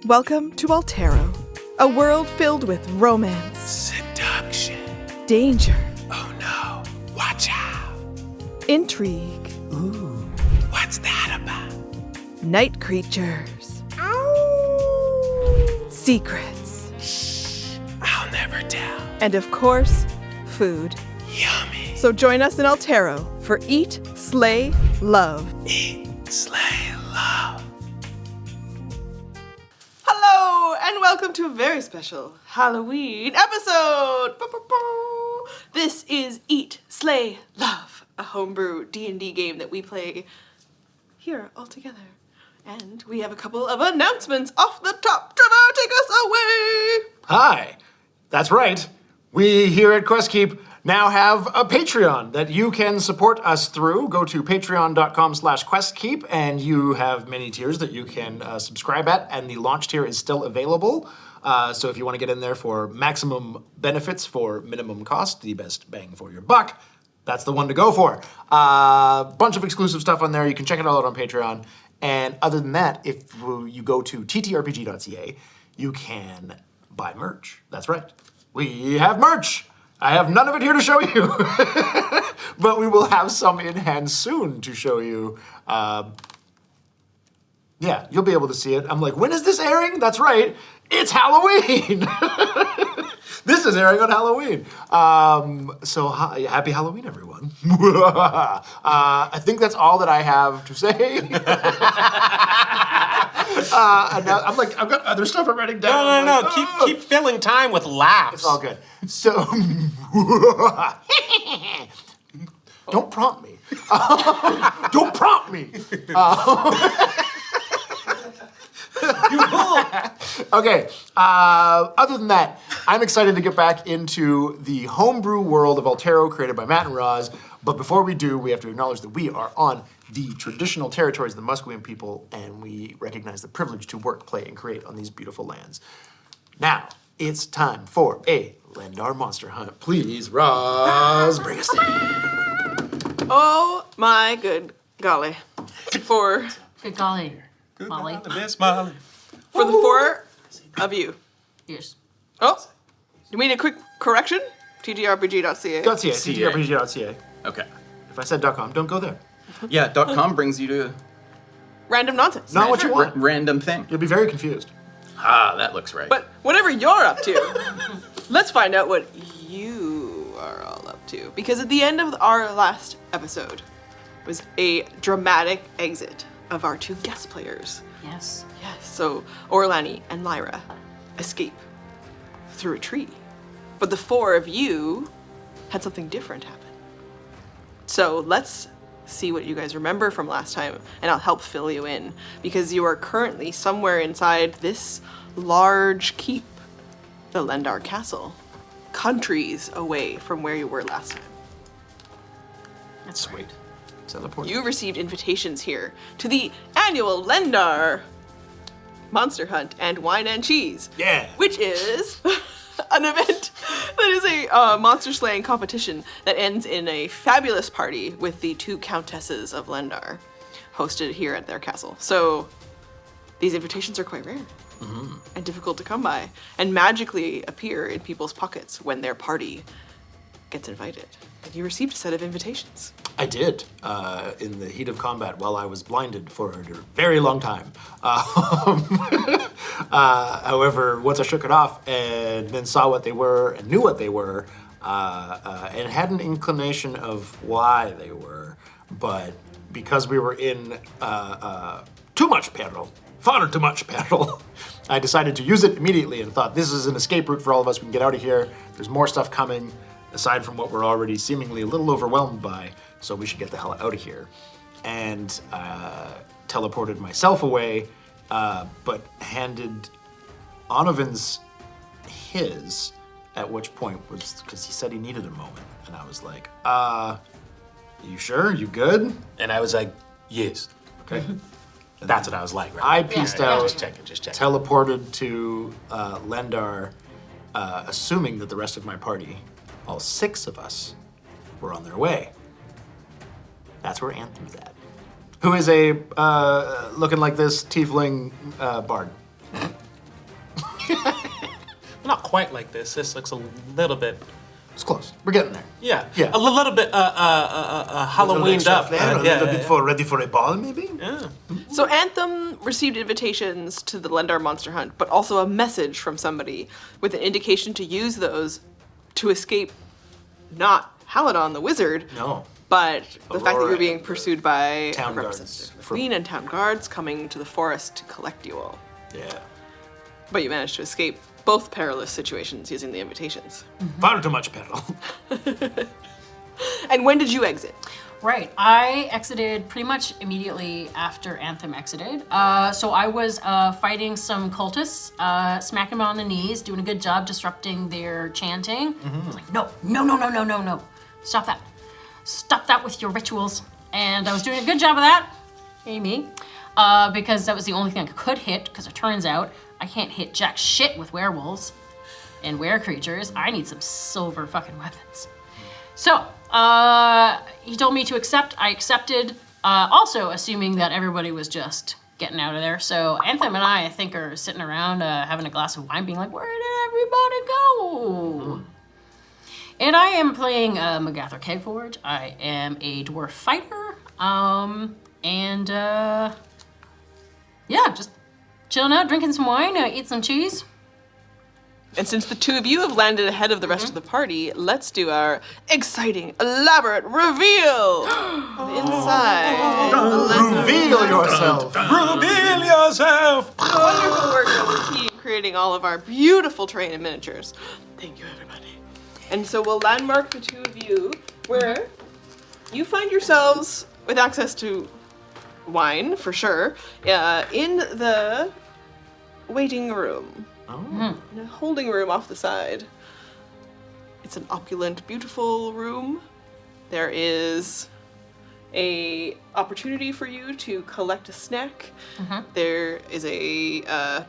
Welcome to Altero, a world filled with romance, seduction, danger, oh no, watch out, intrigue, ooh, what's that about? night creatures, secrets, Shh, I'll never tell. and of course, food. Yummy. So join us in Altero for Eat, Slay, Love. Eat, slay, love. Hello, and welcome to a very special Halloween episode. This is Eat, Slay, Love, a homebrew D&D game that we play here all together. And we have a couple of announcements off the top. Trevor, take us away. Hi, that's right. We here at QuestKeep now have a Patreon that you can support us through. Go to patreon.com/questkeep, and you have many tiers that you can subscribe at, and the launch tier is still available. So if you want to get in there for maximum benefits for minimum cost, the best bang for your buck, that's the one to go for. Bunch of exclusive stuff on there. You can check it all out on Patreon. And other than that, if you go to ttrpg.ca, you can buy merch. That's right. We have merch. I have none of it here to show you, but we will have some in hand soon to show you. Yeah, you'll be able to see it. I'm like, when is this airing? That's right, it's Halloween. This is airing on Halloween. So happy Halloween, everyone. I think that's all that I have to say. And now I'm like, I've got other stuff I'm writing down. No. Like, Keep filling time with laughs. It's all good. So, don't prompt me. Don't prompt me. You will. Okay, other than that, I'm excited to get back into the homebrew world of Altero created by Matt and Roz. But before we do, we have to acknowledge that we are on the traditional territories of the Musqueam people, and we recognize the privilege to work, play, and create on these beautiful lands. Now, it's time for a Lendar monster hunt. Please, Roz, bring us in. Oh my good golly. For Good golly, Molly. Miss Molly. the four of you. Yes. Oh, you mean a quick correction? ttrpg.ca. .ca. Okay. If I said .com, don't go there. Yeah, .com brings you to Random nonsense. Not what you want. random thing. You'll be very confused. Ah, that looks right. But whatever you're up to, let's find out what you are all up to. Because at the end of our last episode was a dramatic exit of our two guest players. Yes. Yes, so Orlani and Lyra escape through a tree. But the four of you had something different happen. So let's see what you guys remember from last time, and I'll help fill you in, because you are currently somewhere inside this large keep, the Lendar Castle, countries away from where you were last time. That's Sweet. Teleport. You received invitations here to the annual Lendar Monster Hunt and Wine and Cheese. Yeah. Which is an event that is a monster slaying competition that ends in a fabulous party with the two countesses of Lendar, hosted here at their castle. So these invitations are quite rare and difficult to come by, and magically appear in people's pockets when their party gets invited. And you received a set of invitations. I did, in the heat of combat while I was blinded for a very long time. However, once I shook it off and then saw what they were and knew what they were, and had an inclination of why they were, but because we were in too much peril, far too much peril, I decided to use it immediately and thought, this is an escape route for all of us. We can get out of here. There's more stuff coming, aside from what we're already seemingly a little overwhelmed by, so we should get the hell out of here. And teleported myself away, but handed Onovan's his, at which point was, because he said he needed a moment, and I was like, you sure? You good? And I was like, yes. Okay. That's what I was like, right? I pieced out, Just checking. teleported to Lendar, assuming that the rest of my party, all 6 of us, were on their way. That's where Anthem's at. Who is a, looking like this, tiefling bard. Not quite like this. This looks a little bit. It's close. We're getting there. Yeah. Yeah. A little bit Halloweened up. A little bit for ready for a ball, maybe. Yeah. So Anthem received invitations to the Lendar monster hunt, but also a message from somebody with an indication to use those to escape not Haledon the wizard, No. but the fact that Aurora you're being and the pursued by town a guards representative of from- Queen and town guards coming to the forest to collect you all. Yeah. But you managed to escape both perilous situations using the invitations. Far too much peril. And when did you exit? Right. I exited pretty much immediately after Anthem exited. So I was fighting some cultists, smacking them on the knees, doing a good job disrupting their chanting. I was like, no. Stop that. Stop that with your rituals. And I was doing a good job of that, Amy, because that was the only thing I could hit, because it turns out I can't hit jack shit with werewolves and were creatures. I need some silver fucking weapons. So, he told me to accept. I accepted, also assuming that everybody was just getting out of there. So Anthem and I think, are sitting around having a glass of wine being like, where did everybody go? And I am playing Magather Kegforge. I am a dwarf fighter. Yeah, just chilling out, drinking some wine, eat some cheese. And since the two of you have landed ahead of the rest of the party, let's do our exciting, elaborate reveal of the inside. Reveal yourself. Reveal yourself. Wonderful work on the team creating all of our beautiful terrain and miniatures. Thank you, everybody. And so we'll landmark the two of you where you find yourselves with access to wine, for sure, in the waiting room. In a holding room off the side. It's an opulent, beautiful room. There is a opportunity for you to collect a snack. There is a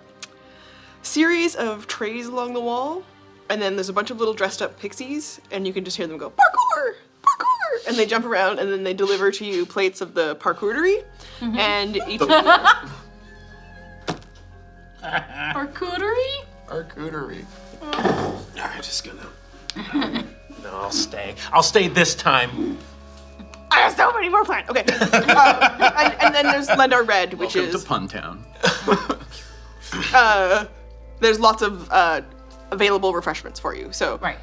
series of trays along the wall, and then there's a bunch of little dressed up pixies, and you can just hear them go, parkour, parkour, and they jump around, and then they deliver to you plates of the parkourery, and each of you... Charcuterie? Charcuterie. I'm just gonna. No, I'll stay. I'll stay this time. I have so many more planned. Okay. And then there's Lendar Red, which Welcome is to Pun Town. there's lots of available refreshments for you. So Right.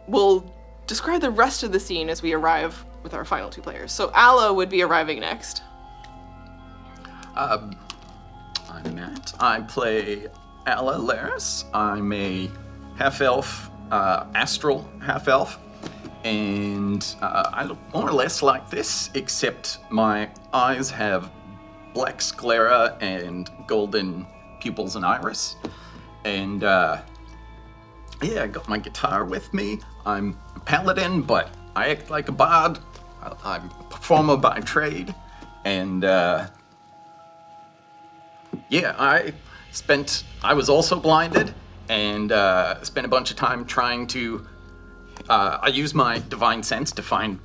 We'll describe the rest of the scene as we arrive with our final two players. So Alla would be arriving next. I'm Matt. I play Alla Laris. I'm a half-elf, astral half-elf, and I look more or less like this, except my eyes have black sclera and golden pupils and iris. And yeah, I got my guitar with me. I'm a paladin, but I act like a bard. I'm a performer by trade, and yeah, I was also blinded and spent a bunch of time trying to, I used my divine sense to find,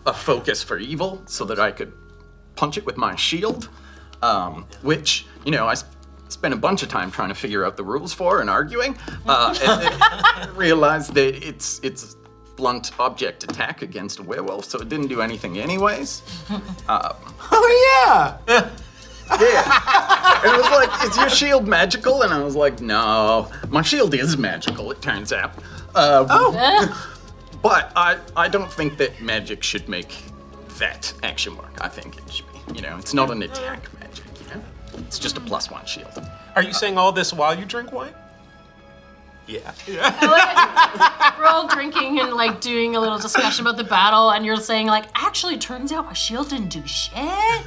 a focus for evil so that I could punch it with my shield, which, I spent a bunch of time trying to figure out the rules for and arguing, and then realized that it's blunt object attack against a werewolf, so it didn't do anything anyways. Oh yeah. Yeah. And it was like, is your shield magical? And I was like, no. My shield is magical, it turns out. But I don't think that magic should make that action work. I think it should be, it's not an attack magic, It's just a +1 shield. Are you saying all this while you drink wine? Yeah. We're all drinking and like doing a little discussion about the battle, and you're saying like, actually, it turns out my shield didn't do shit.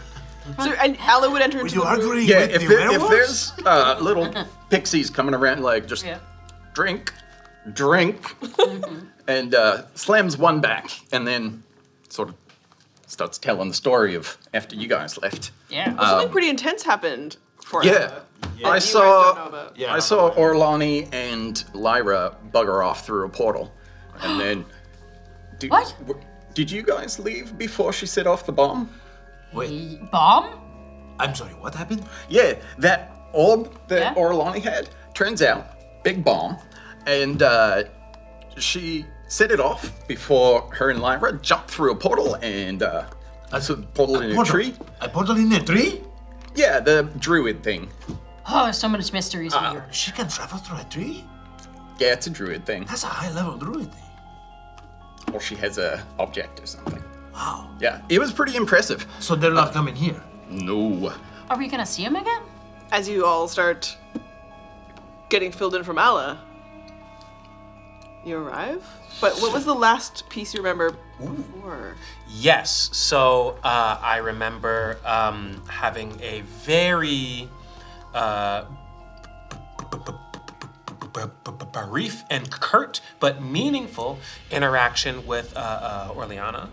So, and Alla would enter into You the room. agree Yeah, with if the werewolves? there's little pixies coming around, like, just Yeah. drink, and slams one back, and then sort of starts telling the story of after you guys left. Yeah. Something pretty intense happened for Yeah, Alla that you I guys don't know saw. about. Yeah. I saw Orlani and Lyra bugger off through a portal, and then. What? Did you guys leave before she set off the bomb? Wait, Bomb? I'm sorry, what happened? Yeah, that orb that Yeah. Orlani had turns out, big bomb, and she set it off before her and Lyra jumped through a portal and I saw the portal in a tree. A portal in a tree? Yeah, the druid thing. Oh, so much mysteries here. She can travel through a tree? Yeah, it's a druid thing. That's a high-level druid thing. Or she has a object or something. Wow. Yeah, it was pretty impressive. So they're not coming here? No. Are we gonna see him again? As you all start getting filled in from Allah, you arrive. But what was the last piece you remember before? Yes. So I remember having a very brief and curt but meaningful interaction with Orleana.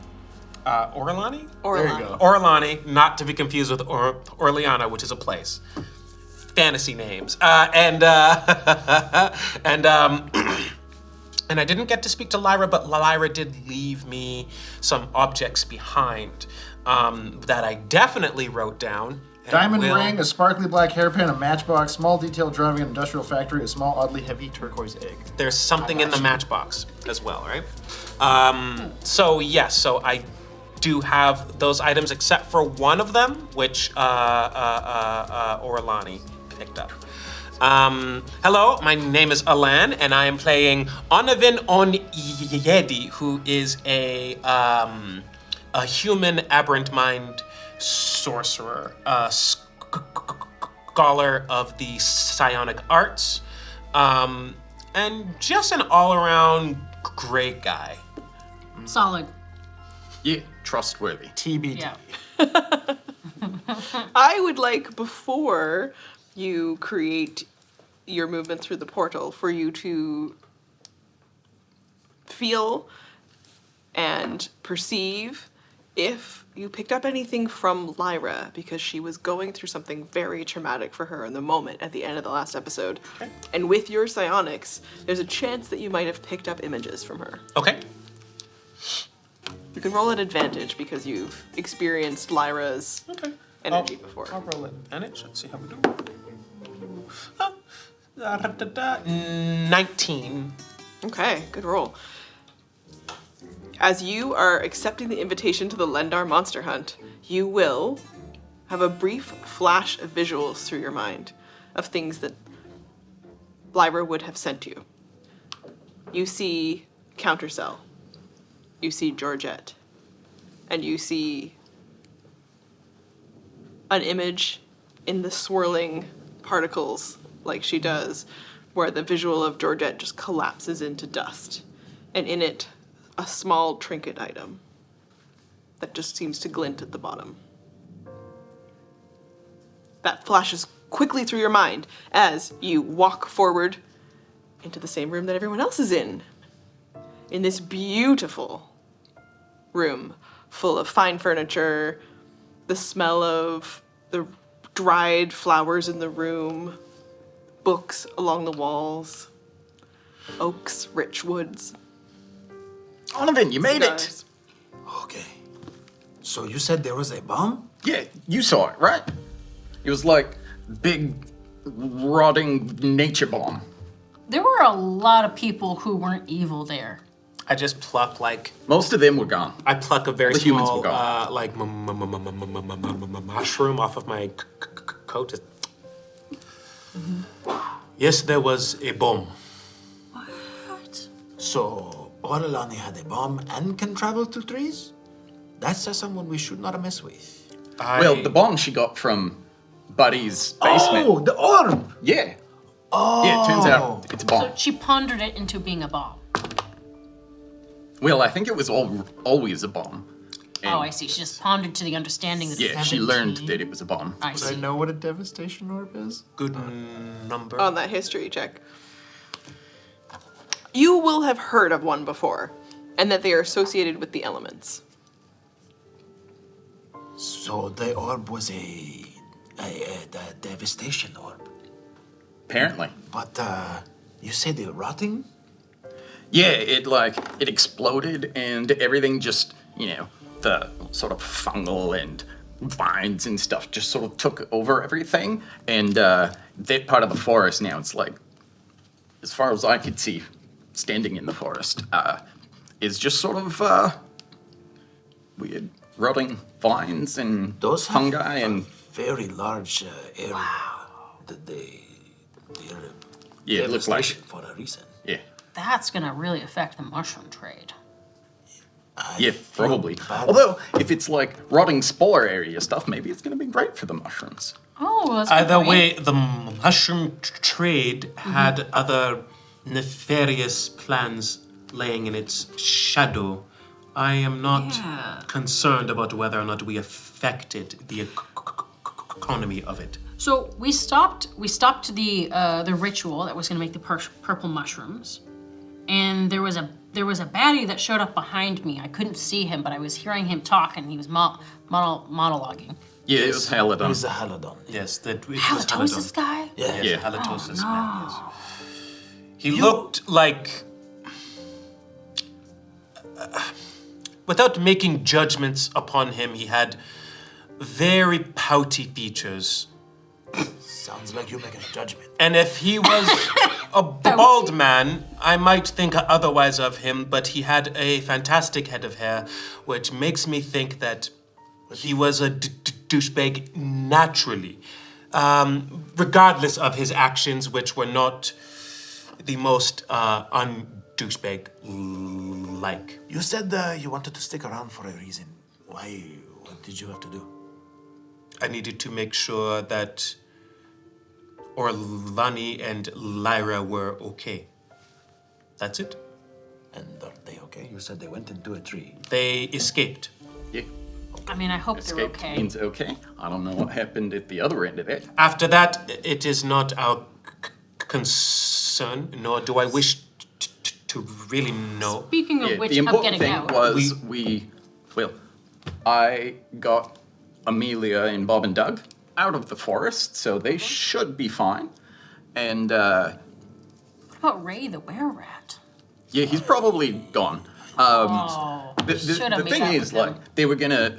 Orlani? Or There you go. Orlani, not to be confused with Orleana, which is a place. Fantasy names. And I didn't get to speak to Lyra, but Lyra did leave me some objects behind that I definitely wrote down. and Diamond will- ring, a sparkly black hairpin, a matchbox, small detail driving an industrial factory, a small, oddly heavy turquoise egg. There's something in the matchbox as well, right? So yes, so I do have those items except for one of them, which Orlani picked up. Hello, my name is Alan, and I am playing Onovan Onyedi, who is a human aberrant mind sorcerer, scholar of the psionic arts, and just an all-around great guy. Solid. Yeah, trustworthy. TBD. Yeah. I would like, before you create your movement through the portal, for you to feel and perceive if you picked up anything from Lyra, because she was going through something very traumatic for her in the moment at the end of the last episode. Okay. And with your psionics, there's a chance that you might have picked up images from her. Okay. You can roll at advantage because you've experienced Lyra's Okay. energy before. I'll roll it. Let's see how we do. 19. Okay, good roll. As you are accepting the invitation to the Lendar monster hunt, you will have a brief flash of visuals through your mind of things that Lyra would have sent you. You see Countercell, you see Georgette, and you see an image in the swirling particles like she does, where the visual of Georgette just collapses into dust, and in it, a small trinket item that just seems to glint at the bottom. That flashes quickly through your mind as you walk forward into the same room that everyone else is in this beautiful room full of fine furniture, the smell of the dried flowers in the room, books along the walls, oaks, rich woods. Onovan, you made it! Cigars. Okay. So you said there was a bomb? Yeah, you saw it, right? It was like big, rotting nature bomb. There were a lot of people who weren't evil there. I just pluck Most of them were gone. I pluck a very The humans small were gone. mushroom off of my coat. Yes, there was a bomb. What? So Orlani had a bomb and can travel through trees? That's someone we should not mess with. Well, the bomb she got from Buddy's basement. Oh, the orb! Yeah. Oh. Yeah, it turns out it's a bomb. So she pondered it into being a bomb. Well, I think it was always a bomb. And Oh, I see. She just pondered to the understanding that yeah, she learned that it was a bomb. I Would see. I know what a devastation orb is? Good number. On that history check. You will have heard of one before, and that they are associated with the elements. So the orb was a devastation orb. Apparently. But you said they're rotting? Yeah, it exploded and everything just, the sort of fungal and vines and stuff just sort of took over everything. And that part of the forest now, it's like as far as I could see, standing in the forest, is just sort of weird rotting vines and Those fungi and very large area. That they're yeah, it looks like devastation for a reason. yeah, That's gonna really affect the mushroom trade. yeah, feel probably. bad. Although if it's like rotting spore area stuff, maybe it's going to be great for the mushrooms. Oh, that's a good Either point. way, the mushroom trade had other nefarious plans laying in its shadow. I am not Yeah. concerned about whether or not we affected the economy of it. So we stopped the ritual that was going to make the purple mushrooms, and there was a baddie that showed up behind me. I couldn't see him, but I was hearing him talk, and he was monologuing. Yeah, it was Haledon. He's a Haledon. Yes, that it was Halitosis Haledon. guy? Yeah. Yes, Yeah. halitosis man, yes. He looked like... without making judgments upon him, he had very pouty features. Sounds like you're making a judgment. And if he was a bald man, I might think otherwise of him, but he had a fantastic head of hair, which makes me think that he was a douchebag naturally, regardless of his actions, which were not the most un-douchebag-like. You said you wanted to stick around for a reason. Why? What did you have to do? I needed to make sure that Orlani and Lyra were okay. That's it. And are they okay? You said they went into a tree. They escaped. Yeah, I mean, I hope they're escaped okay. means okay. I don't know what happened at the other end of it. After that, it is not our concern, nor do I wish to really know. Speaking of Yeah, which, the I'm important getting thing out. was I got Amelia and Bob and Doug out of the forest, so they should be fine. And What about Ray the were-rat? yeah, he's probably gone. Oh, The should've made thing that is, with like, him. they were gonna.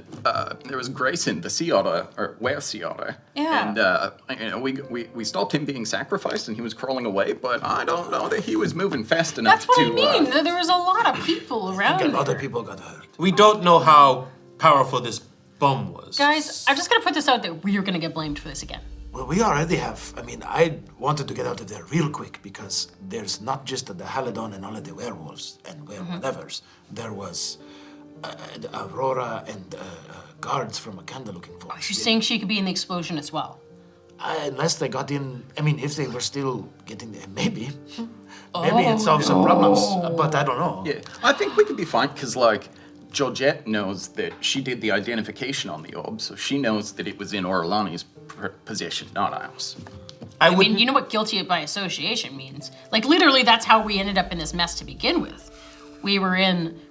There was Grayson, the sea otter, or were-sea otter. Yeah. And we stopped him being sacrificed, and he was crawling away. But I don't know that he was moving fast enough That's what to. I mean. There was a lot of people around A lot there. of people got hurt. We don't know how powerful this bomb was. Guys, I'm just gonna put this out there. We are gonna get blamed for this again. Well, we already have. I mean, I wanted to get out of there real quick because there's not just the Haledon and all of the werewolves and whatevers. There was Aurora and guards from Akanda looking for us. She's saying she could be in the explosion as well. Unless they got in. I mean, if they were still getting there, maybe. Maybe it solved some problems, but I don't know. Yeah, I think we could be fine because, like, Georgette knows that she did the identification on the orb, so she knows that it was in Orlani's possession, not ours. I mean, you know what guilty by association means? Like, literally, that's how we ended up in this mess to begin with. We were.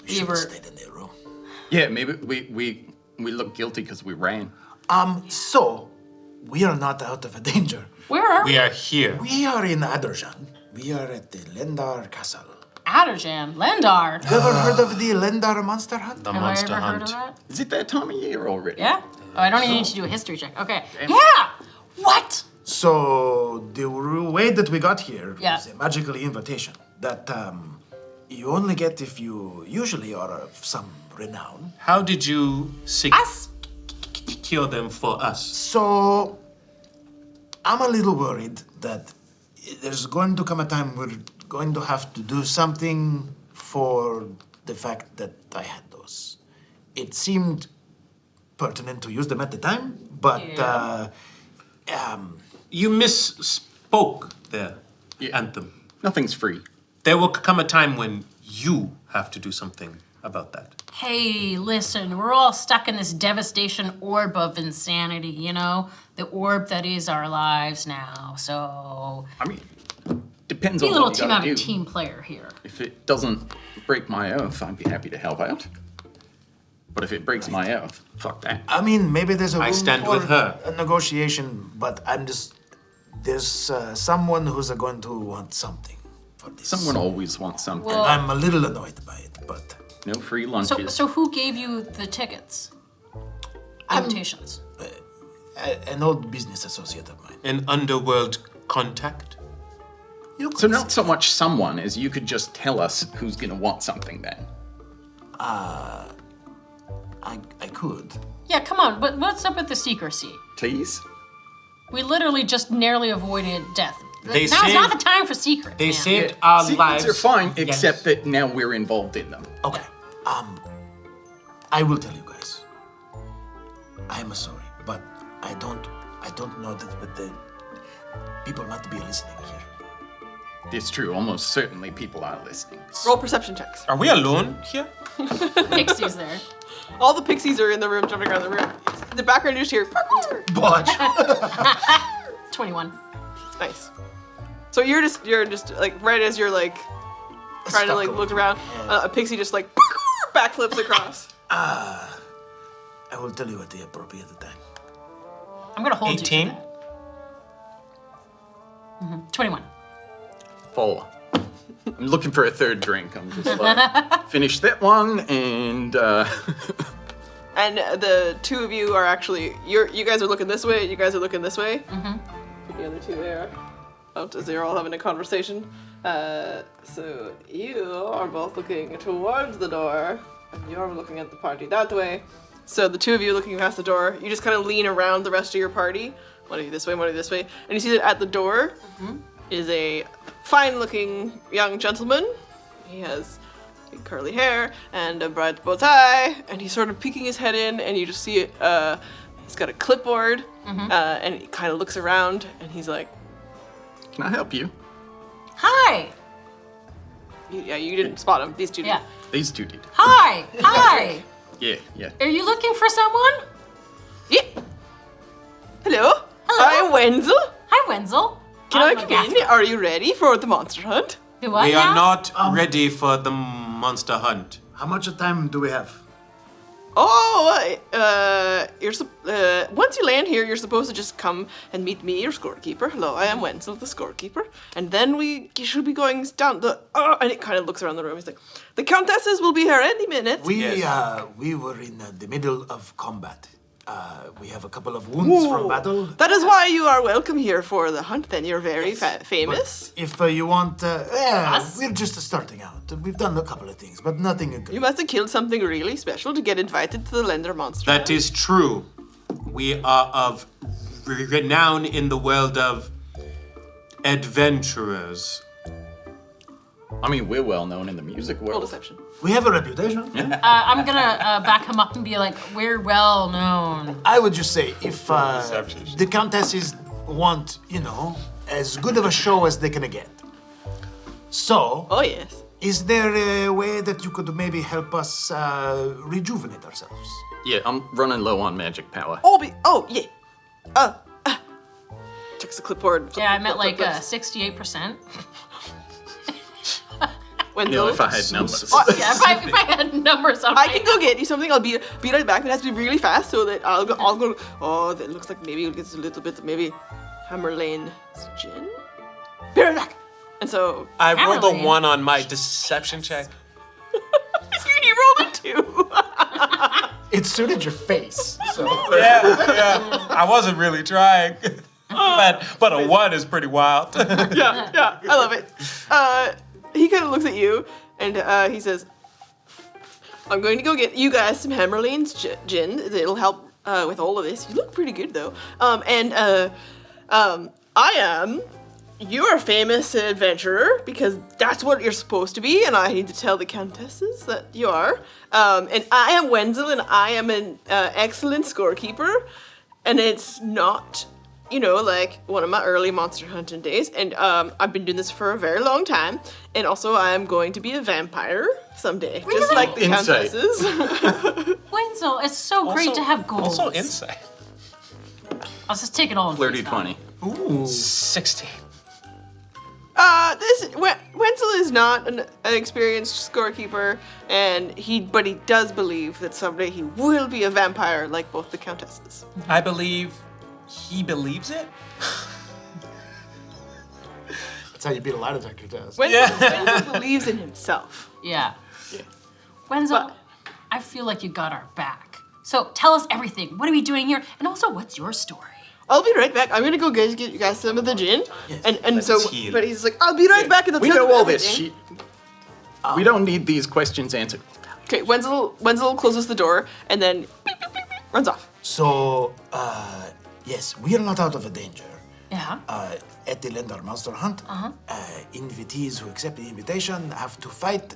Should have stayed in their room. Yeah, maybe we look guilty because we ran. So, we are not out of a danger. Where are We are here. We are in Aderjan. We are at the Lendar Castle. Adderjan, Lendar. You ever heard of the Lendar Monster Hunt? The Have monster I ever hunt. heard of that? Is it that time of year already? Yeah? Oh, I don't even need to do a history check. Okay. Yeah! What? So, the way that we got here Yeah. is a magical invitation that you only get if you usually are of some renown. How did you secure them for us? So, I'm a little worried that there's going to come a time we're going to have to do something for the fact that I had those. It seemed pertinent to use them at the time, but You misspoke there, Yeah. Anthem. Nothing's free. There will come a time when you have to do something about that. Hey, listen, we're all stuck in this devastation orb of insanity, you know? The orb that is our lives now, so... I mean, depends Be on a little what you team gotta out of do. team player here. If it doesn't break my oath, I'd be happy to help out. But if it breaks my oath, fuck that. I mean, maybe there's a I room stand for with her. a negotiation, but I'm just... There's someone who's going to want something for this. Someone always wants something. Well- I'm a little annoyed by it, but... No free lunches. So who gave you the tickets? Invitations. An old business associate of mine. An underworld contact? So not so much someone as you could just tell us who's gonna want something then. I could. Yeah, come on. But what's up with the secrecy? Please? We literally just narrowly avoided death. They Now's saved- not the time for secrets. They man. saved our lives. Secrets are fine, Yes. except that now we're involved in them. Okay. I will tell you guys. I am sorry, but I don't know that but the people not to be listening here. It's true, almost certainly people are listening. Roll perception checks. Are we alone here? Pixies there. All the pixies are in the room, jumping around the room. In the background, you just hear parkour. But 21. Nice. So you're just like right as you're like trying to Stuff like going look through around, my head. a pixie just like backflips across. I will tell you at the appropriate time. I'm gonna hold 18? you. 21. 4. I'm looking for a third drink. I'm just like, finish that one and And the two of you are actually you guys are looking this way. You guys are looking this way. Put the other two there. As they're all having a conversation. So you are both looking towards the door, and you're looking at the party that way. So the two of you looking past the door, you just kind of lean around the rest of your party. One of you this way, one of you this way, and you see that at the door is a fine-looking young gentleman. He has big curly hair and a bright bow tie, and he's sort of peeking his head in, and you just see it. He's got a clipboard, and he kind of looks around, and he's like, can I help you? Hi. "Yeah, you didn't spot him. These two did." Yeah. These two did. Hi. Hi. Yeah. Are you looking for someone? Yeah. Hello. Hello. I'm Wenzel. Hi, Wenzel. Can I'm I a come in? Are you ready for the monster hunt? Do what We now? are not ready for the monster hunt. How much time do we have? Oh, once you land here, you're supposed to just come and meet me, your scorekeeper. Hello, I am Wenzel, the scorekeeper. And then we should be going down the. And it kind of looks around the room. He's like, the countesses will be here any minute. We were in the middle of combat. We have a couple of wounds from battle. That is why you are welcome here for the hunt. Then you're very famous. If you want, we're just starting out. We've done a couple of things, but nothing good. You must have killed something really special to get invited to the Lendar monster. That is true. We are of renown in the world of adventurers. I mean, we're well known in the music Roll world. deception. We have a reputation. I'm gonna back him up and be like, we're well known. I would just say, if the countesses want, as good of a show as they can get. So, Oh yes. is there a way that you could maybe help us rejuvenate ourselves? Yeah, I'm running low on magic power. Oh yeah. Checks the clipboard. Yeah, I meant like 68%. Wenzel. If I had numbers. Yeah, if I had numbers on I can go get you something. I'll be right back. It has to be really fast so that I'll go. Oh, that looks like maybe it gets a little bit maybe Hammerlane's gin. Be right back. And so I rolled a Hammerlane. 1 on my deception check. he rolled a 2. It suited your face. So Yeah. I wasn't really trying. But a 1 is pretty wild. yeah, I love it. He kind of looks at you and he says, "I'm going to go get you guys some Hammerlane's gin. It'll help with all of this. You look pretty good though. I am your famous adventurer because that's what you're supposed to be, and I need to tell the countesses that you are. And I am Wenzel, and I am an excellent scorekeeper, and it's not." Like one of my early monster hunting days. And I've been doing this for a very long time. And also I am going to be a vampire someday. Just like the Insight. countesses. Wenzel, it's so great to have goals. Also insight. I'll just take it all in Flirty face value. 20. 16. Wenzel is not an experienced scorekeeper, but he does believe that someday he will be a vampire like both the countesses. I believe he believes it. that's how you beat a lie detector test. Wenzel believes in himself. Yeah. Wenzel, But- I feel like you got our back. So tell us everything. What are we doing here? And also, what's your story? I'll be right back. I'm gonna go get you guys some of the gin. And so, heal. but he's like, I'll be right back. And We know all this. We don't need these questions answered. Okay, Wenzel closes the door and then beep, beep, beep, beep, runs off. So, yes, we are not out of a danger. Yeah. At the Lendar Monster Hunt, invitees who accept the invitation have to fight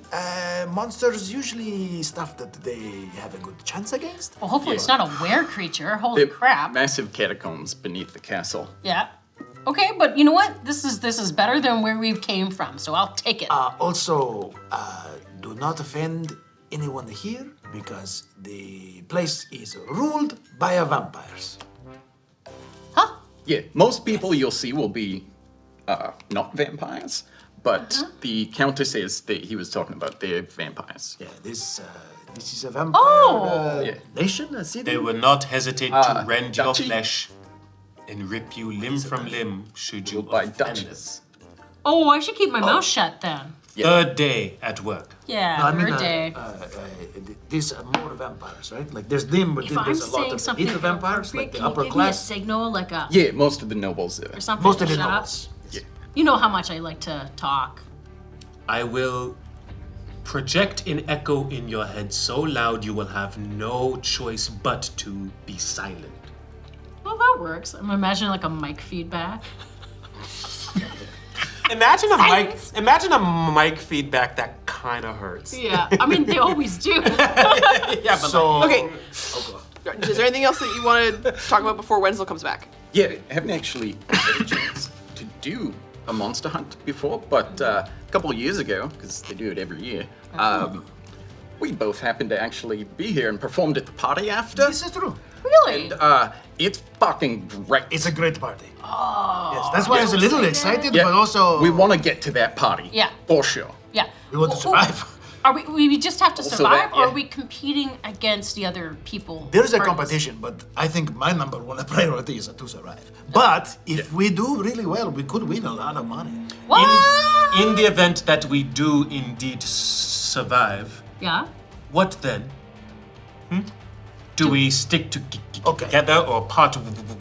monsters, usually stuff that they have a good chance against. Well, hopefully it's not a were creature. Holy crap. Massive catacombs beneath the castle. Yeah. Okay, but you know what? This is better than where we came from, so I'll take it. Also, do not offend anyone here because the place is ruled by vampires. Huh? Yeah, most people you'll see will be not vampires, but the countess is he was talking about. They're vampires. Yeah, this is a vampire Oh! nation, a city. They will not hesitate to rend your duchy. flesh and rip you limb from limb should you By offend duchess. Oh, I should keep my mouth shut then. Third day at work. Yeah, No, I mean, third day. these are more vampires, right? Like there's them, but If then I'm there's a lot saying of something elite vampires, inappropriate, like the can you upper give me a class. signal, like a Yeah, most of the nobles or there. something? Most of to the shut up? nobles. Yeah. You know how much I like to talk. I will project an echo in your head so loud you will have no choice but to be silent. Well, that works. I'm imagining like a mic feedback. Imagine a Silence. imagine a mic feedback that kind of hurts. Yeah, I mean they always do. Yeah, but So, Okay. Is there anything else that you want to talk about before Wenzel comes back? Yeah, I haven't actually had a chance to do a monster hunt before, but a couple of years ago, because they do it every year, we both happened to actually be here and performed at the party after. this is true. Really? It's fucking great. It's a great party. Oh. Yes, that's why I was a little excited, Yeah, but also we want to get to that party. Yeah. For sure. Yeah. we want to survive. Are we just have to Also survive, that, or are yeah. we competing against the other people? There is a parties? competition, but I think my number one priority is to survive. But if we do really well, we could win a lot of money. What? in the event that we do indeed survive, Yeah. what then? Do we stick Okay. together or part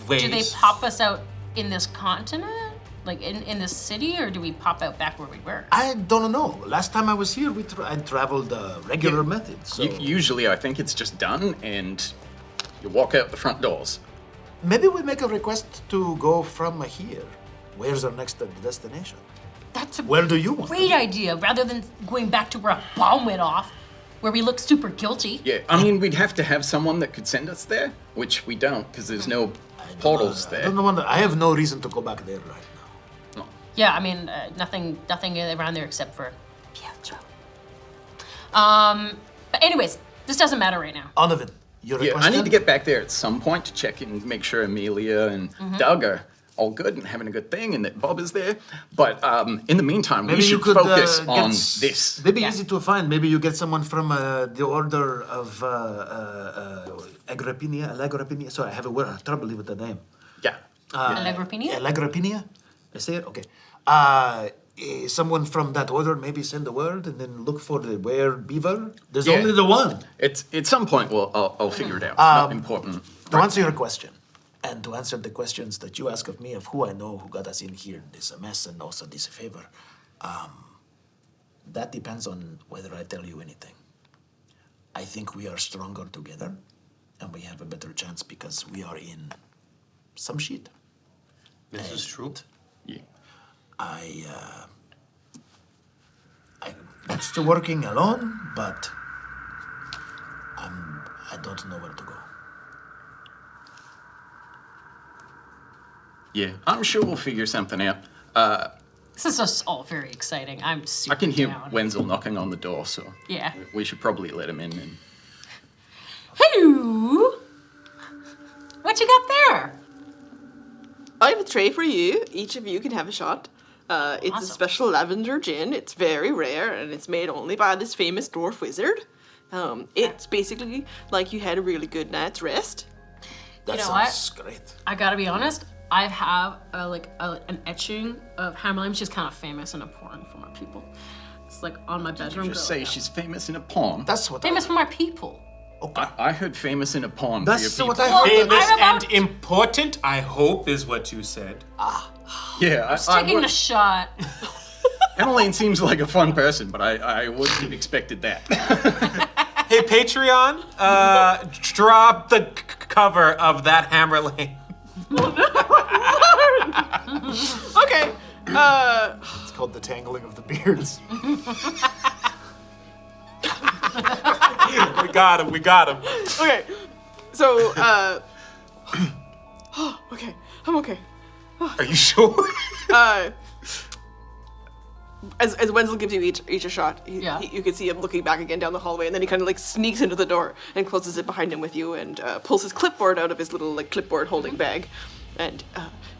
ways? Do they pop us out in this continent? Like in this city, or do we pop out back where we were? I don't know. Last time I was here, I traveled the regular method. So Usually, I think it's just done, and you walk out the front doors. maybe we make a request to go from here. Where's our next destination? That's a Where do you want? great idea. Rather than going back to where a bomb went off, where we look super guilty. Yeah, I mean, we'd have to have someone that could send us there, which we don't, because there's no portals I there. don't know. I have no reason to go back there right now. Yeah, I mean, nothing around there except for Pietro. But anyways, this doesn't matter right now. Onovan, your Yeah, request. I need to get back there at some point to check and make sure Amelia and Doug are all good and having a good thing, and that Bob is there. But in the meantime, Maybe we you should could focus get on this. Maybe Yeah. easy to find. Maybe you get someone from the order of Agrippina. Sorry, I have a word. I have trouble with the name. Yeah. Allegropenia? Agrippina? I say it? Okay. Someone from that order maybe send a word and then look for the beaver. There's Yeah. only the one. It's at some point. I'll figure it out. It's not important. To answer your question, and to answer the questions that you ask of me of who I know who got us in here, this mess and also this favor, that depends on whether I tell you anything. I think we are stronger together, and we have a better chance because we are in some shit. This is true. Yeah. I'm used to working alone, but I don't know where to go. Yeah, I'm sure we'll figure something out. This is just all very exciting. I'm super I can hear down. Wenzel knocking on the door, so Yeah. we should probably let him in. And Hello. What you got there? I have a tray for you. Each of you can have a shot. It's a Awesome. special lavender gin. It's very rare, and it's made only by this famous dwarf wizard. It's basically like you had a really good night's rest. That know what? sounds great. I gotta be honest. I have an etching of Hammerlime. She's kind of famous and important for my people. It's like on my bedroom. just door say now. she's famous in a poem. That's what famous for my people. Okay. I heard famous in a pond. That's for your what people. I heard. Famous I'm about- and important, I hope, is what you said. Yeah, Taking a shot. Emmeline seems like a fun person, but I wouldn't have expected that. Hey, Patreon, drop the cover of that Hammer Lane. Okay. It's called the tangling of the beards. We got him. Okay. So, okay. I'm okay. Are you sure? As Wenzel gives you each a shot, Yeah. you can see him looking back again down the hallway, and then he kind of like sneaks into the door and closes it behind him with you, and pulls his clipboard out of his little like clipboard holding bag, and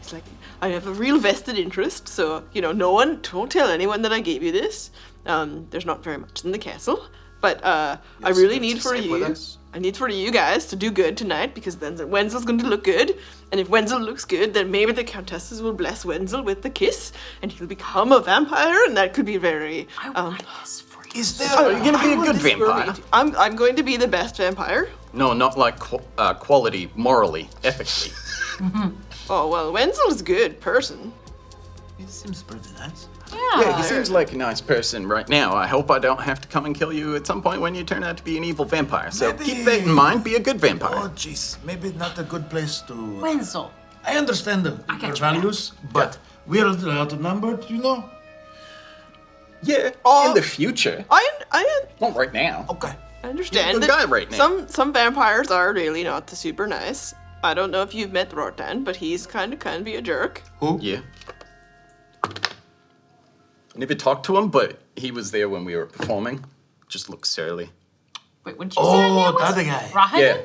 he's like, "I have a real vested interest, so don't tell anyone that I gave you this. There's not very much in the castle, but I really need for safe with you. us. I need for you guys to do good tonight, because then Wenzel's going to look good. And if Wenzel looks good, then maybe the countesses will bless Wenzel with the kiss, and he'll become a vampire, and that could be very. I want this for you. Is there? Are you gonna be a good this for vampire? me. I'm going to be the best vampire. No, not like quality, morally, ethically. Oh well, Wenzel is a good person. It seems pretty nice. Yeah, he seems like a nice person right now. I hope I don't have to come and kill you at some point when you turn out to be an evil vampire. So Maybe- keep that in mind. Be a good vampire. Oh, jeez. Maybe not a good place to. Wenzel. I understand your get you. values, but we're outnumbered, Yeah, Oh. in the future. I Not right now. Okay. understand You're a good that guy right now. some vampires are really not super nice. I don't know if you've met Rortan, but he's kind of be a jerk. Who? Yeah. I never talked to him, but he was there when we were performing. Just looked surly. Wait, what did you say? her name Oh, was? that guy. Rahaden? Yeah.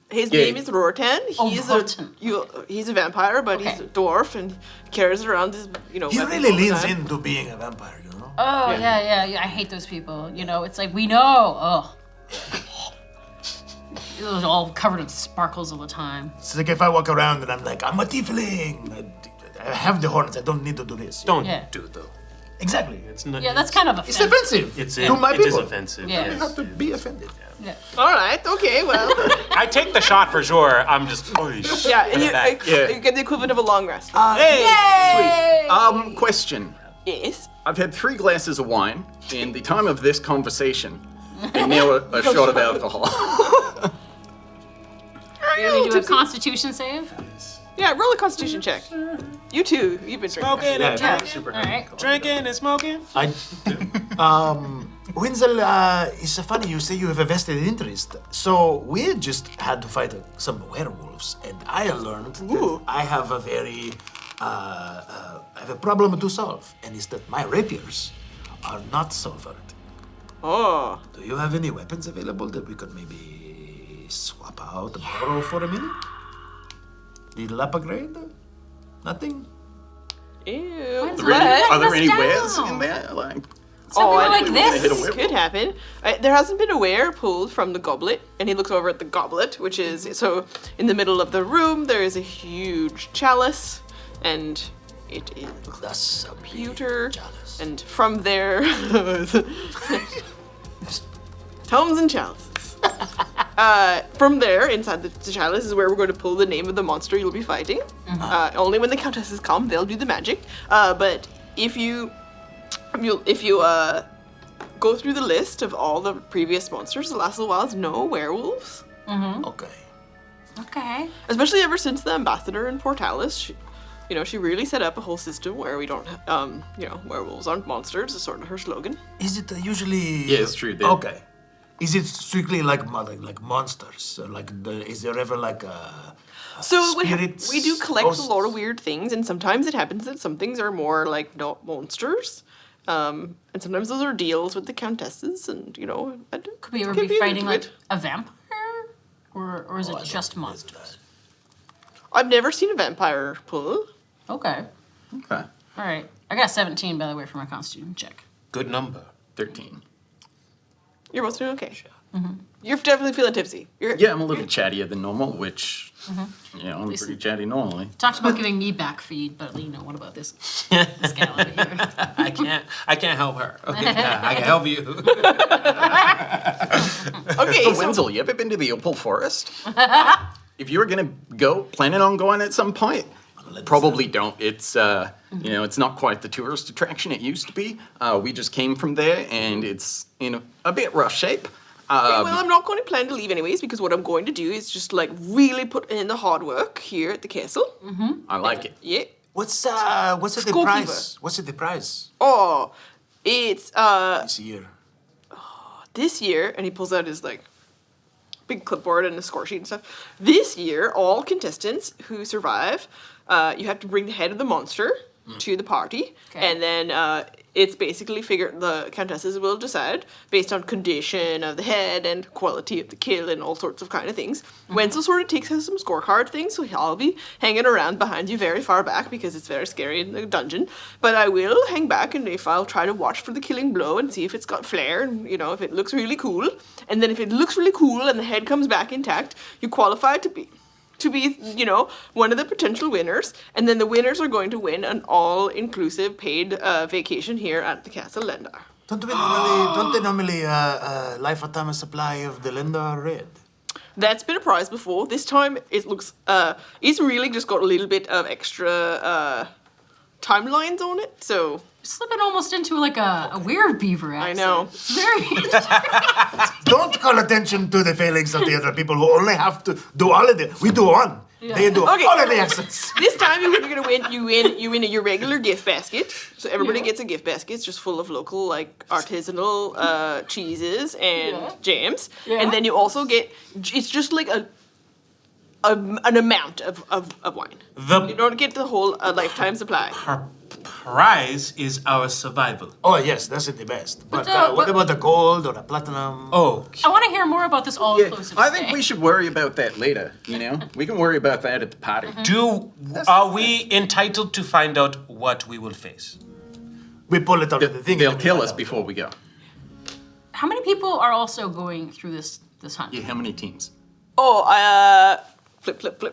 His Yeah. name is Rortan. Oh, He's Rortan. he's a vampire, but he's Okay. a dwarf and carries around his He weapons really all the leans time. into being a vampire, Oh, yeah. I hate those people. It's like, we know. Oh. It was all covered in sparkles all the time. It's like if I walk around and I'm like, I'm a tiefling. I have the horns. I don't need to do this. Don't Yeah. do though. Exactly. It's not. Yeah, that's kind of It's offensive. offensive. It's to my it is people. offensive. Yeah. You yes. have to be offended. Yeah. All right, okay, well, I take the shot for sure. I'm just. Holy shit. yeah, and you, Back. you get the equivalent of a long rest. Hey. Question. Yes. I've had 3 glasses of wine in the time of this conversation, and now a shot of alcohol. You're going to do a constitution save? Yeah, roll a constitution check. You too. You've been drinking. Smoking Yeah, and yeah. drinking. Super All right. Drinking and smoking. Wenzel, it's funny you say you have a vested interest. So we just had to fight some werewolves, and I learned Ooh. that I have a very, I have a problem to solve, and it's that my rapiers are not silvered. Oh. Do you have any weapons available that we could maybe swap out, borrow for a minute? Little upgrade? Nothing? Ew. When's Are there any, Let are there us any down. wares in there? Like, Something I like think we're gonna hit a this. werewolf. Could happen. There hasn't been a ware pulled from the goblet, and he looks over at the goblet, which is so in the middle of the room. There is a huge chalice, and it is That's a pewter, chalice. and from there, tomes and chalices. From there, inside the chalice is where we're going to pull the name of the monster you'll be fighting. Only when the countesses come, they'll do the magic. But if you go through the list of all the previous monsters the last little while, it's no werewolves. Okay. Okay. Especially ever since the ambassador in Portalis, she really set up a whole system where we don't, werewolves aren't monsters. Is sort of her slogan. Is it usually? Yeah, it's true, then. Okay. Is it strictly like monsters? Or is there ever like a So spirits, we do collect ghosts? a lot of weird things, and sometimes it happens that some things are more like not monsters, and sometimes those are deals with the countesses, and Could we ever can be fighting into like it. a vampire? Or is it just monsters? I've never seen a vampire pull. Okay. okay. All right. I got 17, by the way, for my constitution check. Good number. 13. You're both doing okay. You're definitely feeling tipsy. Yeah, I'm a little chattier than normal, which, I'm pretty chatty normally. Talked about giving me back feed, but what about this gal over here? I can't. I can't help her. Okay, yeah, I can help you. Okay, So so Wenzel, you ever been to the Opal Forest? If you were gonna go, planning on going at some point, probably don't. It's it's not quite the tourist attraction it used to be. We just came from there, and it's in a bit rough shape. well, I'm not going to plan to leave anyways because what I'm going to do is just like really put in the hard work here at the castle. I like it. Yeah. What's it the Scorekeeper. price? What's it the price Oh, it's this year? this year, and he pulls out his like big clipboard and a score sheet and stuff. This year, all contestants who survive, you have to bring the head of the monster to the party, Okay. and then it's basically the countesses will decide based on condition of the head and quality of the kill and all sorts of kind of things. Wenzel sort of takes us some scorecard things, so I'll be hanging around behind you very far back because it's very scary in the dungeon. But I will hang back, and if I'll try to watch for the killing blow and see if it's got flair and if it looks really cool. And then if it looks really cool and the head comes back intact, you qualify to be one of the potential winners, and then the winners are going to win an all-inclusive paid vacation here at the Castle Lendar. Don't they normally lifetime supply of the Lendar red? That's been a prize before. This time it looks, it's really just got a little bit of extra timelines on it, so... Slipping almost into like a weird beaver accent. I know. It's very. Don't call attention to the failings of the other people who only have to do all of it. We do one. They do Okay. all of the accents. This time you're gonna win. You win your regular gift basket. So everybody gets a gift basket. It's just full of local like artisanal cheeses and jams. Yeah. And then you also get. It's just like an amount of wine. You don't get the whole lifetime supply. Her prize is our survival. Oh yes, that's the best. But But, what but- about the gold or the platinum? Oh, I want to hear more about this all-inclusive I think stay. we should worry about that later. We can worry about that at the party. are we entitled to find out what we will face? We pull it out of the thing. They'll and we kill find us out. before we go. How many people are also going through this hunt? Yeah, how many teams? Oh, flip.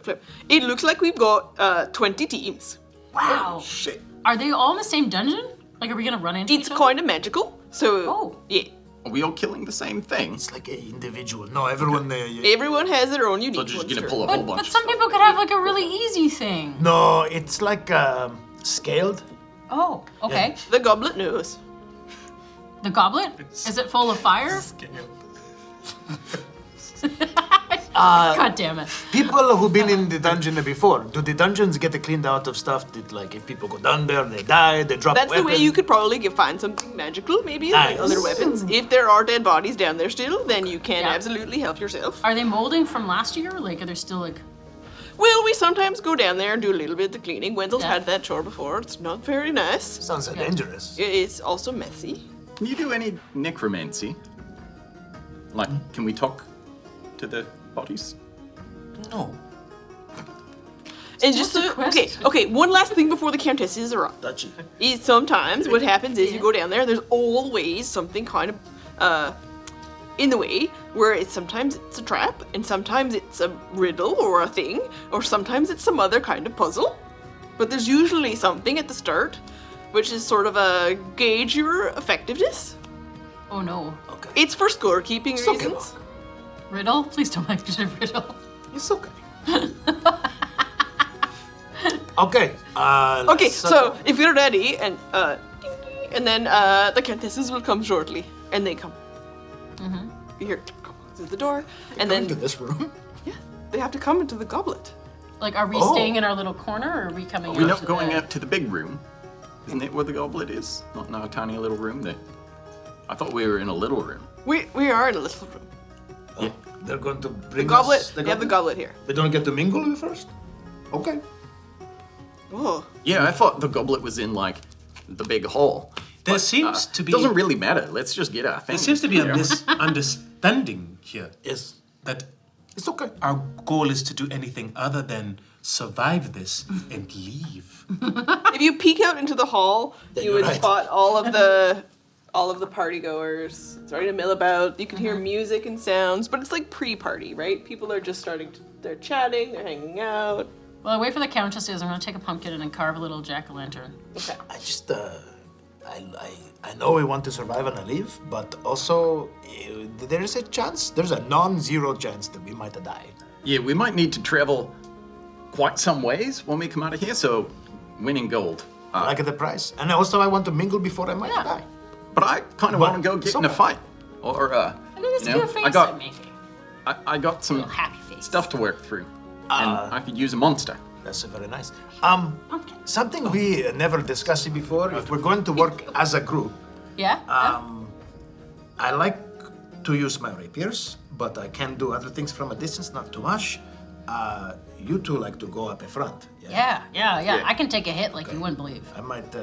It looks like we've got 20 teams. Wow. Shit. Are they all in the same dungeon? Like, are we gonna run into It's each other? kind of magical. So Oh. yeah, Are we all killing the same thing? It's like an individual. No, everyone. everyone has their own So unique just gonna monster. pull a whole But bunch. some people could have like a really easy thing. No, it's like scaled. Oh, okay. The goblet knows. The goblet? Is it full of fire? God damn it. People who've been in the dungeon before, do the dungeons get cleaned out of stuff that, like, if people go down there, they die, they drop That's the way weapon? you could probably find something magical, maybe, like Nice. other weapons. If there are dead bodies down there still, then you can Yeah. absolutely help yourself. Are they molding from last year? Like, are there still like... Well, we sometimes go down there and do a little bit of the cleaning. Wenzel's Yeah. had that chore before. It's not very nice. Sounds so dangerous. It's also messy. Can you do any necromancy? Like, can we talk to the bodies? No. And Just just a so, question. okay, one last thing before the countesses are up. Touchy. Is sometimes what happens is you go down there, there's always something kind of in the way where sometimes it's a trap and sometimes it's a riddle or a thing or sometimes it's some other kind of puzzle. But there's usually something at the start which is sort of a gauge your effectiveness. Oh no. Okay. It's for scorekeeping It's okay, reasons. Riddle? Please don't make it a riddle. It's okay. Okay. Okay, let's, so if you're ready, and then the countesses will come shortly, and they come. You hear through the door, and into then this room. they have to come into the goblet. Like, are we Oh. staying in our little corner, or are we coming We're out not to going the... out to the big room. Isn't that where the goblet is? Not in our tiny little room there. I thought we were in a little room. We are in a little room. Oh, they're going to The bring goblet. us They have the goblet here. They don't get to mingle first? Okay. Oh, Yeah, I thought the goblet was in, like, the big hall. There But, seems to be. Doesn't really matter. Let's just get our thing. There seems to be a Yeah. misunderstanding here. Yes. That It's okay. our goal is to do anything other than survive this and leave. if you peek out into the hall, Then you you're would right. spot all of the party goers starting to mill about. You can hear music and sounds, but it's like pre-party, right? People are just they're chatting, they're hanging out. Well, I wait for the countesses. I'm gonna take a pumpkin and then carve a little jack-o'-lantern. Okay. I just, I know we want to survive and live, but also there is a chance, there's a non-zero chance that we might die. Yeah, we might need to travel quite some ways when we come out of here, so winning gold. Like at the price. And also I want to mingle before I might die. But I kind of want to go get in a fight. Or, Look at this you know, cute face I got- I'm making. I got some Little happy face. stuff to work through. And I could use a monster. That's very nice. Something we never discussed before, if we're going to work as a group, Yeah? I like to use my rapiers, but I can do other things from a distance, not too much. You two like to go up in front. Yeah. I can take a hit like you wouldn't believe. I might,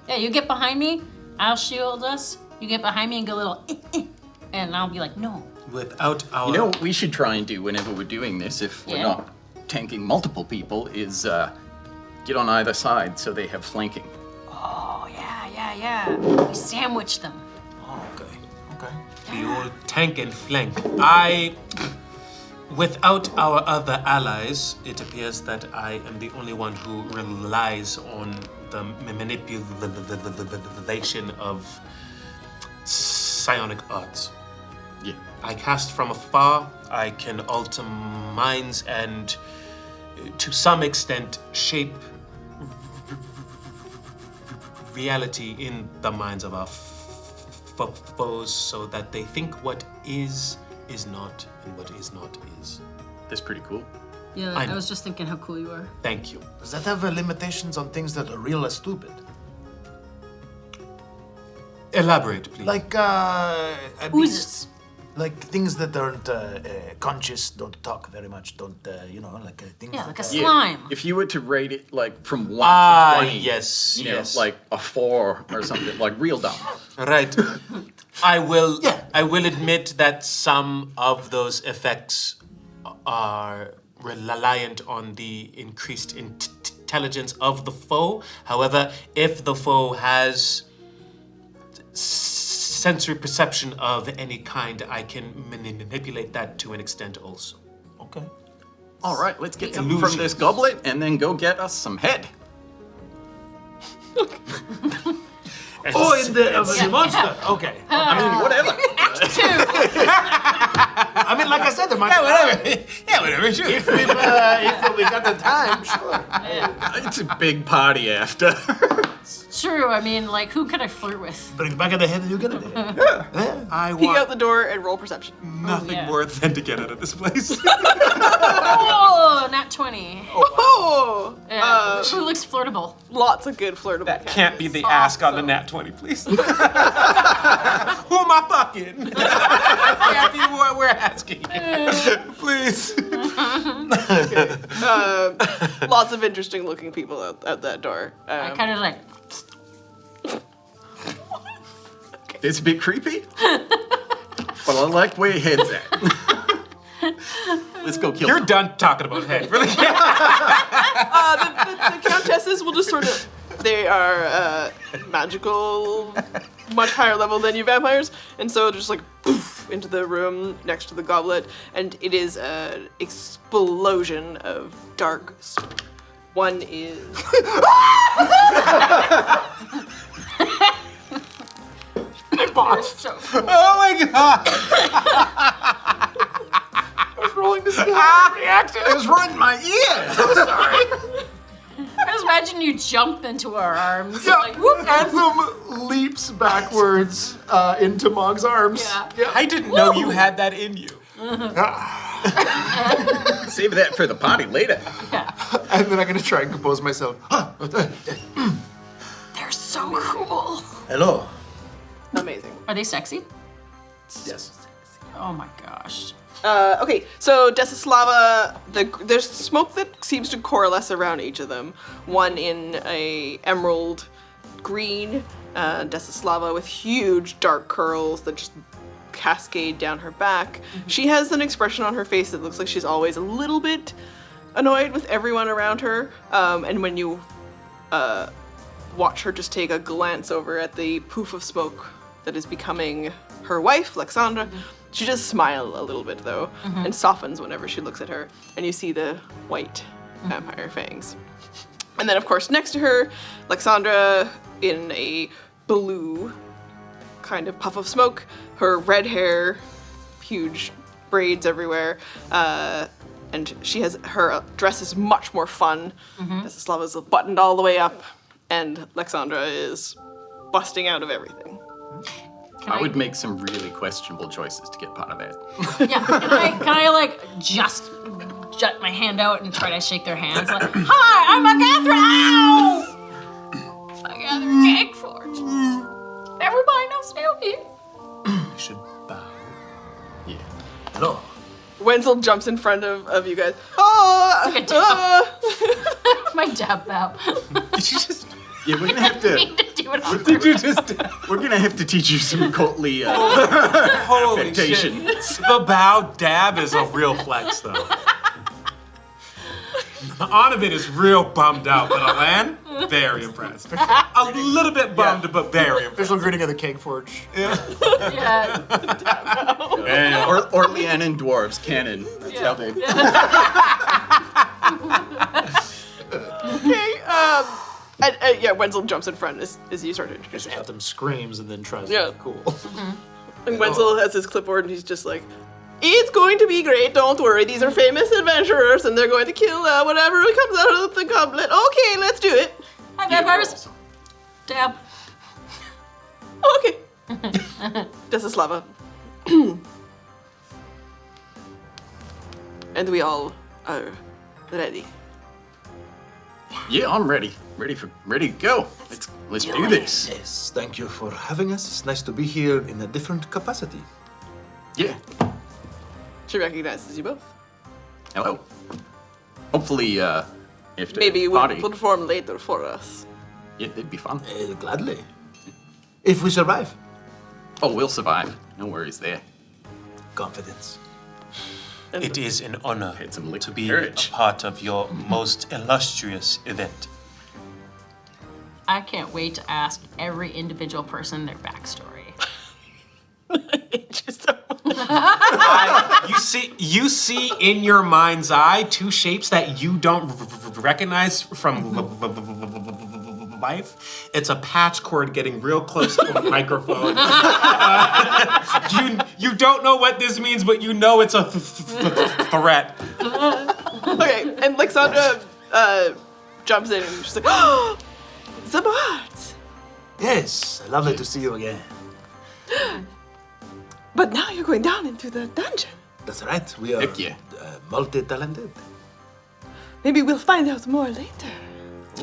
Yeah, you get behind me, I'll shield us. You get behind me and go a little, and I'll be like, no. Without our... You know what we should try and do whenever we're doing this, if we're Yeah. not tanking multiple people, is get on either side so they have flanking. Oh, yeah. We sandwich them. okay. The old tank and flank. Without our other allies, it appears that I am the only one who relies on the manipulation of psionic arts. Yeah. I cast from afar, I can alter minds and, to some extent, shape reality in the minds of our foes so that they think what is not, and what is not is. That's pretty cool. Yeah, I I know. was just thinking how cool you are. Thank you. Does that have limitations on things that are real or stupid? Elaborate, please. Like, Oozes. like things that aren't conscious, don't talk very much, don't, like things Yeah, that like a are- slime. If you were to rate it like from 1 to 20, yes, you know, yes. like a 4 or something, like real dumb. Right. I will. Yeah. I will admit that some of those effects are reliant on the increased intelligence of the foe. However, if the foe has sensory perception of any kind, I can manipulate that to an extent also. Okay. All right, let's get some Illusion. from this goblet and then go get us some head. Oh, in the monster. Okay. I mean, whatever. I mean, like I said, there might whatever. Sure. if we got the time, sure. It's a big party after. It's true. I mean, like, who could I flirt with? Bring back at the head and you get it. I Peek out want the door and roll perception. nothing yeah. more than to get out of this place. Oh, not 20. Oh! Yeah. Who looks flirtable? Lots of good flirtable That can't be candidates. the ask on the nat 20, please. Who am I fucking? Can't be what we're asking. Please. Lots of interesting looking people at that door. I kind of like, It's a bit creepy, but I like where your head's at. Let's go kill You're them. done talking about head. Really? the countesses will just sort of, they are magical, much higher level than you vampires, and so just like poof into the room next to the goblet, and it is an explosion of dark smoke. One is you're so cool. Oh my god! It was right in my ear. I just imagine you jump into our arms. Yeah, Like, whoop. Anthem leaps backwards into Mogg's arms. Yeah. I didn't know you had that in you. Save that for the party later. And then I'm gonna try and compose myself. They're so cool. Hello. amazing. Are they sexy? Yes. Oh my gosh. Okay, so Desislava, there's smoke that seems to coalesce around each of them. One in a emerald green, Desislava with huge dark curls that just cascade down her back. She has an expression on her face that looks like she's always a little bit annoyed with everyone around her. And when you watch her just take a glance over at the poof of smoke that is becoming her wife, Lexandra, she does smile a little bit though, and softens whenever she looks at her, and you see the white vampire fangs. And then of course next to her, Lexandra in a blue kind of puff of smoke. Her red hair, huge braids everywhere, and she has her dress is much more fun. Slava's buttoned all the way up, and Lexandra is busting out of everything. I would make some really questionable choices to get part of that. Yeah, can I like just jut my hand out and try to shake their hands? Like, hi, I'm Agatha. Ow! Agatha Cakeford. Everybody knows me here. You should bow. Yeah. Hello. Wenzel jumps in front of you guys. Oh! It's like a dab. My dab bow. Did you just? Yeah, we're gonna have to. Need to do it on Did you just? We're gonna have to teach you some courtly Holy affectation. shit! The bow dab is a real flex, though. Onovan is real bummed out, but Alan, very impressed. A little bit bummed, but very impressed. Official greeting of the Cake Forge. Yeah. Or Leannan dwarves canon. That's how they. Okay, yeah, Wenzel jumps in front as you start to introduce yourself. Anthem screams and then tries Yeah. to be cool. And Wenzel has his clipboard and he's just like, it's going to be great, don't worry. These are famous adventurers and they're going to kill whatever comes out of the goblet. Okay, let's do it. Hi, vampires. Dab. Okay. Desislava. And we all are ready. Yeah, I'm ready. Ready to go. Let's do this. Yes, thank you for having us. It's nice to be here in a different capacity. Yeah. She recognizes you both. Hello. Hopefully, if the Maybe you will party. perform later for us. Yeah, that'd be fun. Gladly. If we survive. Oh, we'll survive. No worries there. Confidence. And It is an honor Had some liquid to be courage. a part of your most illustrious event. I can't wait to ask every individual person their backstory. just so You see in your mind's eye two shapes that you don't recognize from life. It's a patch cord getting real close to a microphone. You don't know what this means, but you know it's a threat. Okay, and Lexandra jumps in and she's like, oh, Zabart! Yes, lovely to see you again. But now you're going down into the dungeon. That's right, we are Heck yeah. multi-talented. Maybe we'll find out more later.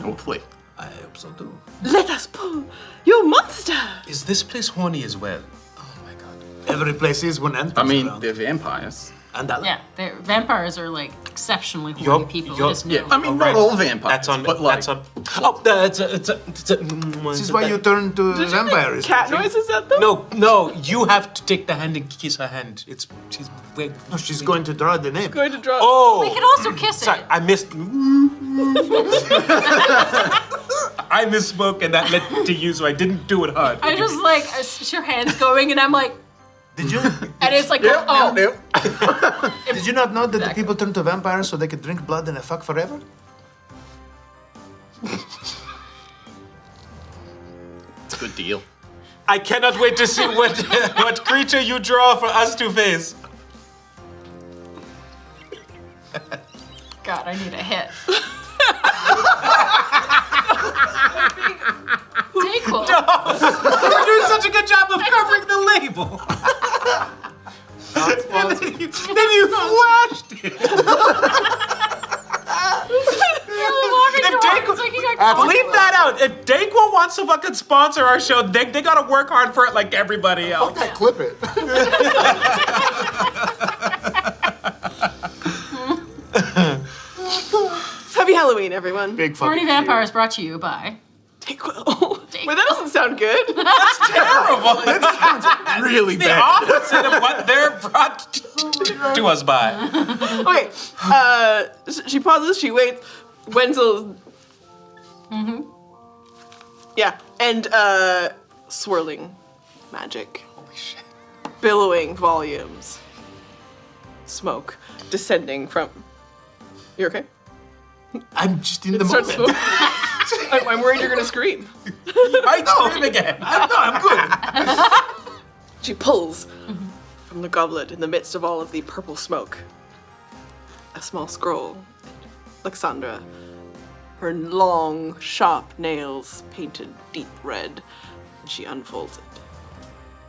Hopefully. I hope so too. Let us pull your monster! Is this place horny as well? Oh my god. Every place is when Anthem's I mean, around. they're vampires. And that Yeah, vampires are like exceptionally horny Yup, people. yup. Just know. Yeah, I mean, Alright. not all vampires. That's on. But like, That's on. Oh, it's a. This is why you turn to vampires. Cat noises at them? No, you have to take the hand and kiss her hand. She's. Wait. No, she's going to draw the name. Going to draw. Oh. We can also kiss Sorry, it. I missed. I misspoke, and that led to you, so I didn't do it hard. I just like I see your hands going, and I'm like, Did you and it's like, yeah, oh, yeah. did you not know that the people turn to vampires so they could drink blood and fuck forever? It's a good deal. I cannot wait to see what creature you draw for us to face. God, I need a hit. Dayquil. You're doing such a good job of covering the label. And then you flashed it. Leave that out. If Dayquil wants to fucking sponsor our show, they gotta work hard for it like everybody else. Clip it. Happy Halloween, everyone. Big fucking Horny Vampires brought to you by. Dayquil. Wait, that doesn't sound good. Terrible. Really The bad. opposite of what they're brought to us by. Okay, she pauses, she waits. Wenzel. Yeah, and swirling magic. Holy shit. Billowing volumes. Smoke descending from. You okay? I'm just in the Start moment. smoking. I'm worried you're gonna scream. I scream again. I'm good. She pulls from the goblet in the midst of all of the purple smoke a small scroll. Alexandra, her long, sharp nails painted deep red, and she unfolds it.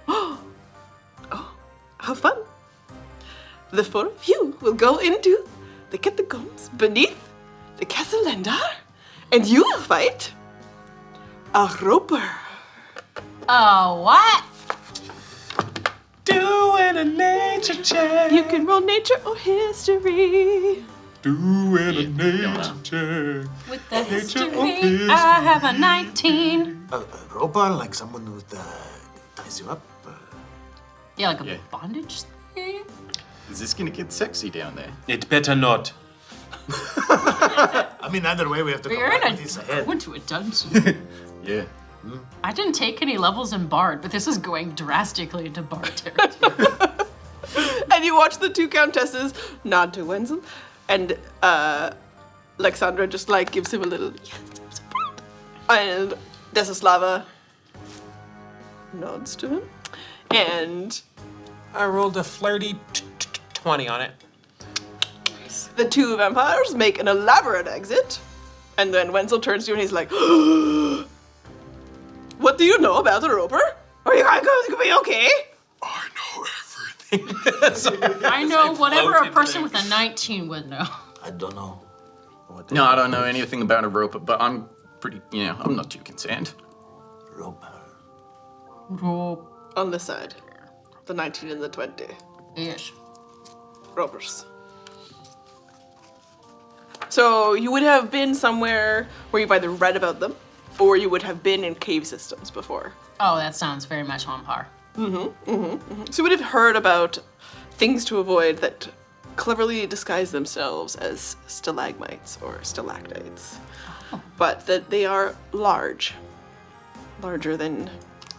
Oh, how fun! The four of you will go into the catacombs beneath the castle Lendar, and you will fight a roper. Oh, what? Doing a nature check. You can roll nature or history. Doing a nature check. With the history, I have a 19. A roper, like someone who ties you up. Yeah, like a Yeah. bondage thing? Is this gonna get sexy down there? It better not. I mean, either way, we have to go You're back in with this a, ahead. went to a dungeon. Yeah. I didn't take any levels in Bard, but this is going drastically into Bard territory. And you watch the two countesses nod to Wenzel, and Alexandra just like gives him a little yes, and Desislava nods to him, and I rolled a flirty 20 on it. the two vampires make an elaborate exit, and then Wenzel turns to you and he's like, "What do you know about the roper? Are you guys going to be okay?" I know everything. I know whatever a floated person there. with a 19 would know. I don't know. What No, I don't know anything about a roper, but I'm pretty, I'm not too concerned. roper. On this side, the 19 and the 20 Yes. ropers. So you would have been somewhere where you've either read about them, or you would have been in cave systems before. Oh, that sounds very much on par. So you would have heard about things to avoid that cleverly disguise themselves as stalagmites or stalactites. But that they are larger than,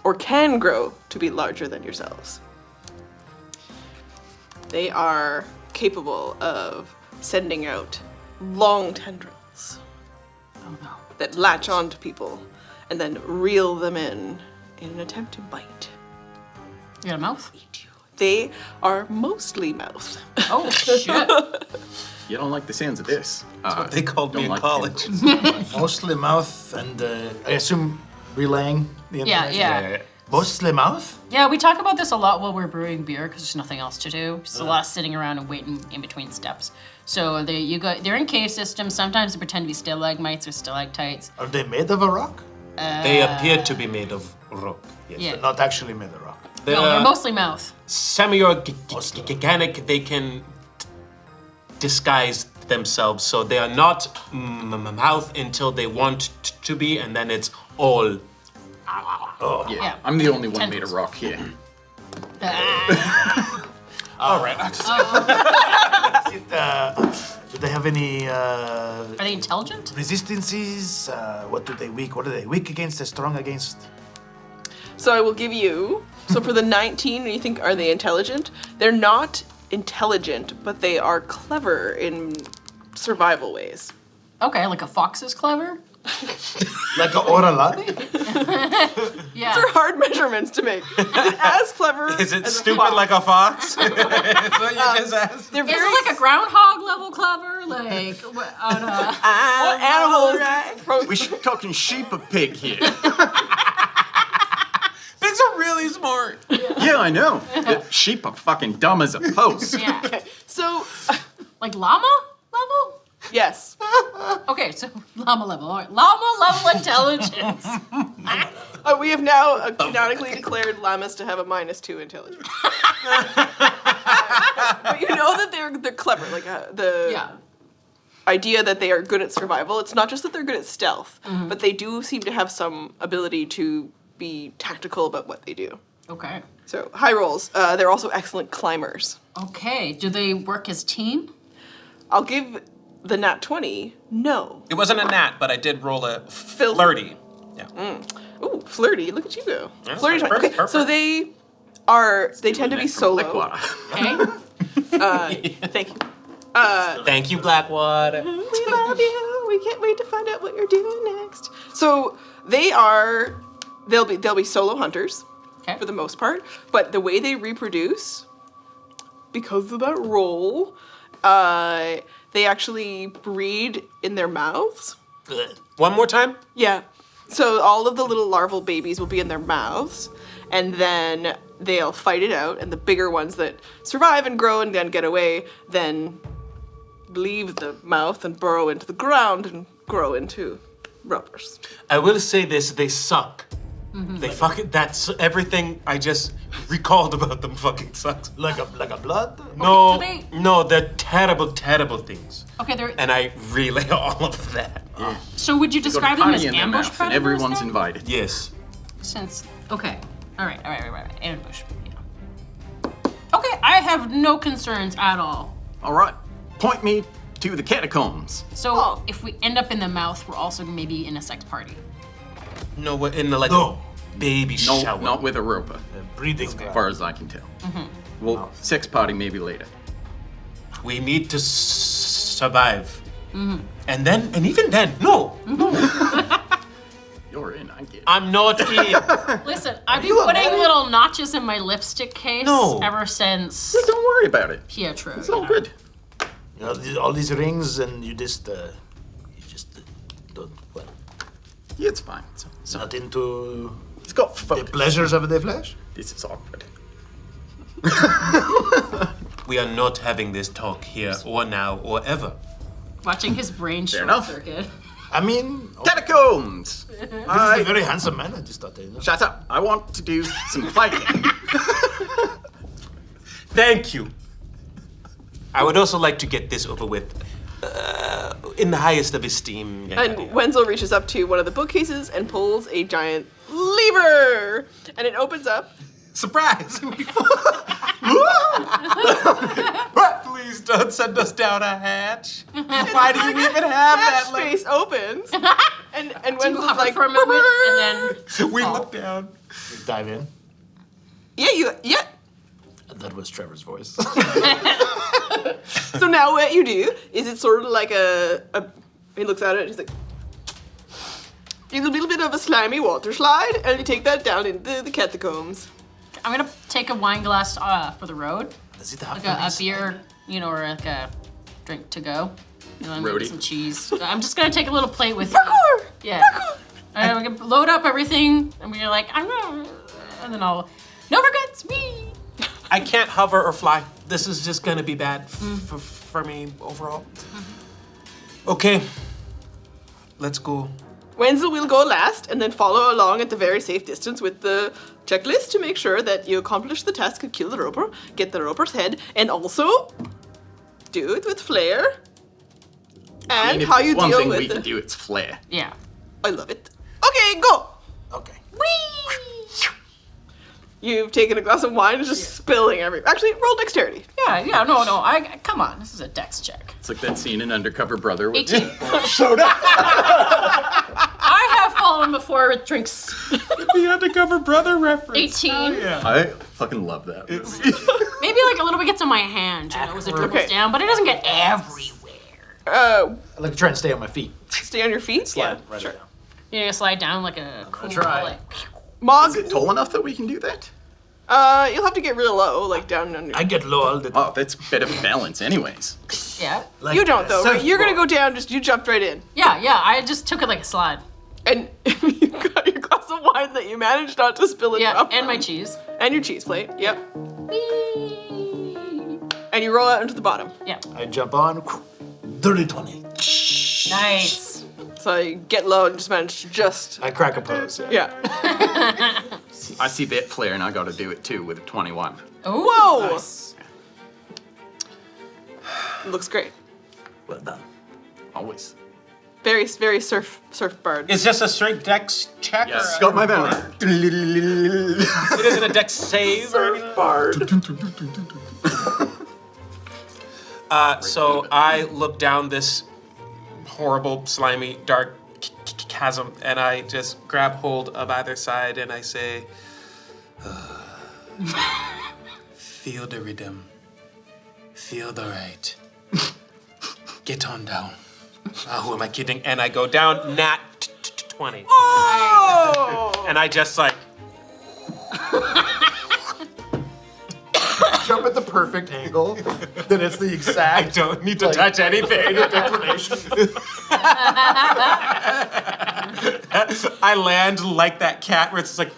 or can grow to be larger than yourselves. They are capable of sending out long tendrils Oh no. that latch onto people and then reel them in an attempt to bite. You got a mouth? Eat you. They are mostly mouth. Oh, shit. You don't like the sounds of this. They called me Don't in like college. Mostly mouth, and I assume relaying the Yeah, information. yeah. Mostly mouth? Yeah, we talk about this a lot while we're brewing beer because there's nothing else to do. Just a lot of sitting around and waiting in between steps. So they're in cave systems. Sometimes they pretend to be stalagmites or stalactites. Are they made of a rock? They appear to be made of rock. Yes. Yeah. But not actually made of rock. They're, No, they're mostly mouth. semi-organic. They can disguise themselves, so they are not mouth until they want to be, and then it's all. Yeah. I'm the only one made of Tendrils. rock here. All right. Do they have any Are they intelligent? resistances? What are they weak? What are they weak against? They're strong against? So I will give you. So for the 19, you think, are they intelligent? They're not intelligent, but they are clever in survival ways. Okay, like a fox is clever? Like a oralani? Yeah. They're hard measurements to make. As clever. Is it as a stupid fox. like a fox? Is what you just asked? They're Is very. it like a groundhog level clever? Like, what, on a... What animals? We should talking sheep or pig here. Pigs are really smart. Yeah, I know. The sheep are fucking dumb as a post. Yeah. So, Like llama level? yes. Okay, so llama level. All right. Llama level intelligence. We have now canonically declared llamas to have a -2 intelligence. But you know that they're clever. Like the Yeah. idea that they are good at survival. It's not just that they're good at stealth, but they do seem to have some ability to be tactical about what they do. Okay. So high rolls. They're also excellent climbers. Okay. Do they work as team? I'll give the nat 20. No. It wasn't a gnat, but I did roll a Filthy. flirty. Yeah. Ooh, flirty. Look at you go. Yeah, Flirty. perfect, Okay, so perfect. they tend to be solo. Blackwater. Okay. Thank you. Thank you, Blackwater. We love you. We can't wait to find out what you're doing next. So they'll be solo hunters Okay. for the most part, but the way they reproduce, because of that roll, they actually breed in their mouths. One more time? Yeah. So all of the little larval babies will be in their mouths, and then they'll fight it out, and the bigger ones that survive and grow and then get away, then leave the mouth and burrow into the ground and grow into ropers. I will say this, they suck. They fucking, that's everything I just recalled about them fucking sucks. Like a blood? No, do they- no, they're terrible, terrible things. Okay, they're, And I relay all of that. so would you Got a describe them party as in their ambush mouth, and predators everyone's then? invited. Yes. Since, okay. All right. Ambush, yeah. Okay, I have no concerns at all. All right, point me to the catacombs. So Oh. if we end up in the mouth, we're also maybe in a sex party. No, we're in the like No. baby No, shower. not with a roper, Breeding as ground. far as I can tell. Well, sex party maybe later. We need to survive. And even then, no, You're in, I get it. I'm not in. Listen, I've been putting little notches in my lipstick case No. ever since Don't worry about it. Pietro. It's all good. You know, all these rings, and you just don't, well, Yeah, it's fine. So not into it's got the focus. pleasures of the flesh? This is awkward. We are not having this talk here or now or ever. Watching his brain short enough. circuit. I mean, Catacombs! he's a very handsome man. I just thought that. Shut up. I want to do some fighting. Thank you. I would also like to get this over with in the highest of esteem. And Wenzel reaches up to one of the bookcases and pulls a giant lever, and it opens up. Surprise! Please don't send us down a hatch. Why do you even have Hatch that? Like, space opens, and You Wenzel's hover like, for a moment and then we look down. Dive in. yeah. And that was Trevor's voice. So now what you do is it's sort of like he looks at it and he's like, a little bit of a slimy water slide, and you take that down into the catacombs. I'm gonna take a wine glass for the road, Does it have like to a be beer, or like a drink to go. Maybe Roadie. some cheese. I'm just gonna take a little plate with me. Parkour! Yeah. And we're gonna load up everything, and we're like, and then I'll no regrets, me. I can't hover or fly. This is just gonna be bad for me overall. Okay, let's go. Wenzel will go last and then follow along at the very safe distance with the checklist to make sure that you accomplish the task of kill the roper, get the roper's head, and also do it with flair. And if how there's you one deal thing with we the... can do, it's flare. Yeah. I love it. Okay, go! Okay. You've taken a glass of wine and just spilling everywhere. Actually, roll dexterity. Yeah, no. I come on, this is a dex check. It's like that scene in Undercover Brother. With 18. I have fallen before with drinks. The Undercover Brother reference. 18. I fucking love that movie. Maybe like a little bit gets on my hand, as it dribbles Okay. down, but it doesn't get everywhere. I like to try and stay on my feet. Stay on your feet. Slide Yeah, right sure. down. You're gonna slide down like a cool try. like, Mogg, Is it tall enough that we can do that? you'll have to get real low, like down under. I get low all the time. Oh, that's better for balance anyways. yeah. Like You don't though, right? You're gonna surfboard. go down. You jumped right in, Yeah, I just took it like a slide. and you got your glass of wine that you managed not to spill it. Yeah, drop and my on. cheese. And your cheese plate. Yep. Whee! And you roll out into the bottom. Yeah. I jump on. Dirty 20. Nice. So you get low and just manage to just. I crack a pose. Yeah. I see that flare and I gotta do it too with a 21. Oh. Whoa! Looks great. Well done. Always. Very, very surf bird. It's just a straight dex check. Yes, or got my balance. it isn't a dex save. Or anything? So I look down this horrible, slimy, dark chasm, and I just grab hold of either side, and I say, "Feel the rhythm. Feel the right. Get on down." Who am I kidding? And I go down, nat 20. Oh! And I just like, Jump at the perfect angle. Then it's the I exact don't need to touch anything. declination. I land like that cat where it's just like,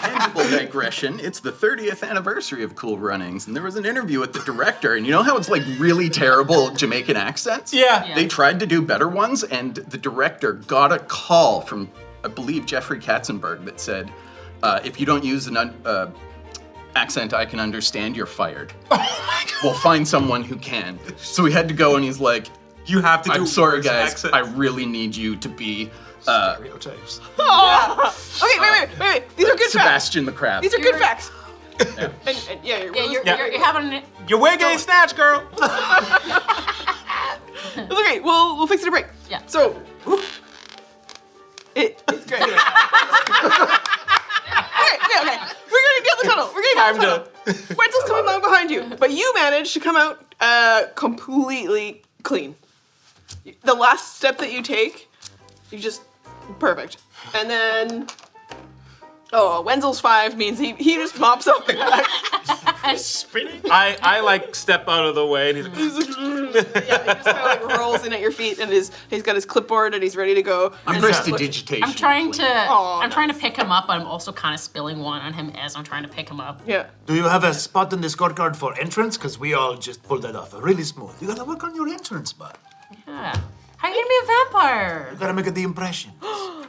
Tangible digression. It's the 30th anniversary of Cool Runnings, and there was an interview with the director, and you know how it's like really terrible Jamaican accents? Yeah. They tried to do better ones, and the director got a call from, I believe, Jeffrey Katzenberg that said, if you don't use an accent I can understand, you're fired. Oh my God. We'll find someone who can. So he had to go, and he's like, you have to do I'm sorry, worse guys. accent. I really need you to be Stereotypes. Okay, wait. These are good facts. Sebastian the Crab. These are good facts. Yeah. And yeah, You're having it. Your wig ain't snatched, girl. It's okay. We'll fix it a break. Yeah. So, it's great. okay. We're gonna get the tunnel. Time to. Wenzel's coming along behind you, but you managed to come out completely clean. The last step that you take, you just perfect. And then, Wenzel's 5 means he just mops up the back. Spinning. I like step out of the way and he's like, He's like, yeah, he just kind of like rolls in at your feet, and he's got his clipboard and he's ready to go. I'm And prestidigitation. I'm trying to. Aw, I'm trying to pick him up, but I'm also kind of spilling one on him as I'm trying to pick him up. Yeah. Do you have a spot in the scorecard for entrance? Because we all just pulled that off really smooth. You gotta work on your entrance spot. Yeah. How are you gonna be a vampire? You gotta make the impression. Ooh.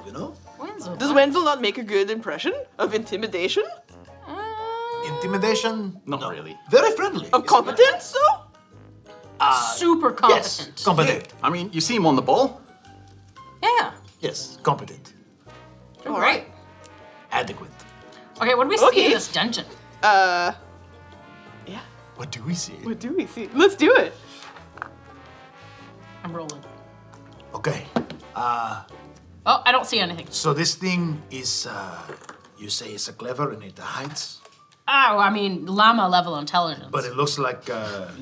You know? Wenzel. Does Wenzel not make a good impression of intimidation? Intimidation? Not No. really. Very friendly. Of competence, though? Super competent. Yes, competent. I mean, you see him on the ball? Yeah. Yes, competent. All right. Adequate. Okay, what do we see Okay. in this dungeon? Yeah. What do we see? What do we see? Let's do it. I'm rolling. Okay. Oh, I don't see anything. So this thing is, you say it's a clever and it hides, Oh, I mean, llama level intelligence. but it looks like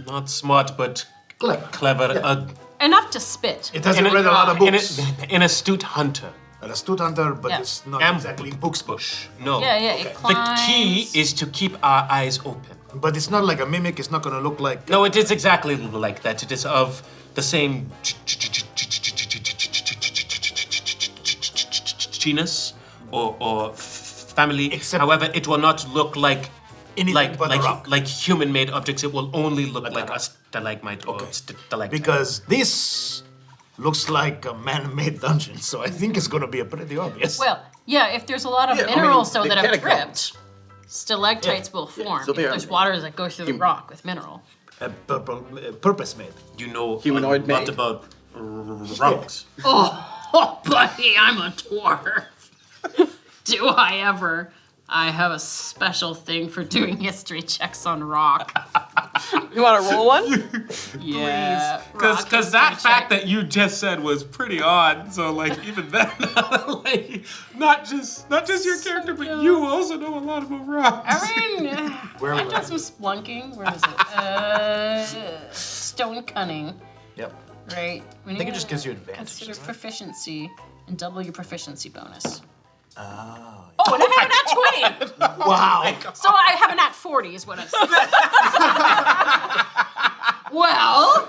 not smart, but clever. clever. Yeah. Enough to spit. It hasn't read a lot of books. An astute hunter. An astute hunter, but Yeah. it's not Am- exactly books bush. No. Yeah, yeah, Okay. it The climbs. key is to keep our eyes open. But it's not like a mimic. It's not gonna look like. No, it is exactly like that. It is of the same genus or family. Except- However, it will not look like Anything but a rock. like human-made objects. It will only look Like like a a stalagmite or stalactite. Because this looks like a man-made dungeon, so I think it's gonna be a pretty obvious. Well, yeah, if there's a lot of Yeah, I mean, minerals so the that have catacombs. dripped, stalactites will form. so if they are- there's water that goes through the rock with mineral. Purpose made. you know Humanoid a lot made. about rocks. Oh, buddy, I'm a dwarf. Do I ever? I have a special thing for doing history checks on rock. You want to roll one? Yeah. Because that fact that you just said was pretty odd. So like even then, like not just your character, but you also know a lot about rocks. I mean, Where I've we done at? some splunking. Where is it? Stone cunning, Yep. right? I think it just gives you advantage. Consider doesn't it? proficiency and double your proficiency bonus. Oh. Oh, and I have a nat 20. Wow. So I have a nat 40 is what I'm saying. Well,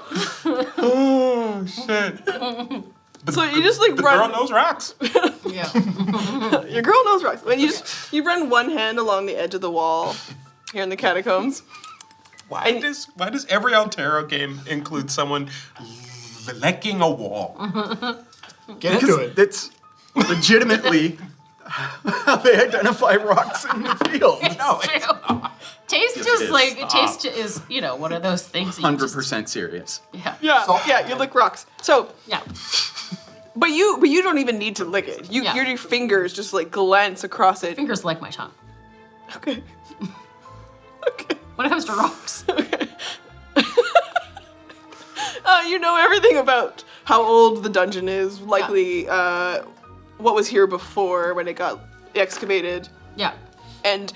Oh shit! So you just like The run. girl knows rocks. yeah. Your girl knows rocks. When you you run one hand along the edge of the wall here in the catacombs. Why does every Altero game include someone licking a wall? Get into it. That's legitimately how they identify rocks in the field. No, taste It is is. like taste is one of those things. That you just- 100% serious. Yeah. Yeah, you lick rocks. So, Yeah. but you don't even need to lick it. Yeah. Your fingers just like glance across it. Fingers like my tongue. Okay. Okay. When it comes to rocks. You know everything about how old the dungeon is, likely what was here before when it got excavated. Yeah. And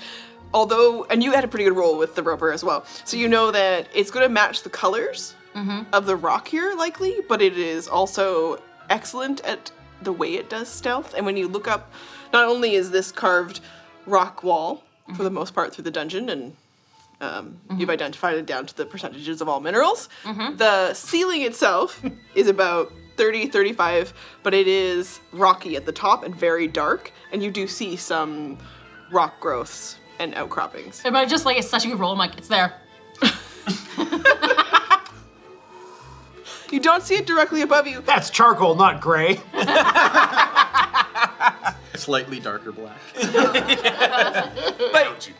you had a pretty good roll with the rubber as well. So you know that it's going to match the colors of the rock here, likely, but it is also excellent at the way it does stealth. And when you look up, not only is this carved rock wall for the most part through the dungeon, and you've identified it down to the percentages of all minerals. The ceiling itself is about 30, 35, but it is rocky at the top and very dark, and you do see some rock growths and outcroppings. But just like it's such a good roll, I'm like, it's there. You don't see it directly above you. That's charcoal, not gray. Slightly darker black. But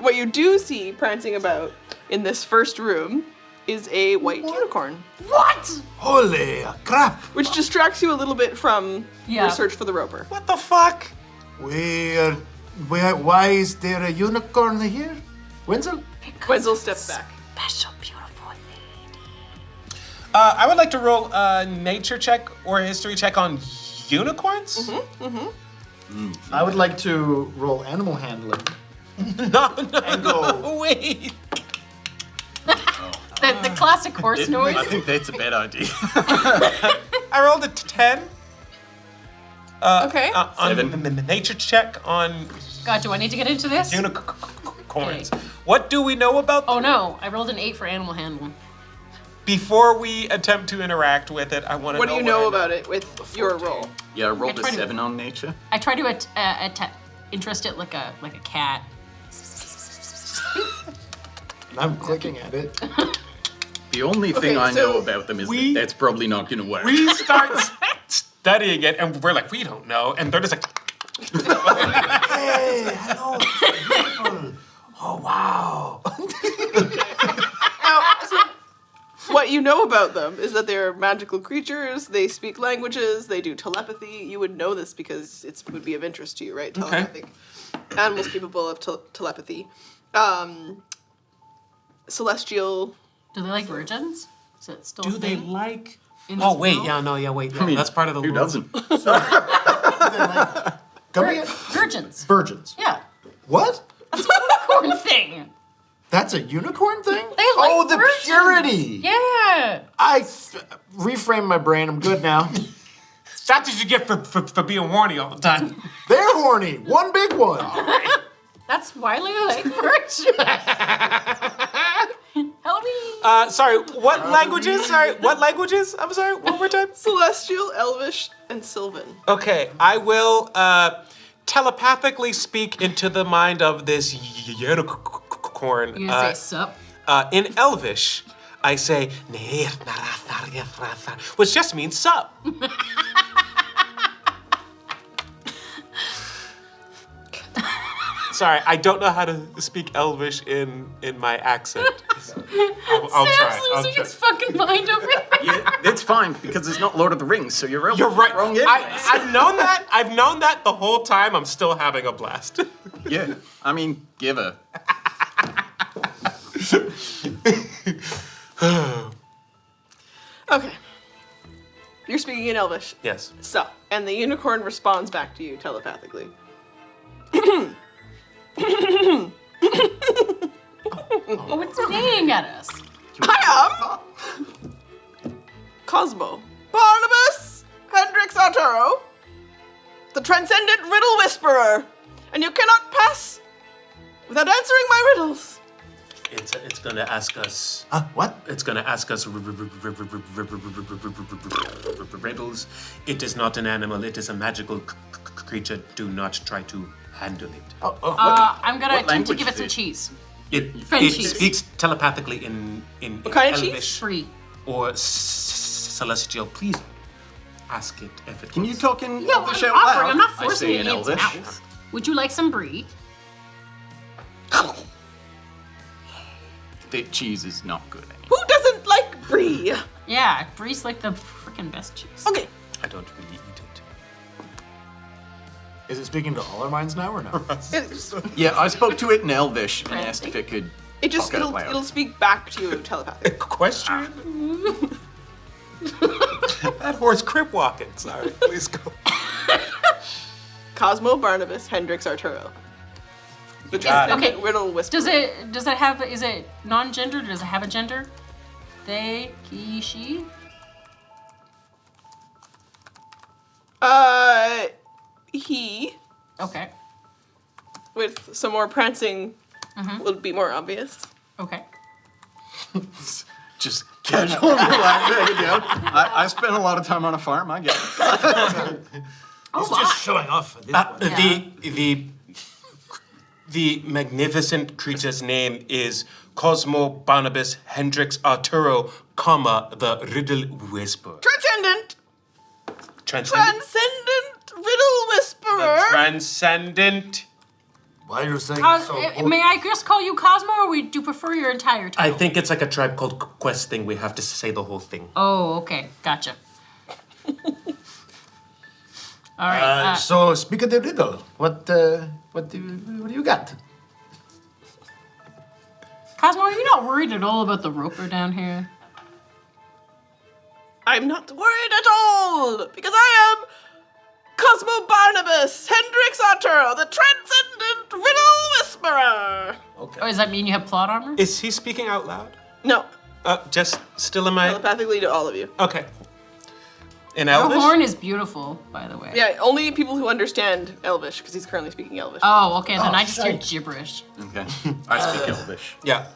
what you do see prancing about in this first room is a white unicorn, What? Holy crap! which distracts you a little bit from your search for the roper. What the fuck? Why is there a unicorn here? Wenzel? Wenzel steps back. Special, beautiful lady. I would like to roll a nature check or a history check on unicorns. I would like to roll animal handling. No, go. wait. The classic horse noise. I think that's a bad idea. I rolled a 10. Okay. On 7. the nature check on God, do I need to get into this? unicorns. Okay. What do we know about Oh no, I rolled an 8 for animal handling. Before we attempt to interact with it, I want to know What do you know about it with your roll? Yeah, I rolled a try to- 7 on nature. I try to interest it like a cat. I'm clicking at it. The only thing Okay, I so know about them is we- that that's probably not going to work. We start studying it, and we're like, we don't know, and they're just like, Hey, hello. Beautiful. Oh, wow. Now, so what you know about them is that they're magical creatures. They speak languages. They do telepathy. You would know this because it would be of interest to you, right? Telepathic animals capable of telepathy. Celestial. Do they like virgins? Is it still do a they thing? like? In Oh this wait, world? wait. I mean, That's part of the who lore. doesn't? Come here. Virgins. Virgins. Yeah. What? Unicorn thing. That's a unicorn thing? They like oh, the virgins. purity. Yeah. Reframe my brain. I'm good now. That's what you get for being horny all the time. They're horny. One big one. That's why they like virgins. Halloween. Sorry, what languages? What languages? I'm sorry, one more time. Celestial, Elvish, and Sylvan. Okay, I will telepathically speak into the mind of this unicorn. You gonna say sup? In Elvish, I say, which just means sup. Sorry, I don't know how to speak Elvish in my accent. I'll try. Sam's losing his fucking mind over here. Yeah, it's fine because it's not Lord of the Rings, so you're You're right. wrong anyways. I've known that. I've known that the whole time. I'm still having a blast. Yeah, I mean, give her. Okay. You're speaking in Elvish. Yes. So, and the unicorn responds back to you telepathically. Oh, it's saying at us. I am Cosmo, Barnabas, Hendrix Altero, the transcendent riddle whisperer, and you cannot pass without answering my riddles. It's gonna ask us. What? It's gonna ask us riddles. It is not an animal. It is a magical creature. Do not try to handle it. I'm gonna what attempt to language give it is some it? cheese. It French cheese. speaks telepathically in What kind of cheese? Elvish Free. or celestial. Please ask it if it. Can you wants. talk in Yeah, Elvish I'm out offering. loud? I'm not I forcing say it in in its Elvish. mouth. Would you like some brie? The cheese is not good. Who doesn't like brie? Yeah, brie's like the freaking best cheese. Okay. I don't really eat it. Is it speaking to all our minds now or no? Yeah, I spoke to it in Elvish and asked if it could It just talk out it'll, loud. it'll speak back to you telepathically. Question? That horse crip walking. Sorry, please go. Cosmo, Barnabas, Hendrix, Arturo. The got it. transcendent Okay. riddle whisperer. Does it have? Is it non-gendered? Or does it have a gender? They, he, she. He, Okay. with some more prancing, would be more obvious. Okay. Just casual relaxing again. I spent a lot of time on a farm. I get it. He's just showing off at this point. The magnificent creature's name is Cosmo Barnabas Hendrix Arturo, comma, the Riddle Whisperer. Transcendent! Transcendent. Transcendent Riddle Whisperer! The transcendent. Why are you saying Cos- so? may I just call you Cosmo, or we do prefer your entire title? I think it's like a Tribe Called Quest thing. We have to say the whole thing. Oh, okay. Gotcha. All right. So speak of the riddle. What do you got? Cosmo, are you not worried at all about the roper down here? I'm not worried at all, because I am Cosmo Barnabas Hendrix Arturo, the Transcendent Riddle Whisperer! Okay. Oh, does that mean you have plot armor? Is he speaking out loud? No, Just still in my... telepathically to all of you. Okay. In Your Elvish? horn is beautiful, by the way. Yeah, only people who understand Elvish, because he's currently speaking Elvish. Oh, okay. Then I just hear shite. gibberish. Okay. I speak Elvish. Yeah.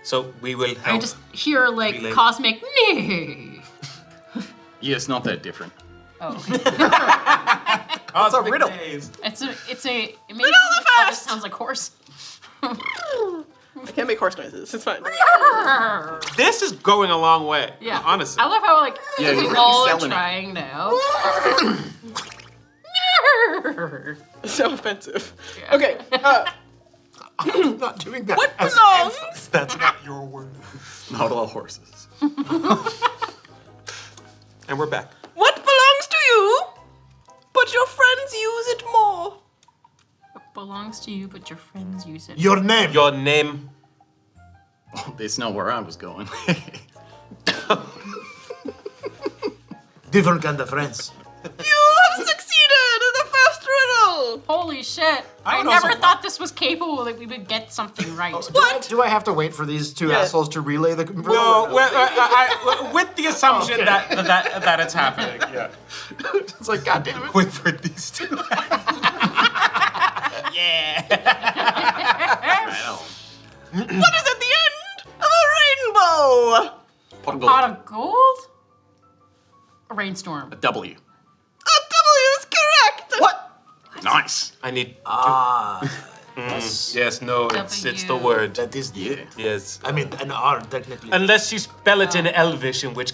So we will help. I just hear like Relay. cosmic nay. Yeah, it's not that different. Oh, That's a riddle. it's a. It makes Riddle the it first! sounds like horse. I can't make horse noises, it's fine. This is going a long way. Yeah, Honestly. I love how like Yeah, you're we really all are selling it. trying now. So offensive. Okay, I'm not doing that. what belongs? That's not your word. Not all horses. And we're back. What belongs to you? But your friends use it more. Belongs to you, but your friends use it. Your name. Your name. Oh, that's not where I was going. Different kind of friends. You have succeeded in the first riddle. Holy shit! I would never also- thought this was capable that we would get something right. What? Do I have to wait for these two Yeah. assholes to relay the conversion? No, with the assumption that it's happening. Yeah. It's like, God damn it. Wait for these two. Yeah. What is at the end of a rainbow? Pot of gold. Pot of gold? A rainstorm. A W. A W is correct. What? Nice. I need. Yes. Yes. No. It's the W. word. That is the. Yeah. Yes. I mean, an R, technically. Unless you spell it in Elvish, in which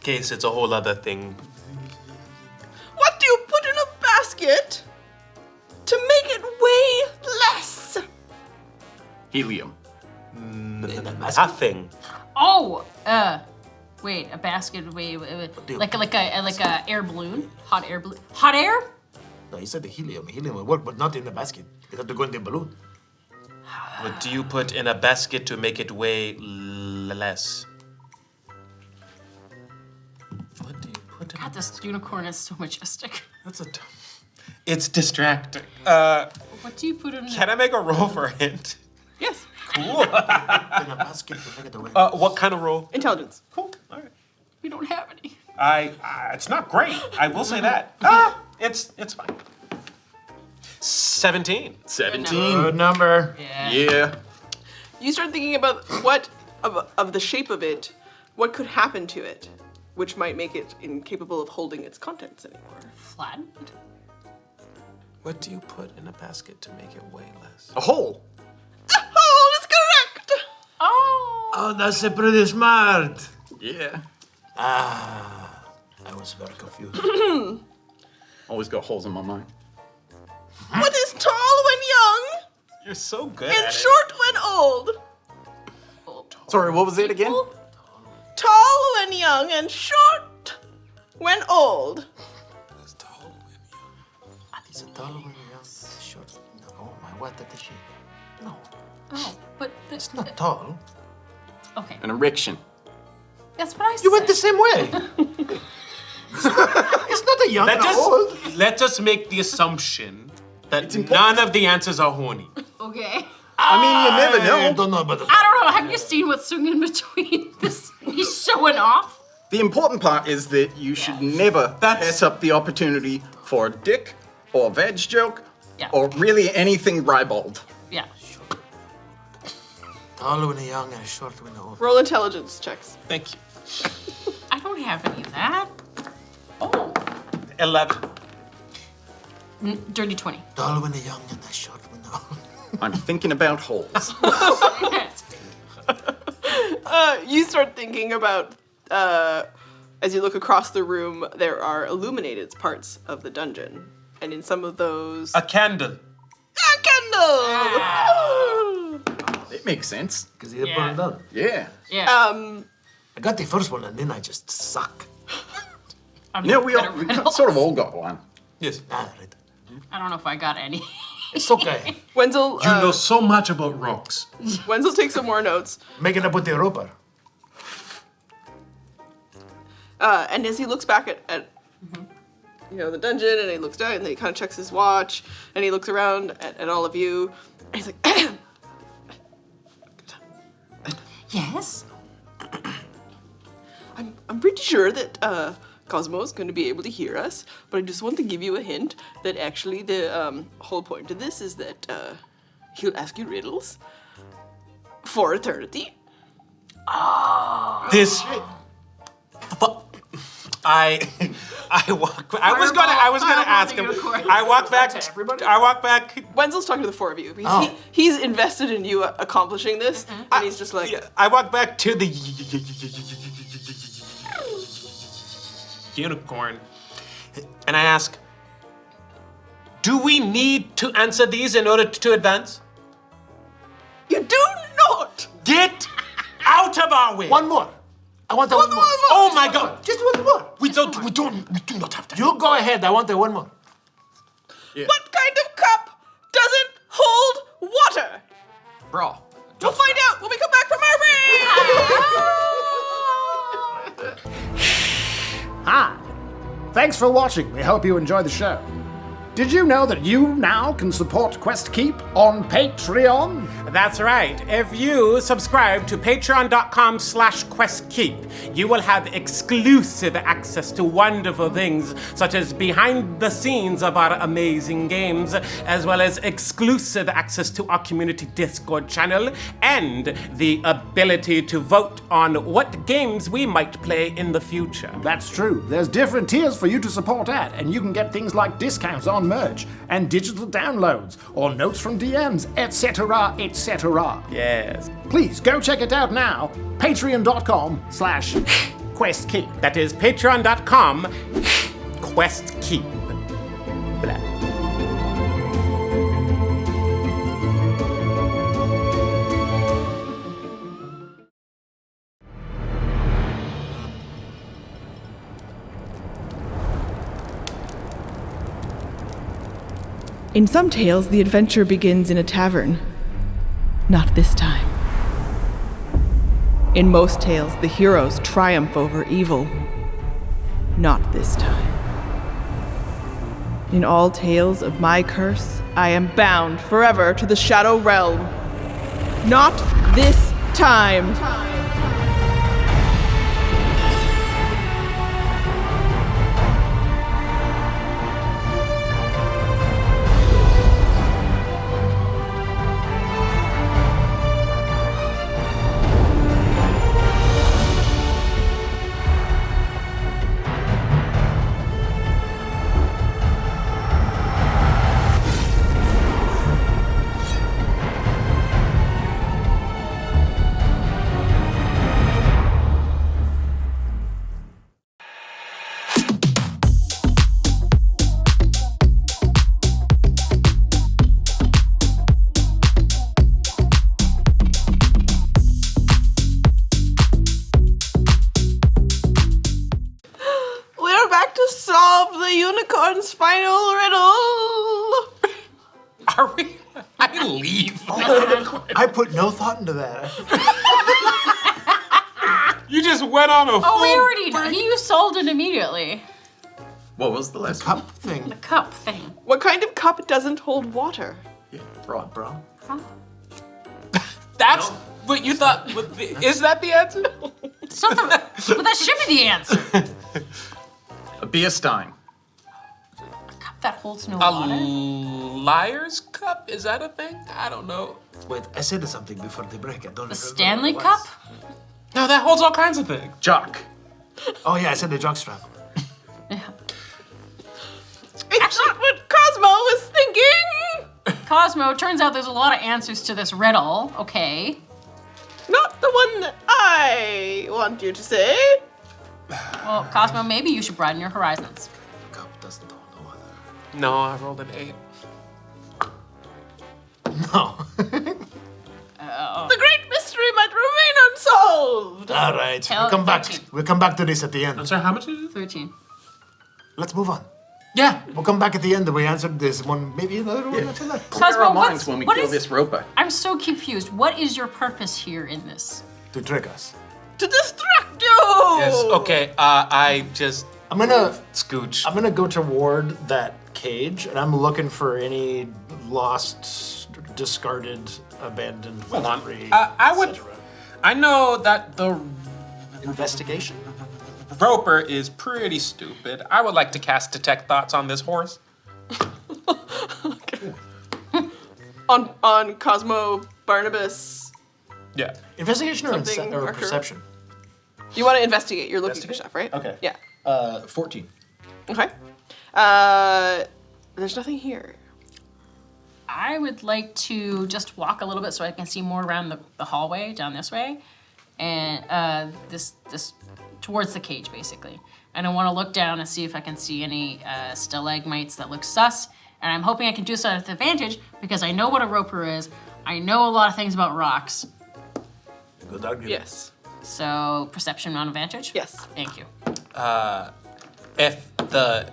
case it's a whole other thing. What do you put in a basket to make it weigh less? Helium. Nothing. Oh, wait, a basket. Wait, like a air balloon, hot air balloon, hot air. No, he said the helium. Helium will work, but not in the basket. It had to go in the balloon. What do you put in a basket to make it weigh less? What do you put in? God, this unicorn is so majestic. That's a. It's distracting. What do you put in? Can I make a roll for a hint? Yes. Cool. In a basket to make it away. What kind of roll? Intelligence. Cool. All right. We don't have any. It's not great. I will say that. It's fine. 17. 17. Good number. Yeah. You start thinking about what of the shape of it, what could happen to it, which might make it incapable of holding its contents anymore. Flattened. What do you put in a basket to make it weigh less? A hole. A hole is correct. Oh. Oh, that's pretty smart. Yeah. I was very confused. Always got holes in my mind. What is tall when young You're so good and at short when old? Sorry, what was it again? Tall when young and short when old. He's a tall one, yeah. Short. No, my what the shit? No, Oh, but it's not tall. Okay, An erection. that's what I said. You went the same way. It's not a young and a old. Let us make the assumption that none of the answers are horny. Okay. I mean, you never I know. don't know about the... I don't know. Have you seen what's swinging between this? He's showing off. The important part is that you should never pass up the opportunity for a dick or a veg joke or really anything ribald. Yeah. Tall when the young and short when the old. Roll intelligence checks. Thank you. I don't have any of that. Oh. 11. Dirty 20. Tall when the young and the short when the old. I'm thinking about holes. You start thinking about, as you look across the room, there are illuminated parts of the dungeon. And in some of those... A candle. A candle! It makes sense. Because he put it down. Yeah. Yeah. I got the first one and then I just suck. We sort of all got one. Yes. Ah, right. I don't know if I got any. It's okay. Wenzel, You know so much about rocks. Wenzel takes some more notes. Making up with the Europa. And as he looks back at the dungeon, and he looks down, and he kind of checks his watch, and he looks around at all of you, and he's like, Yes. I'm pretty sure that Cosmo's going to be able to hear us, but I just want to give you a hint that actually the whole point of this is that he'll ask you riddles for eternity. This. But I was gonna ask him. I walk back. Wenzel's talking to the four of you. Oh. He's invested in you accomplishing this, and he's just like, I walk back to the unicorn, and I ask, "Do we need to answer these in order to advance?" you do not! Get out of our way! One more. I want the one more. Oh my God! Just one more. We do not have time. You go ahead. I want the one more. What kind of cup doesn't hold water? Bra. We'll find out when we come back from our break! Hi. Thanks for watching. We hope you enjoy the show. Did you know that you now can support Quest Keep on Patreon? That's right. If you subscribe to patreon.com/questkeep, you will have exclusive access to wonderful things such as behind the scenes of our amazing games, as well as exclusive access to our community Discord channel and the ability to vote on what games we might play in the future. That's true. There's different tiers for you to support at, and you can get things like discounts on merch and digital downloads or notes from DMs, etc., etc. Yes. Please go check it out now. Patreon.com/questkeep. That is patreon.com/questkeep. Blah. In some tales, the adventure begins in a tavern. Not this time. In most tales, the heroes triumph over evil. Not this time. In all tales of my curse, I am bound forever to the Shadow Realm. Not this time. We're back to solve the unicorn's final riddle. Are we? I leave. I put no thought into that. You just went on a Oh, we already did. You solved it immediately. What was the last one? Cup thing. The cup thing. What kind of cup doesn't hold water? Yeah, bra. Bro. Huh? That's what you thought. Is that the answer? It's not the, but that should be the answer. A beer stein. A cup that holds no A water. liar's cup? Is that a thing? I don't know. Wait, I said something before the break. I don't remember The Stanley what it was. Cup? No, that holds all kinds of things. Jock. Oh yeah, I said the jockstrap. Yeah. It's not what Cosmo was thinking! Cosmo, turns out there's a lot of answers to this riddle. Okay. Not the one that I want you to say. Well, Cosmo, maybe you should broaden your horizons. Cup doesn't hold no other. No, I rolled an 8. No. The great mystery might remain unsolved. All right, Tell we'll come back. 13. We'll come back to this at the end. I'm sorry, how much is it? 13. Let's move on. Yeah. We'll come back at the end and we answered this one, maybe another one after that. Clear Cosmo, our what's- minds when we what kill is- this roper. I'm so confused. What is your purpose here in this? To trick us. To distract you! Yes. Okay, I just I'm gonna scooch. go toward that cage and I'm looking for any lost, discarded, abandoned Hold on. weaponry, I would. etc. I know that the Investigation. roper is pretty stupid. I would like to cast Detect Thoughts on this horse. On Cosmo Barnabas. Yeah. Investigation or, Something or marker. perception? You want to investigate. You're looking for Investigate? stuff, right? Okay. Yeah. 14. Okay. There's nothing here. I would like to just walk a little bit so I can see more around the hallway down this way, and this towards the cage basically. And I want to look down and see if I can see any stalagmites that look sus. And I'm hoping I can do so with advantage because I know what a roper is. I know a lot of things about rocks. Good argument. Yes. So perception on advantage. Yes. Thank you. If the,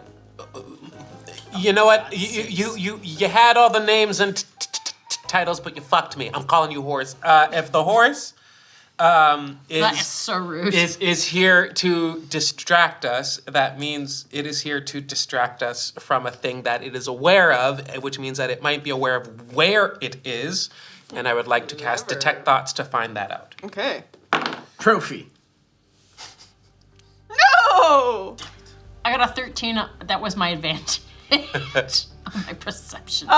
you know what? You had all the names and titles, but you fucked me. I'm calling you horse. If the horse That is so rude. is here to distract us, that means it is here to distract us from a thing that it is aware of, which means that it might be aware of where it is, and I would like to cast Detect Thoughts to find that out. Okay. Trophy. No! I got a 13. That was my advantage on my perception.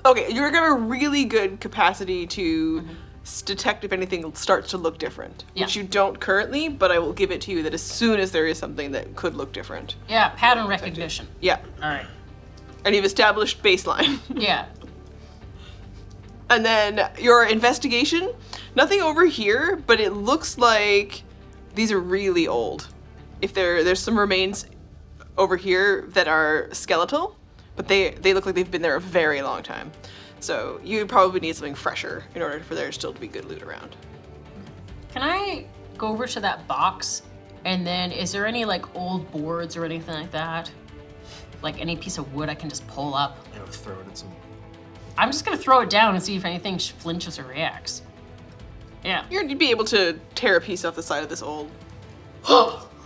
Okay, you're gonna have a really good capacity to detect if anything starts to look different. Yeah. Which you don't currently, but I will give it to you that as soon as there is something that could look different. Yeah, pattern recognition. Yeah. All right. And you've established baseline. Yeah. And then your investigation, nothing over here, but it looks like these are really old. If there's some remains over here that are skeletal, but they look like they've been there a very long time. So you would probably need something fresher in order for there still to be good loot around. Can I go over to that box and then is there any like old boards or anything like that? Like any piece of wood I can just pull up? I would throw it at some. I'm just gonna throw it down and see if anything flinches or reacts. Yeah. You'd be able to tear a piece off the side of this old.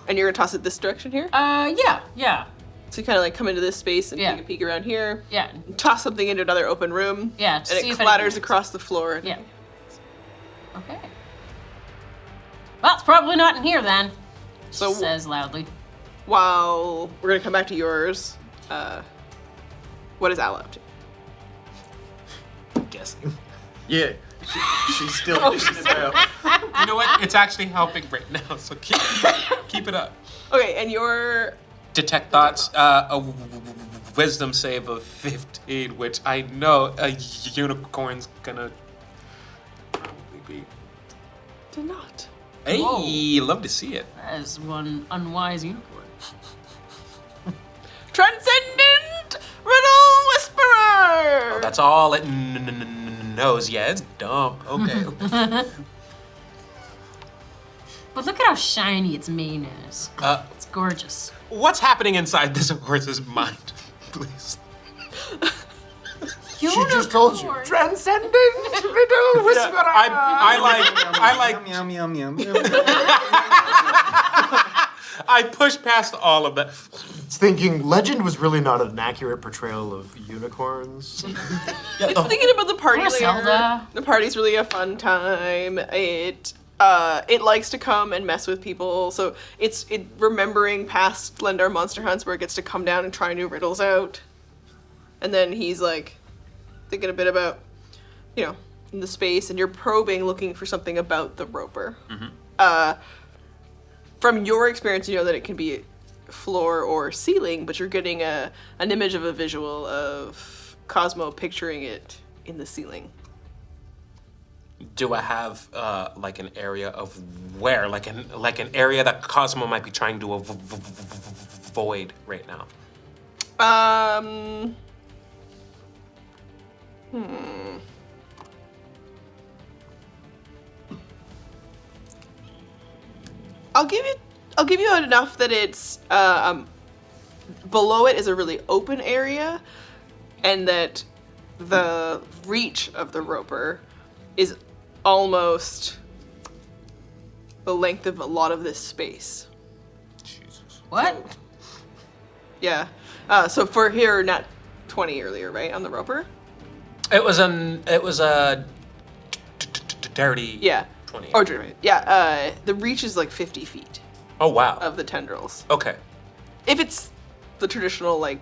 And you're gonna toss it this direction here? Yeah. So you kind of like come into this space and Yeah. take a peek around here. Yeah. Toss something into another open room. Yeah, And to see it if clatters anything- across the floor. Yeah. Okay. Well, it's probably not in here then. So- She says loudly. While we're gonna come back to yours, what is Al up to? Guessing. Yeah. She's still dishing it out. You know what? It's actually helping right now, so keep it up. Okay, and your Detect Thoughts, a wisdom save of 15, which I know a unicorn's gonna probably be. did not. Hey, Whoa. love to see it. That is one unwise unicorn. Transcendent Riddle Whisperer! That's all it knows. Yeah, it's dumb. Okay. But look at how shiny its mane is. It's gorgeous. What's happening inside this horse's mind, please? She just told you. Transcendent Riddle Whisperer. I like. Yum, yum, yum, yum. I push past all of that. thinking legend was really not an accurate portrayal of unicorns. It's thinking about the party Or later. Zelda. The party's really a fun time. It likes to come and mess with people, so it's remembering past Lendar monster hunts where it gets to come down and try new riddles out. And then he's like thinking a bit about, in the space, and you're probing, looking for something about the roper. From your experience, you know that it can be floor or ceiling, but you're getting an image of a visual of Cosmo picturing it in the ceiling. Do I have like an area of where, like an area that Cosmo might be trying to avoid right now? I'll give you enough that it's below it is a really open area, and that the reach of the roper is almost the length of a lot of this space. Jesus. What? Yeah. So for here, not 20 earlier, right, on the roper? It was a dirty. Yeah. 20. Or yeah. The reach is like 50 feet Oh wow. of the tendrils. Okay. If it's the traditional like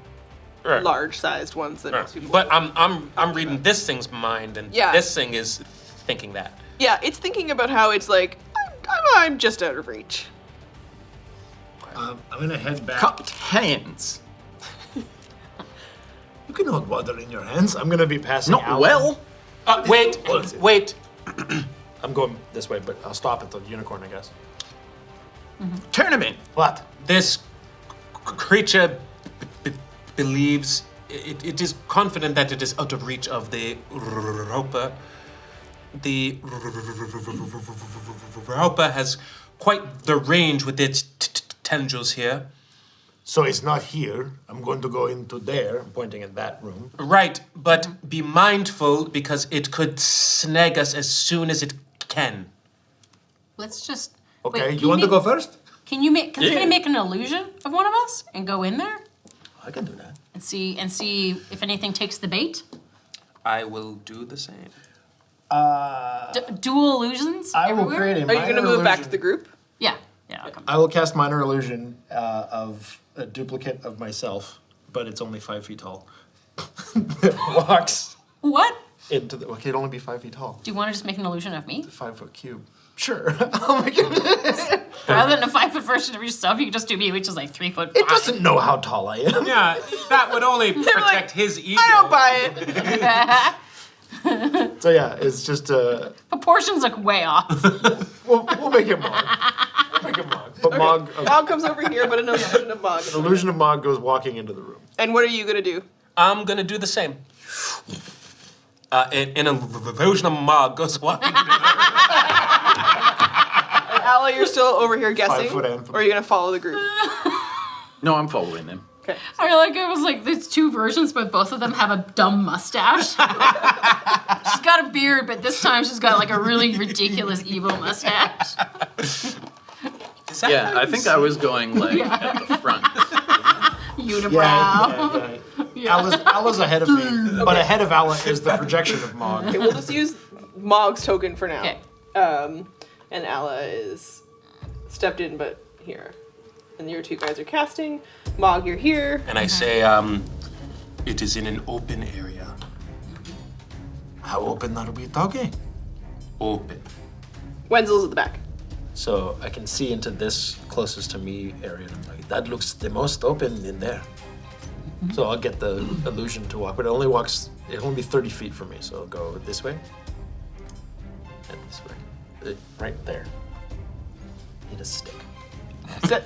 Right. large-sized ones that most people. But I'm reading this thing's mind, and Yeah. this thing is thinking that. Yeah, it's thinking about how it's like I'm just out of reach. I'm gonna head back. Cupped hands. You can hold water in your hands. I'm gonna be passing Not out. well. Wait, wait. I'm going this way, but I'll stop at the unicorn, I guess. Tournament. What? This creature believes it is confident that it is out of reach of the roper. The roper has quite the range with its tendrils here. So it's not here. I'm going to go into there. I'm pointing at that room. Right, but be mindful because it could snag us as soon as it can. Let's just. Okay, Wait, you want to go first? Can you make? Can somebody make an illusion of one of us and go in there I can do that. and see if anything takes the bait? I will do the same. Dual illusions. I will everywhere? create a Are you minor gonna move back to illusion. the group? Yeah. I'll come. I will cast minor illusion of a duplicate of myself, but it's only 5 feet tall. That walks What? into the. Well, it can only be 5 feet tall. Do you want to just make an illusion of me? 5 foot cube. Sure. Oh my goodness. Rather than a 5 foot version of yourself, you can just do me, which is like 3 foot. It doesn't know how tall I am. Yeah, that would only protect like, his ego. I don't buy it. So yeah, it's just Proportions look way off. we'll make it Mogg. We'll make it Mogg. But Mogg, Mogg comes over here, but an illusion of Mogg. illusion of Mogg goes walking into the room. And what are you gonna do? I'm gonna do the same. An illusion of Mogg goes walking. Ala, you're still over here guessing, 5 foot Anthem. or are you gonna follow the group? No, I'm following them. Okay. I like it was like there's two versions, but both of them have a dumb mustache. She's got a beard, but this time she's got like a really ridiculous evil mustache. Yeah, I think I was going like at the front. Unibrow. Ala's ahead of me, but ahead of Ala is the projection of Mogg. Okay, we'll just use Mogg's token for now. Okay. And Ala is stepped in, but here. And your two guys are casting. Mogg, you're here. And I say, it is in an open area. How open are we talking? Open. Wenzel's at the back. So I can see into this closest to me area, and I'm like, that looks the most open in there. So I'll get the illusion to walk, but it'll only be 30 feet from me, so I'll go this way. And this way. Right there. Need a stick.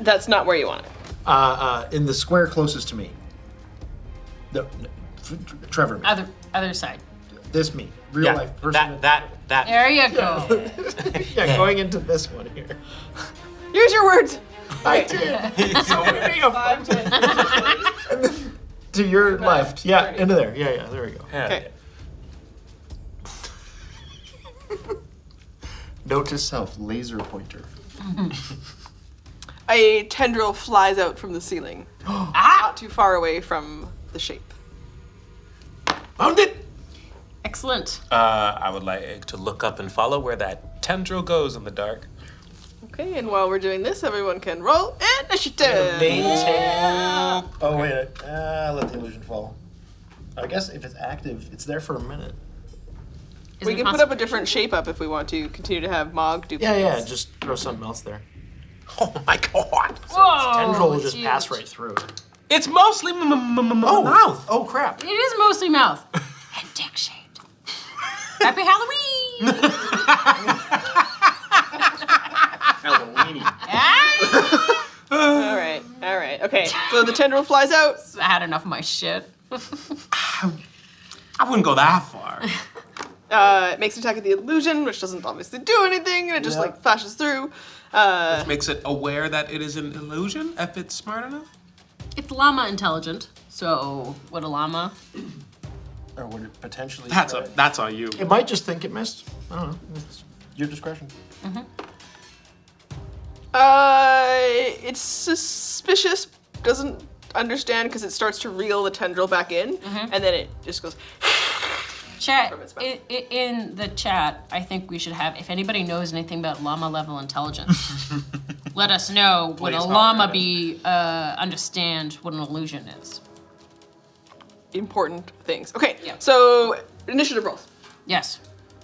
That's not where you want it. In the square closest to me. No, Trevor, me. Other side. This me. Real life person. That. There you go. Yeah, going into this one here. Use your words. I did. So many of them. And then to your left. Yeah, into there. Yeah, there we go. Okay. Note to self, laser pointer. a tendril flies out from the ceiling, not too far away from the shape. Found it! Excellent. I would like to look up and follow where that tendril goes in the dark. Okay, and while we're doing this, everyone can roll initiative. Oh, wait. Let the illusion fall. I guess if it's active, it's there for a minute. We can put up a different shape up if we want to continue to have Mogg duplicates. Yeah, just throw something else there. Oh my god! Whoa, Tendril will it's just huge. pass right through it. It's mostly mouth. Oh, crap. It is mostly mouth. And dick shaped. Happy Halloween! Halloweeny. All right. Okay, so the tendril flies out. I had enough of my shit. I wouldn't go that far. It makes an attack at the illusion, which doesn't obviously do anything, and it just like flashes through. Which makes it aware that it is an illusion if it's smart enough. It's llama intelligent, so would a llama? Or would it potentially That's on you. It might just think it missed. I don't know. It's your discretion. It's suspicious, doesn't understand because it starts to reel the tendril back in, and then it just goes. Chat, From its mouth. in the chat, I think we should have, if anybody knows anything about llama level intelligence, let us know. Would a Please, llama Hawkeye. be, understand what an illusion is? Important things. Okay, Yeah. so initiative rolls. Yes.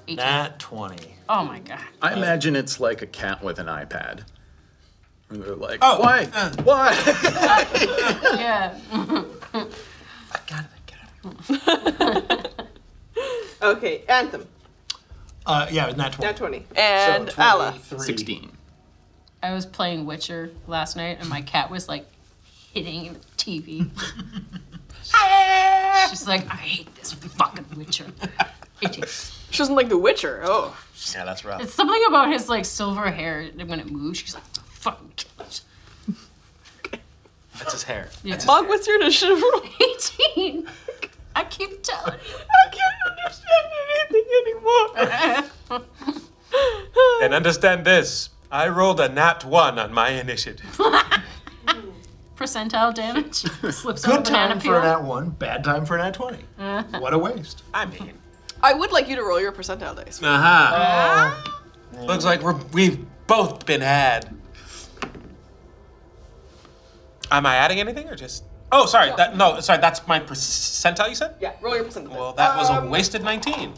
18. Nat 20. Oh my god. I imagine it's like a cat with an iPad. And they're like, Oh, why? Why? Yeah. I got it. Okay, Anthem. Yeah, Nat 20. Nat 20. And So Ala. 23. 16. I was playing Witcher last night, and my cat was like hitting the TV. She's like, I hate this fucking Witcher. Idiot. She doesn't like The Witcher. Oh. Yeah, that's rough. It's something about his like silver hair when it moves. She's like, fucking kill it. That's his hair. Yeah. Mogg, what's your initiative roll? 18. I keep telling you. I can't understand anything anymore. And understand this. I rolled a nat 1 on my initiative. Percentile damage. Slips on a Good banana time peel. for a Nat 1, bad time for a Nat 20. What a waste. I mean. I would like you to roll your percentile dice. Looks like we've both been had. Am I adding anything or just? Oh, sorry. Sorry. That's my percentile. You said? Yeah, roll your percentile. Well, that was a wasted 19.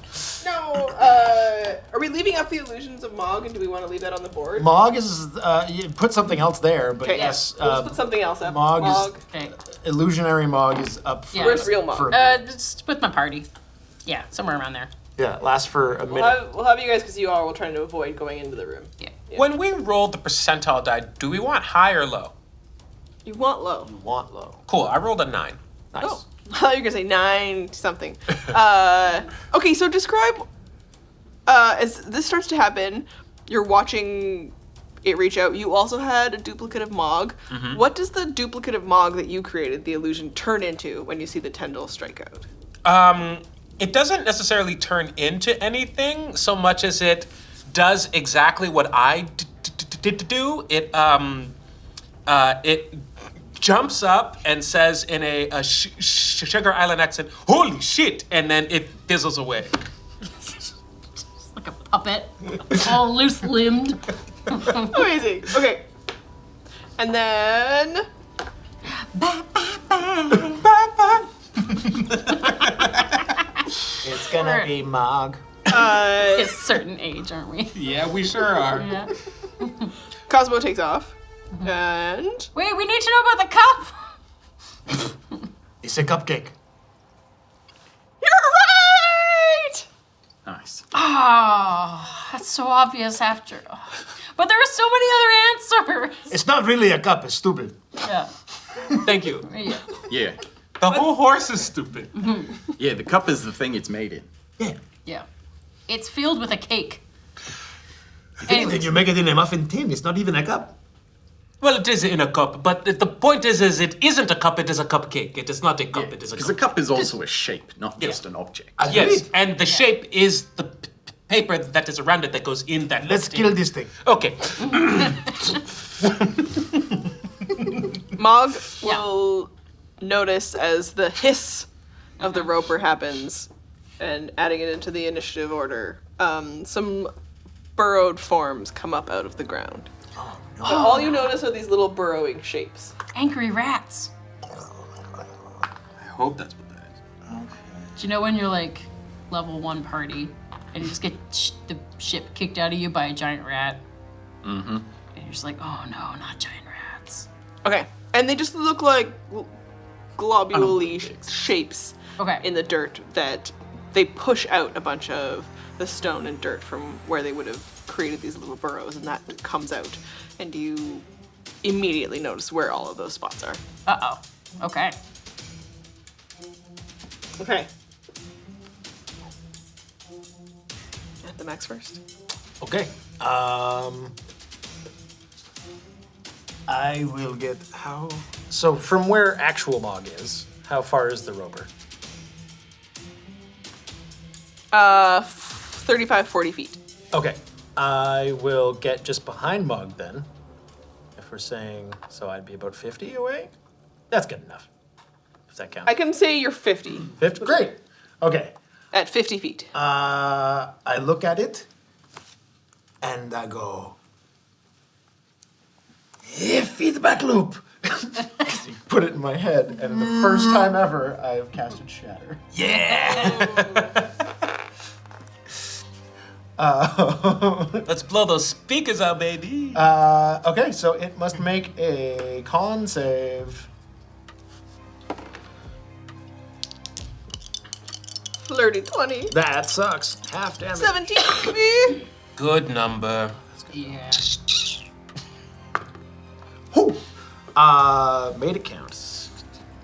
No, are we leaving up the illusions of Mogg, and do we want to leave that on the board? Mogg is, you put something else there, but Okay, yes. we'll just put something else up. Mogg is, Okay. illusionary Mogg is up for. Yeah. Where's real Mogg? Just with my party. Yeah, somewhere around there. Yeah, lasts for a minute. We'll have you guys, because you all were trying to avoid going into the room. Yeah. When we rolled the percentile die, do we want high or low? You want low. Want low. Cool. I rolled a 9. Nice. Oh, I thought you were gonna say 9 something. Okay, so describe as this starts to happen. You're watching it reach out. You also had a duplicate of Mogg. What does the duplicate of Mogg that you created, the illusion, turn into when you see the tendril strike out? It doesn't necessarily turn into anything so much as it does exactly what I did do. It jumps up and says in a Sugar Island accent, "Holy shit!" and then it fizzles away. Like a puppet. All loose limbed. Amazing. Okay. And then It's gonna be Mogg. At a certain age, aren't we? Yeah, we sure are. Yeah. Cosmo takes off. And Wait, we need to know about the cup. It's a cupcake. you're right! Nice. Oh, that's so obvious after. But there are so many other answers. It's not really a cup, it's stupid. Yeah. Thank you. Yeah. Yeah. The whole horse is stupid. Yeah, the cup is the thing it's made in. Yeah. Yeah. It's filled with a cake. If anything, you make it in a muffin tin. It's not even a cup. Well, it is in a cup, but the point is it isn't a cup, it is a cupcake. It is not a cup, it is a Because cup. a cup is also a shape, not just an object. Yes, and the shape is the paper that is around it that goes in that Let's listing. kill this thing. Okay. Mogg will notice as the hiss of the roper happens, and adding it into the initiative order, some burrowed forms come up out of the ground. Oh, no. But all you notice are these little burrowing shapes. Angry rats. I hope that's what that is. Do you know when you're like level 1 party and you just get the shit kicked out of you by a giant rat? Mm-hmm. And you're just like, oh no, not giant rats. Okay, and they just look like globule shapes in the dirt that they push out a bunch of the stone and dirt from where they would have created these little burrows, and that comes out, and you immediately notice where all of those spots are. Uh-oh. Okay. Okay. At the max first. Okay. I will get how. So from where actual Mogg is, how far is the roper? 35, 40 feet. Okay. I will get just behind Mogg then. If we're saying, so I'd be about 50 away? That's good enough. If that counts. I can say you're 50. 50? Great. Okay. At 50 feet. I look at it and I go, feedback loop. You put it in my head, and the first time ever, I have casted Shatter. Yeah! Let's blow those speakers out, baby. Okay, so it must make a con save. Flirty 20. That sucks. Half damage. 17. Good number. Yeah. Whew. Made it count.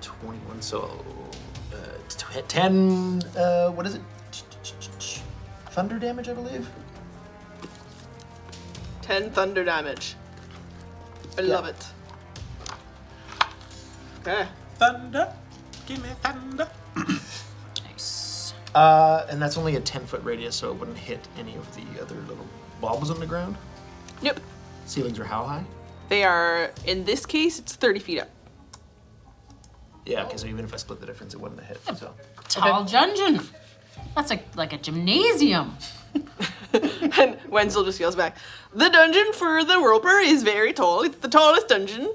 21, so 10, what is it? Thunder damage, I believe? 10 thunder damage. I love it. Okay. Thunder. Give me thunder. Nice. And that's only a 10-foot radius, so it wouldn't hit any of the other little bulbs on the ground. Nope. Ceilings are how high? They are, in this case, it's 30 feet up. Yeah, okay, so even if I split the difference, it wouldn't have hit, so. Tall dungeon. That's like a gymnasium. And Wenzel just yells back, "The dungeon for the roper is very tall. It's the tallest dungeon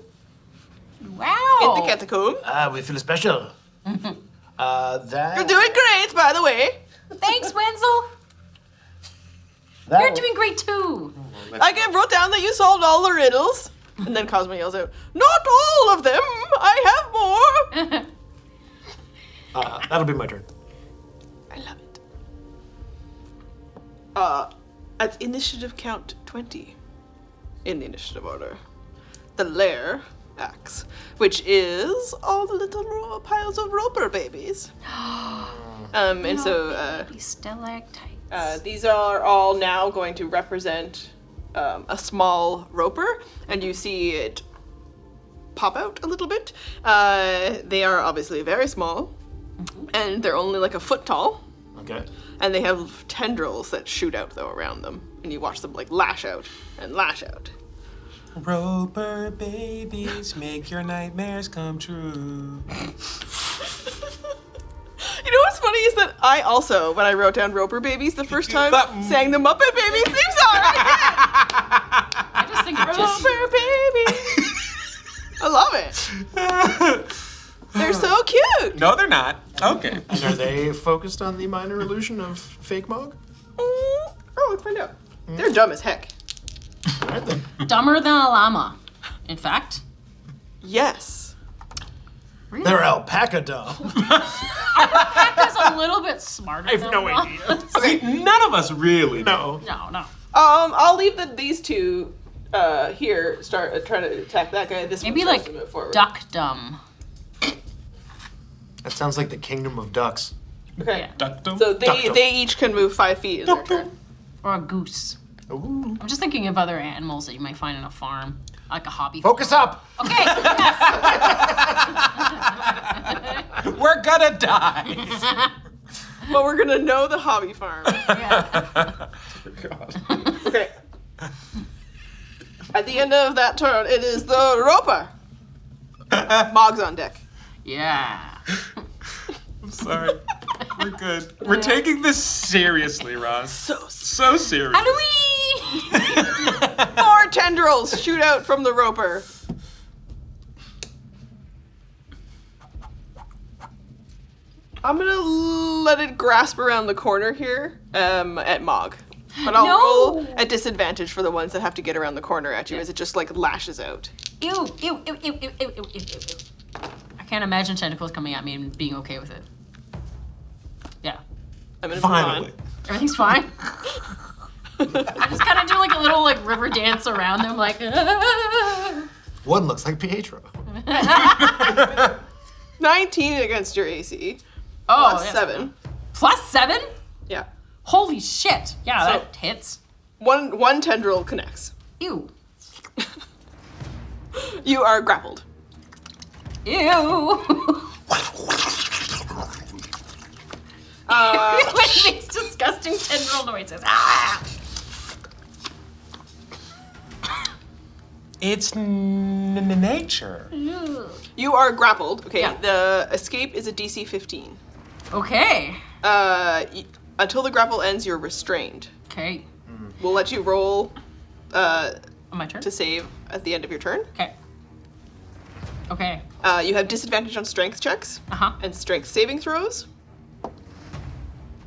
Wow. in the catacomb. We feel special. That... You're doing great, by the way. Thanks, Wenzel. that You're doing great too. I wrote down that you solved all the riddles." And then Cosmo yells out, "Not all of them! I have more!" That'll be my turn. I love it. At initiative count 20, in the initiative order, the lair acts, which is all the little piles of roper babies. And so These stalactites. these are all now going to represent a small roper, and you see it pop out a little bit. They are obviously very small, and they're only like a foot tall. Okay. And they have tendrils that shoot out, though, around them. And you watch them, like, lash out and lash out. Roper babies make your nightmares come true. You know what's funny is that I also, when I wrote down roper babies the first time, sang the Muppet Babies theme song. I just think it just. Roper babies. I love it. They're so cute. No, they're not. Okay. And are they focused on the minor illusion of fake Mogg? Oh, let's find out. They're dumb as heck. All right then. Dumber than a llama. In fact. Yes. Really? They're alpaca dumb. Alpaca's a little bit smarter than a llama. See, none of us really. No. No. I'll leave these two here. Start trying to attack that guy. This Maybe one's like supposed to move forward. duck dumb. That sounds like the kingdom of ducks. Okay. Yeah. Duckdom. So Duck-dum. they each can move 5 feet in their turn. Or a goose. Ooh. I'm just thinking of other animals that you might find in a farm. Like a hobby Focus farm. up! Okay, yes. We're gonna die. But we're gonna know the hobby farm. Yeah. the end of that turn, it is the roper. Mogg's on deck. Yeah. I'm sorry. We're good. We're taking this seriously, Ross. So serious. How do we? 4 tendrils shoot out from the roper. I'm gonna let it grasp around the corner here at Mogg. But I'll roll at disadvantage for the ones that have to get around the corner at you as it just like lashes out. Ew, ew, ew, ew, ew, ew, ew, ew, ew. I can't imagine tentacles coming at me and being okay with it. Yeah. I'm gonna Finally. Everything's fine. I just kind of do like a little like river dance around them, like. One looks like Pietro. 19 against your AC. Oh, Plus yes. 7. Plus 7? Yeah. Holy shit! Yeah, So- that hits. One tendril connects. Ew. You are grappled. Ew. It makes disgusting tendril noises. Ah! It's nature. You are grappled. Okay, Yeah. the escape is a DC 15. Okay. Until the grapple ends, you're restrained. Okay. We'll let you roll On my turn? to save at the end of your turn. Okay. Okay. You have disadvantage on strength checks Uh-huh. and strength saving throws.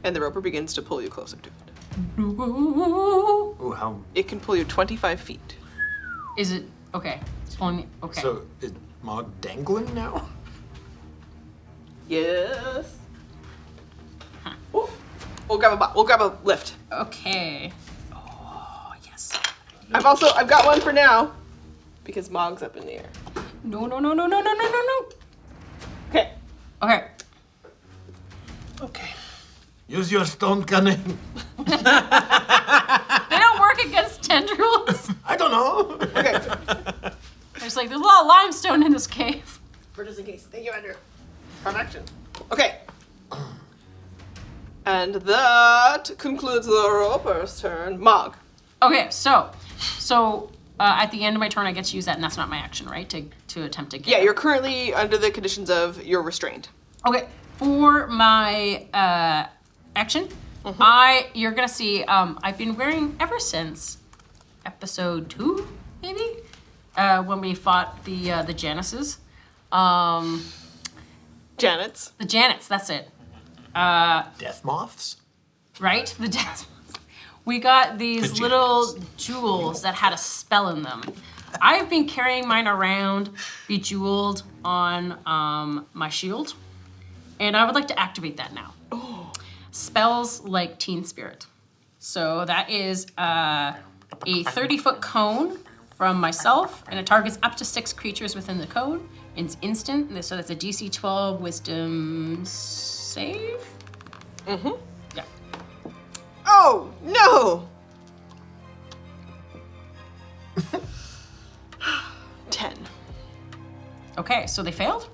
And the roper begins to pull you closer to it. Ooh, how? It can pull you 25 feet. Is it okay? It's pulling me. Okay. So is Mogg dangling now? Yes. Ooh. We'll grab a lift. Okay. Oh yes. I've got one for now because Mogg's up in the air. No no no no no no no no no. Okay. Okay. Okay. Use your stone cunning. They don't work against tendrils. I don't know. Okay. There's a lot of limestone in this cave. For just in case. Thank you, Andrew. From action. Okay. And that concludes the roper's turn. Mogg. Okay, so at the end of my turn, I get to use that, and that's not my action, right? To attempt to get. Yeah, you're currently under the conditions of you're restrained. Okay, for my action, you're gonna see. I've been wearing ever since episode 2, maybe, when we fought the Janices. Janet's. The Janets, that's it. Death moths? Right? The Janites. We got these little jewels that had a spell in them. I've been carrying mine around, bejeweled on my shield, and I would like to activate that now. Spells like Teen Spirit. So that is a 30-foot cone from myself, and it targets up to 6 creatures within the cone. It's instant, so that's a DC 12 Wisdom save. Mm-hmm. Yeah. Oh, no! 10. Okay, so they failed?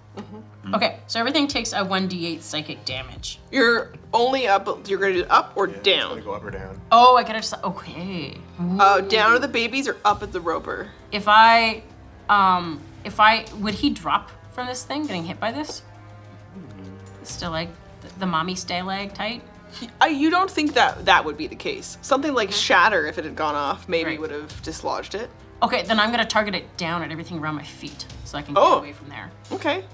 Okay, so everything takes a 1d8 psychic damage. You're only up, you're gonna do up or down. Go up or down. Oh, I gotta decide. Okay. Down are the babies or up at the roper? If would he drop from this thing, getting hit by this? Stalag, the mommy stalactite? You don't think that would be the case. Something like Shatter, if it had gone off, maybe Right. would have dislodged it. Okay, then I'm gonna target it down at everything around my feet, so I can get Oh. away from there. Okay.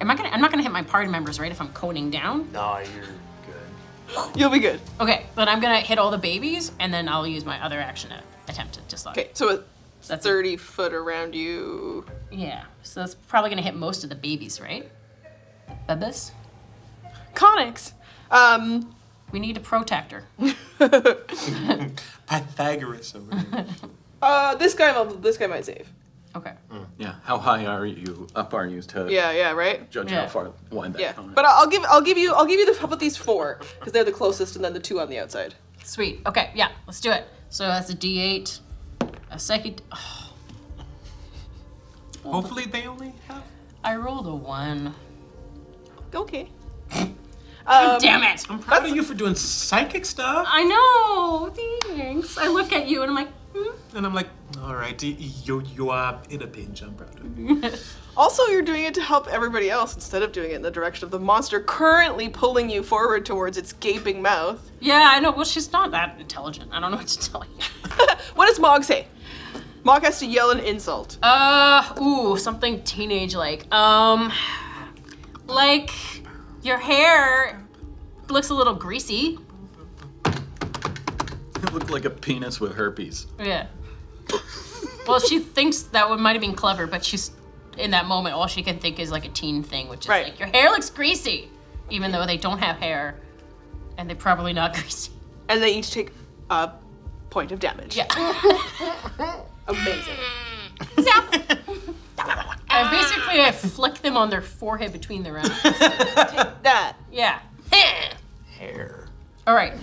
I'm not gonna hit my party members, right? If I'm coning down. No, you're good. You'll be good. Okay, then I'm gonna hit all the babies, and then I'll use my other action to attempt to dislodge. Okay, so it's That's 30 foot around you. Yeah, so that's probably gonna hit most of the babies, right? Bubas? Conics. We need a protector. Pythagoras over here. This guy might save. Okay. Yeah. How high are you? Up are you to Yeah, right? judge Yeah. how far wide that Yeah. cone is? But I'll give you how about these 4? Because they're the closest and then the 2 on the outside. Sweet. Okay, yeah, let's do it. So that's a D8, a second. Hopefully they only have. I rolled a 1. Okay. Damn it! I'm proud of you for doing psychic stuff. I know. Thanks. I look at you and I'm like, And I'm like, All right, you are in a pinch. I'm proud of you. Also, you're doing it to help everybody else instead of doing it in the direction of the monster currently pulling you forward towards its gaping mouth. Yeah, I know. Well, she's not that intelligent. I don't know what to tell you. What does Mogg say? Mogg has to yell an insult. Something teenage-like. Like, your hair looks a little greasy. You look like a penis with herpes. Yeah. Well, she thinks that one might have been clever, but she's, in that moment, all she can think is like a teen thing, which is Right. like, your hair looks greasy, even though they don't have hair, and they're probably not greasy. And they each take a point of damage. Yeah. Amazing. Zap! And basically, I flick them on their forehead between their eyes. That. Yeah. Hair. All right.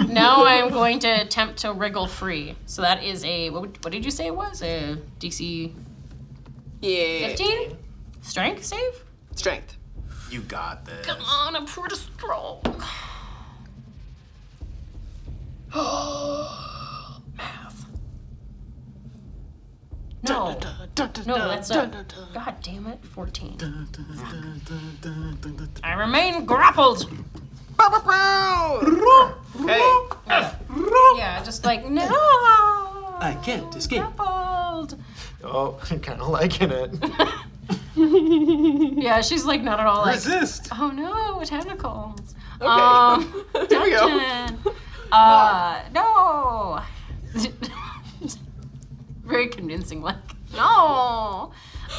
Now I'm going to attempt to wriggle free. So that is a, what did you say it was? A DC Yeah. 15? Strength save? Strength. You got this. Come on, I'm pretty strong. Math. No. No, that's a, God damn it, 14. I remain grappled. Okay. Yeah, just like, no. I can't escape. Grappled. Oh, I'm kind of liking it. Yeah, she's like not at all like, Resist. oh no, tentacles. Okay. Here we go. Dungeon. No. Very convincing, like, no.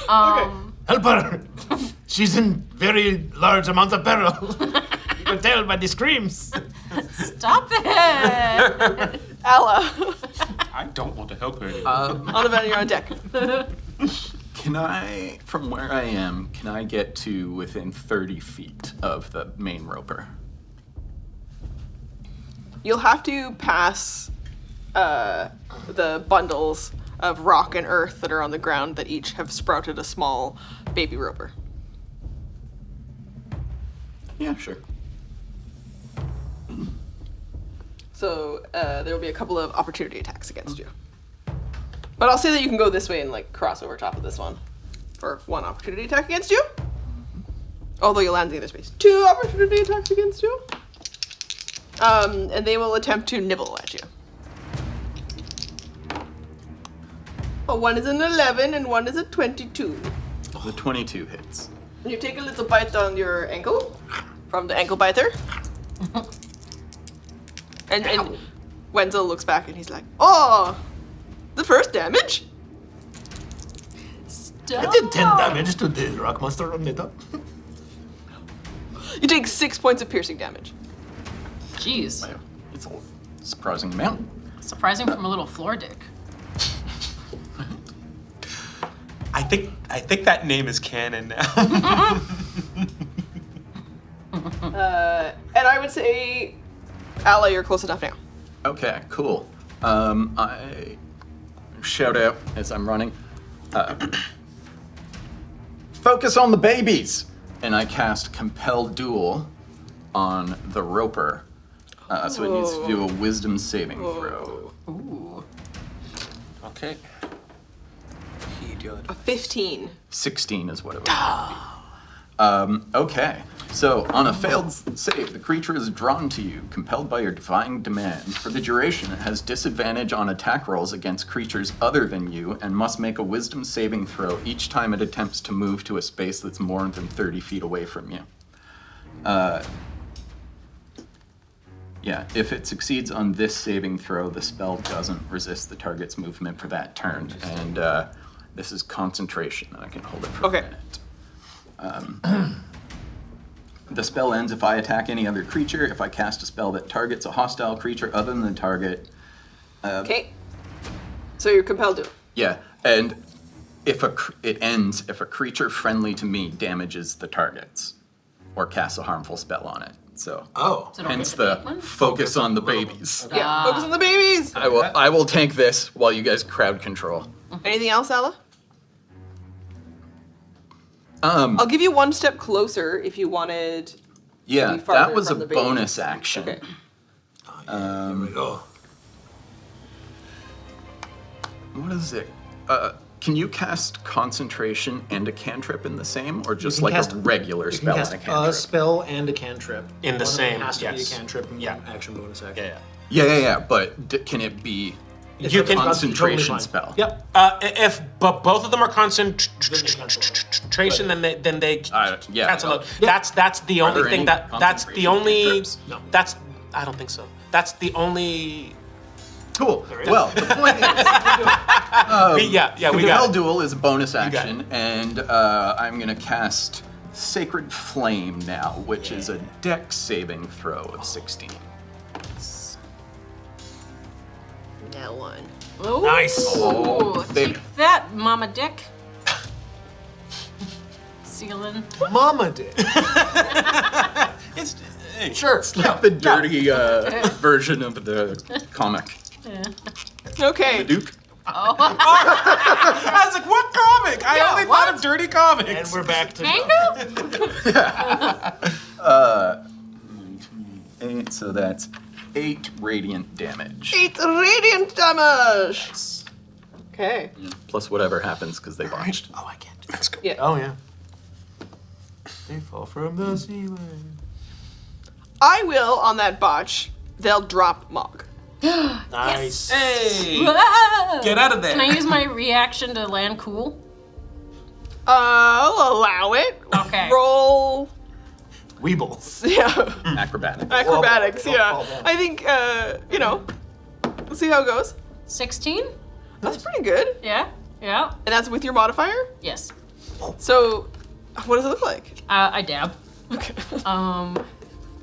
Help her! She's in very large amounts of peril. You can tell by the screams. Stop it. Alla. I don't want to help her. Onovan, you're on deck. Can I, from where I am, can I get to within 30 feet of the main roper? You'll have to pass the bundles of rock and earth that are on the ground that each have sprouted a small baby roper. Yeah, sure. So there will be a couple of opportunity attacks against you. But I'll say that you can go this way and like cross over top of this one for one opportunity attack against you. Although you'll land in the other space. 2 opportunity attacks against you. And they will attempt to nibble at you. Oh, one is an 11 and one is a 22. The 22 hits. You take a little bite on your ankle from the ankle biter. And Wenzel looks back and he's like, oh, the first damage? I did 10 damage to the rock monster on it. You take 6 points of piercing damage. Jeez. Wow, it's a surprising amount. Surprising from a little floor dick. I think that name is canon now. And I would say, Alla, you're close enough now. Okay, cool. I shout out as I'm running. Focus on the babies! And I cast Compel Duel on the roper. So it needs to do a wisdom saving throw. Ooh. Okay. A 15. 16 is what it would be. Okay, so on a failed save, the creature is drawn to you, compelled by your divine demand. For the duration, it has disadvantage on attack rolls against creatures other than you, and must make a wisdom saving throw each time it attempts to move to a space that's more than 30 feet away from you. Yeah, if it succeeds on this saving throw, the spell doesn't resist the target's movement for that turn, and this is concentration. I can hold it for a minute. The spell ends if I attack any other creature, if I cast a spell that targets a hostile creature other than the target. Okay. So you're compelled to. Yeah, and if it ends if a creature friendly to me damages the targets or casts a harmful spell on it. So, So don't hence get the the big one? focus on the babies. Yeah, focus on the babies. I will tank this while you guys crowd control. Anything else, Alla? Um, I'll give you one step closer if you wanted. Yeah, be farther that was a from the babies. bonus action. Okay. Here we go. What is it? Can you cast concentration and a cantrip in the same, or just You like can cast a regular You can spell cast and a cantrip? a spell and a cantrip. In the One of them same, has to yes. be a cantrip and Yeah. action bonus action. Yeah. But can it be You can concentration totally fine. spell? Yep. If both of them are concentration, then they yeah. cancel out. That's the only there thing any that's the concentration only cantrips? No. that's I don't think so. That's the only. Cool. Well, the point is, we the Hell got it. Duel is a bonus got action, and I'm gonna cast Sacred Flame now, which is a Dex saving throw of 16. That one. Ooh, Nice. Baby. take that, Mama Dick. Sealing. Mama did. It's Sure. The dirty version of the comic. Okay. Duke. I was like, what comic? I only thought of dirty comics. And we're back to And so that's 8 radiant damage. 8 radiant damage. Okay. Plus whatever happens because they botched. Oh, I can't. Let's go. Yeah. Oh yeah. They fall from the ceiling. I will on that botch. They'll drop Mogg. Nice. Hey, Whoa! get out of there. Can I use my reaction to land cool? I'll allow it. Okay. Roll. Weebles. Yeah. Acrobatic. Acrobatics. Whoa, Yeah. fall down. I think we'll see how it goes. 16? That's pretty good. Yeah. Yeah. And that's with your modifier. Yes. So, what does it look like? I dab. Okay.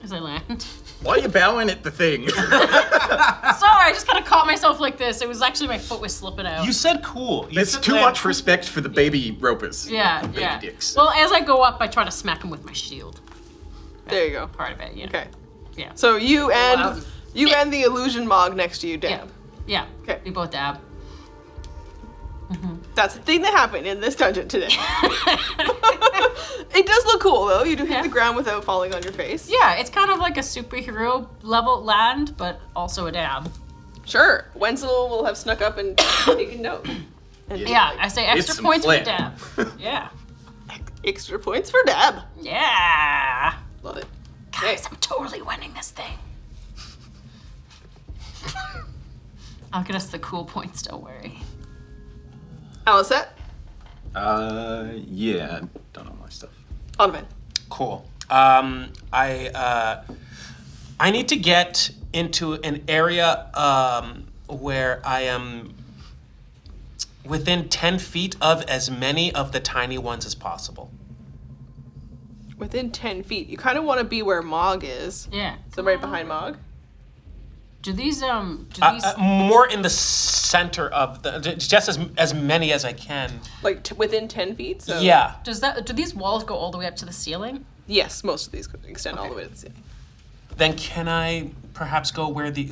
As I land. Why are you bowing at the thing? Sorry, I just kind of caught myself like this. It was actually my foot was slipping out. You said cool. You That's said too land much respect for the baby ropers. Yeah, Baby yeah. dicks. Well, as I go up, I try to smack him with my shield. There you go. Part of it, you know. Okay. Yeah. So you and Wow. and the illusion Mogg next to you, Yeah. dab. Yeah. Okay. We both dab. That's the thing that happened in this dungeon today. It does look cool though. You do hit Yeah. the ground without falling on your face. Yeah, it's kind of like a superhero level land, but also a dab. Sure. Wenzel will have snuck up and taken note. And be Yeah, like, I say It's extra some points flair. for dab. Yeah. extra points for dab. Yeah. Love it. Guys, I'm totally winning this thing. I'll get us the cool points, don't worry. Alicet, Yeah, done all my stuff. Onovan. Cool. I need to get into an area where I am within 10 feet of as many of the tiny ones as possible. Within 10 feet. You kind of want to be where Mogg is. Yeah. So right behind Mogg. Do these More in the center of the, just as many as I can. Like within 10 feet? So Yeah. do these walls go all the way up to the ceiling? Yes, most of these could extend all the way to the ceiling. Then can I perhaps go where the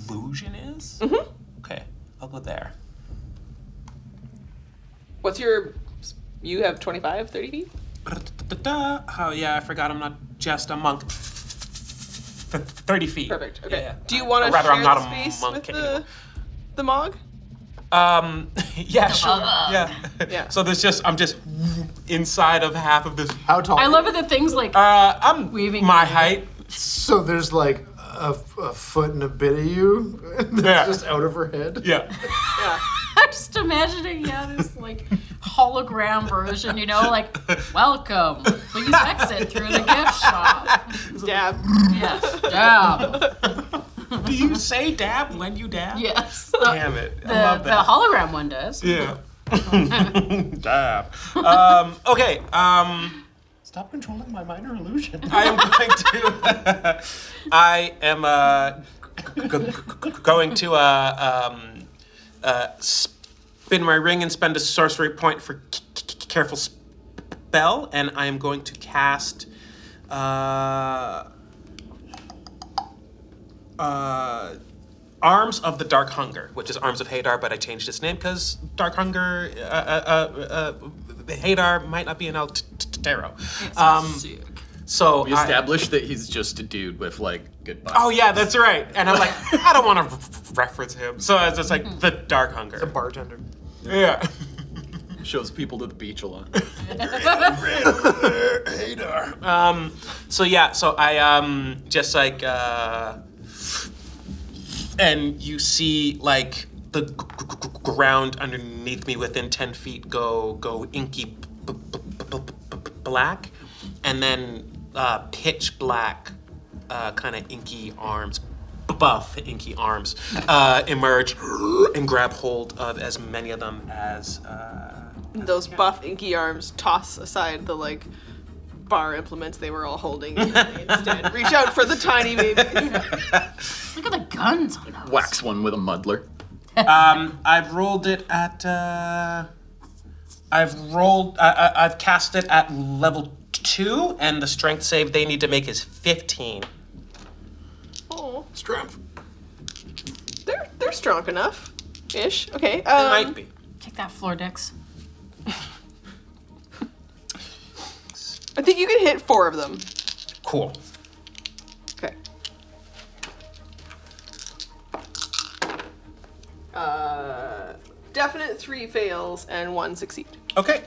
illusion is? Mm-hmm. Okay, I'll go there. What's your... You have 25, 30 feet? Oh yeah, I forgot I'm not just a monk. 30 feet. Perfect. Okay. Yeah. Do you want to Rather, share I'm not the a space monk with anymore. the Mogg? Yeah, sure. Mogg. Yeah. Yeah. So I'm just inside of half of this. How tall? I love it that things like I'm Weaving my through. height. So there's like a foot and a bit of you that's Yeah. just out of her head. Yeah. Yeah. I'm just imagining, this like hologram version, like, welcome, please exit through the gift shop. Dab. Yes, dab. Do you say dab when you dab? Yes. Damn it. I love The that. hologram one does. Yeah. Dab. Okay. Stop controlling my minor illusion. I am going to spin my ring and spend a sorcery point for careful spell, and I am going to cast Arms of the Dark Hunger, which is Arms of Hadar, but I changed its name because Dark Hunger, Hadar might not be an Altero. So We established that he's just a dude with like good body. Oh yeah, that's right. And I'm like, I don't want to reference him. So it's just like the Dark Hunger. Bartender. Yeah. Shows people to the beach a lot. So yeah, so I just like and you see like the ground underneath me within 10 feet go inky black, and then pitch black kind of inky arms, buff inky arms emerge and grab hold of as many of them as Those buff inky arms toss aside the like bar implements they were all holding and instead reach out for the tiny baby. Look at the guns on those. Wax one with a muddler. I've rolled it at I've cast it at level 2, and the strength save they need to make is 15. Oh, Strength. they're strong enough, ish. Okay. It might be. Kick that floor, Dix. I think you can hit 4 of them. Cool. Okay. Definite 3 fails and 1 succeed. Okay.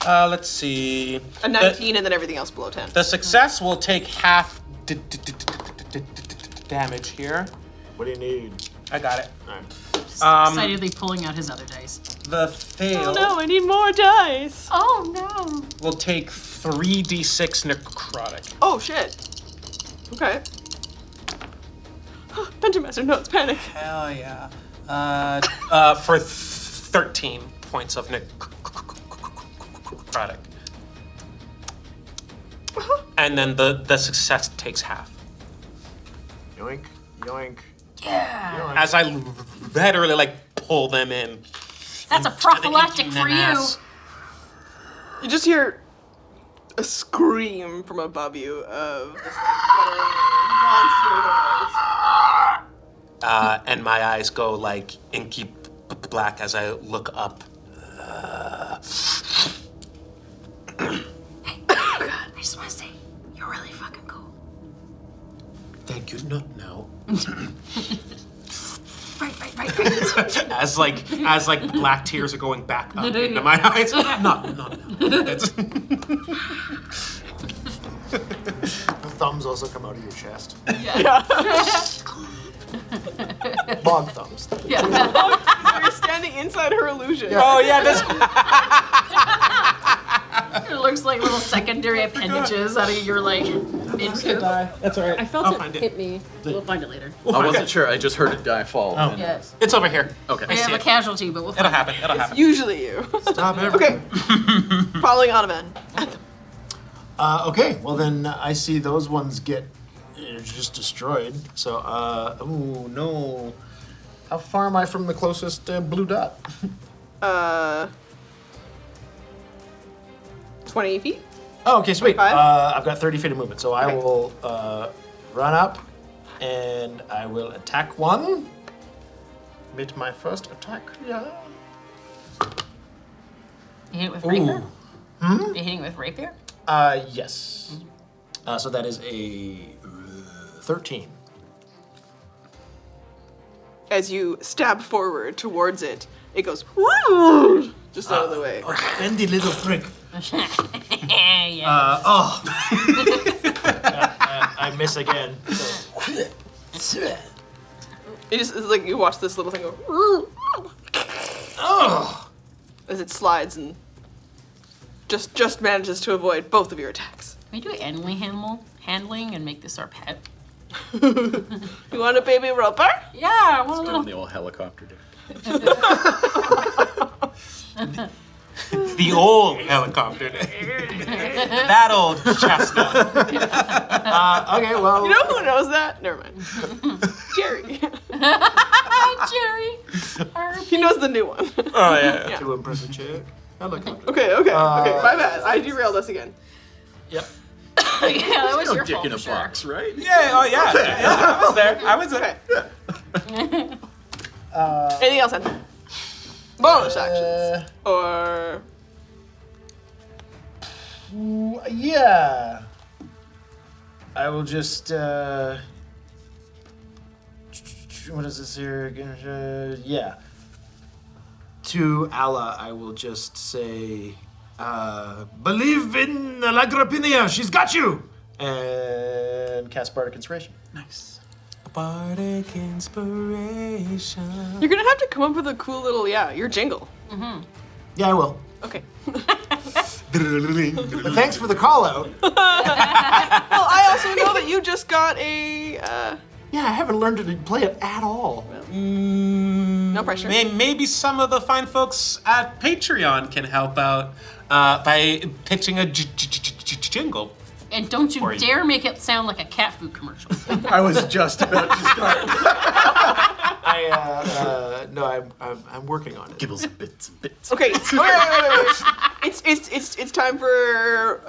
Let's see. A 19 and then everything else below 10. The success will take half damage here. What do you need? I got it. Excitedly pulling out his other dice. The fail Oh no, I need more dice. Oh no! will take 3d6 necrotic. Oh shit. Okay. Dungeon Master notes panic. Hell yeah. For 13 points of necrotic. And then the success takes half. Yoink, yoink. Yeah! As I literally like pull them in. That's a prophylactic for you! Mass. You just hear a scream from above you of this monster noise. And my eyes go like inky black as I look up. Hey, God, I just want to say, you're really fucking cool. Thank you, not now. Right. As like black tears are going back up into my eyes. Not now. It's- The thumbs also come out of your chest. Yeah. Mogg thumbs. You're standing inside her illusion. Oh yeah, this. It looks like little secondary appendages out of your like midriff. That's all right. I felt I'll it find hit me. We'll find it later. I wasn't sure. I just heard a die fall. Oh. and- Yes. It's over here. Okay. I have see a it. casualty, but we'll find It'll happen. It'll happen. Usually you. Stop everything. Okay. Following Onovan. Okay, well then I see those ones get just destroyed. So, oh no. How far am I from the closest blue dot? 20 feet? Oh, okay, sweet. 25? I've got 30 feet of movement, so I Okay. will run up and I will attack one. With my first attack. Yeah. You hit it with rapier? Hmm? You hitting it with rapier? Yes. So that is a 13. As you stab forward towards it, it goes just out of the way. Bendy little prick. Yeah. I miss again. So. It's like you watch this little thing go as it slides and just manages to avoid both of your attacks. Can we do handling and make this our pet? You want a baby roper? Yeah, I want a Doing little. the old helicopter dude. The old helicopter. That old chestnut. Okay, well. You know who knows that? Never mind. Jerry. Jerry. He knows the new one. Oh yeah. Yeah. To impress a chick. Helicopter. Okay. My bad. I derailed us again. Yep. Yeah, that was No your dick fault in a for sure. box, right? Yeah. Oh yeah. I was there. I was there. Okay. Anything else, Anthem? Bonus actions. Or... Yeah. I will just, what is this here again? Yeah. To Allah, I will just say, believe in La Grapinia, she's got you! And cast Bardic Inspiration. Nice. Bardic inspiration. You're gonna have to come up with a cool little, your jingle. Yeah, I will. Okay. But thanks for the call out. Well, I also know that you just got a, Yeah, I haven't learned to play it at all. no pressure. Maybe some of the fine folks at Patreon can help out by pitching a jingle. And don't you Or you- dare make it sound like a cat food commercial. I was just about to start. No, I'm working on it. Gibbles and bits and bits. Okay, wait. It's time for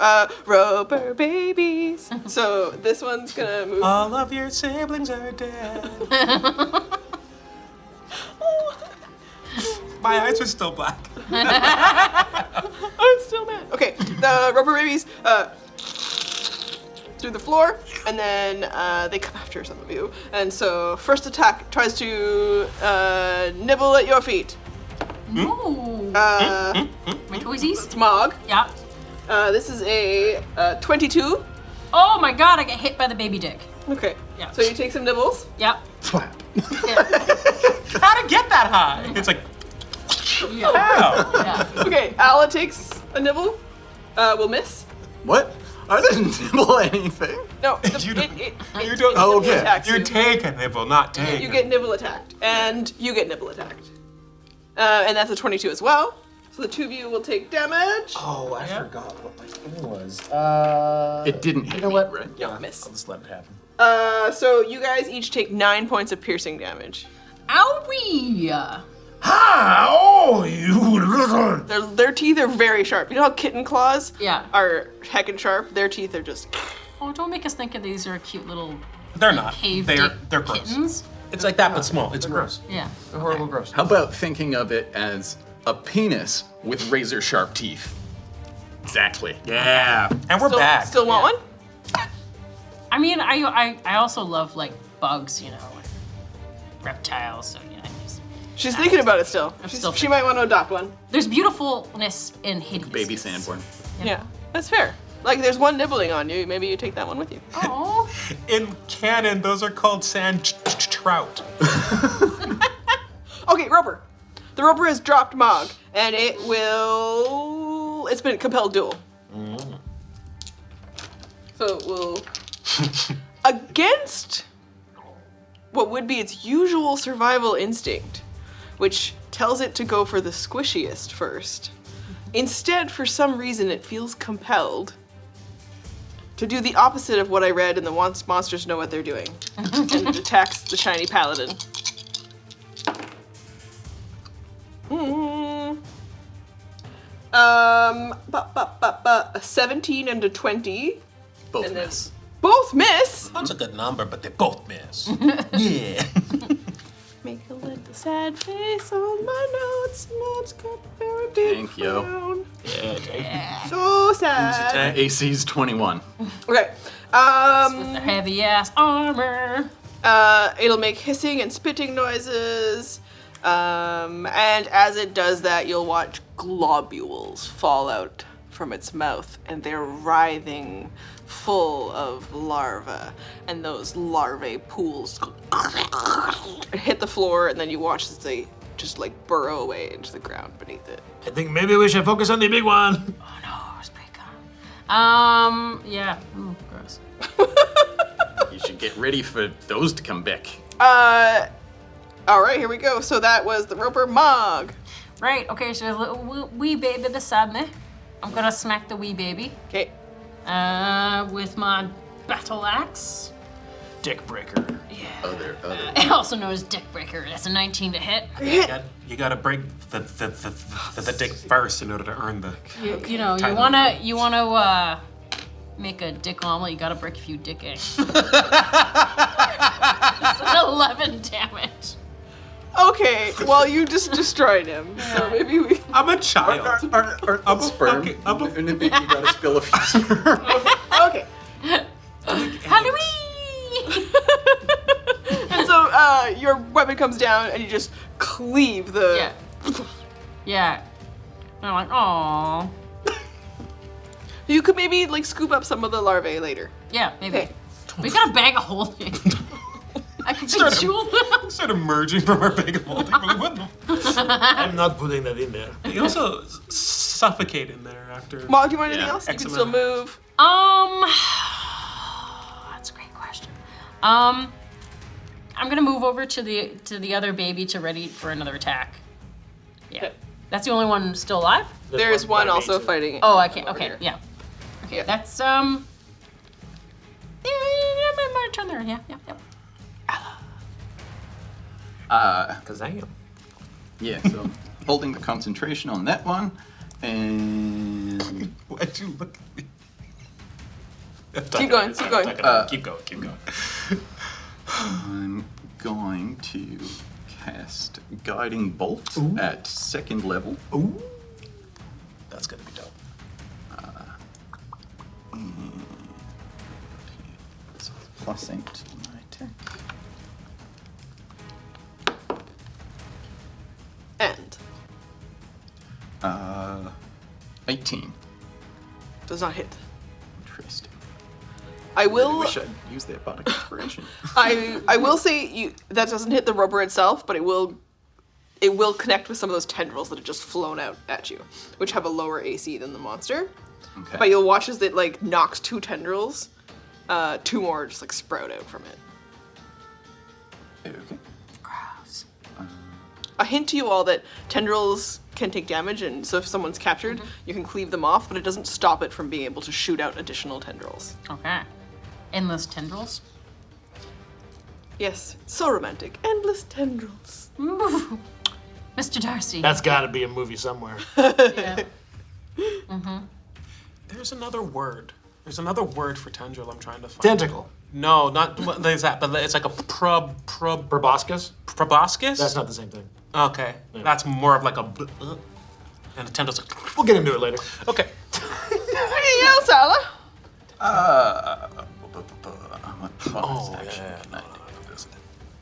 Roper Babies. So this one's gonna move. All of your siblings are dead. My eyes are still black. I'm still mad. Okay, the Roper Babies through the floor, and then they come after some of you. And so first attack tries to nibble at your feet. Ooh. My toesies? It's Mogg. Yeah. This is a 22. Oh my god, I get hit by the baby dick. Okay. Yeah. So you take some nibbles. Yep. Flap. Yeah. How'd it get that high? It's like, Yeah. wow. Yeah. Okay, Ala takes a nibble. Will miss. What? I didn't nibble anything. No, You don't- it you don't- Oh, nibble okay. attacks You take a nibble, not take. You get nibble attacked, and you get nibble attacked. And that's a 22 as well. So the two of you will take damage. Oh, I forgot what my thing was. It didn't hit You know me, what? right? No, miss. I'll just let it happen. So you guys each take 9 points of piercing damage. Owie! Oh, you little. Their teeth are very sharp. You know how kitten claws Yeah. are heckin' sharp? Their teeth are just. Oh, don't make us think of these are cute little They're not. cave They're dick gross. kittens. It's like that, but small. It's gross. Yeah. They're horrible, gross. How about thinking of it as a penis with razor sharp teeth? Exactly. Yeah. And we're back. Still want one? I mean, I also love like bugs, you know, and reptiles. So you know, She's thinking about it still. still She might want to adopt one. there's beautifulness in hideousness. Baby Sanborn. Yeah, that's fair. Like, there's one nibbling on you. Maybe you take that one with you. Oh. In canon, those are called sand trout. Okay, Roper. The Roper has dropped Mogg, and it will. It's been compelled duel. So it will. Against what would be its usual survival instinct, which tells it to go for the squishiest first. Instead, for some reason, it feels compelled to do the opposite of what I read in the Monsters Know What They're Doing, and it attacks the shiny paladin. A 17 and a 20. Both And then- miss. Both miss! That's a good number, but they both miss. Yeah. Make a little sad face on my notes. Notes got very big Thank you. frown. Yeah. So sad. AC's 21. Okay. With their heavy ass armor. It'll make hissing and spitting noises. And as it does that, you'll watch globules fall out from its mouth, and they're writhing, full of larvae. And those larvae pools hit the floor, and then you watch as they just like burrow away into the ground beneath it. I think maybe we should focus on the big one. Oh no, it's pretty good. Yeah. Ooh, gross. You should get ready for those to come back. All right, here we go. So that was the Roper Mogg. Right. Okay. So there's a little wee baby beside me. I'm gonna smack the wee baby. Okay. With my battle axe. Dick breaker. Other. Also known as Dick Breaker. That's a 19 to hit. You gotta break the dick first in order to earn the. You know, you wanna make a dick omelet. You gotta break a few dick eggs. It's an 11 damage. Okay, well, you just destroyed him, so maybe we... I'm a child. Aren't I'm a sperm? fucking- I'm a- And then you gotta spill a few sperm. Okay. How larvae comes down and you just cleave the. Yeah. Yeah. And I'm like, oh. You could maybe like scoop up some of the larvae later. Yeah, maybe. Okay. We got a bag of holding. I can jewel them. Start emerging from our bag of holding. What the? I'm not putting that in there. You also suffocate in there after. Mog, do you want anything Yeah, else? You X can amount still of- move. That's a great question. I'm gonna move over to the other baby to ready for another attack. Yeah. Okay. That's the only one still alive? There's one by me, also too. fighting. Oh, I can't. over Okay, here. yeah. Okay, Yeah. that's Yeah, my turn there. Yeah, yeah, yeah. Because I am. Yeah, so holding the concentration on that one, and Why'd you look at me? Keep going, keep going. Keep going, keep going. I'm going to cast Guiding Bolt at 2nd level. Ooh. That's gonna be dope. So +8 to my attack. And 18. does not hit. Interesting. I I will. wish I'd used that bardic inspiration. I will say that doesn't hit the rubber itself, but it will connect with some of those tendrils that have just flown out at you, which have a lower AC than the monster. Okay. But you'll watch as it like knocks 2 tendrils, 2 more just like sprout out from it. Okay. Gross. A hint to you all that tendrils can take damage, and so if someone's captured, you can cleave them off, but it doesn't stop it from being able to shoot out additional tendrils. Okay. Endless tendrils. Yes, so romantic. Endless tendrils. Ooh. Mr. Darcy. That's got to be a movie somewhere. yeah. There's another word. There's another word for tendril I'm trying to find. Tentacle. No, not there's that, but it's like a Proboscis? proboscis? That's not the same thing. Okay. That's more of like a and the tendrils like We'll get into it later. okay. Anything else, Ala? What action can I do?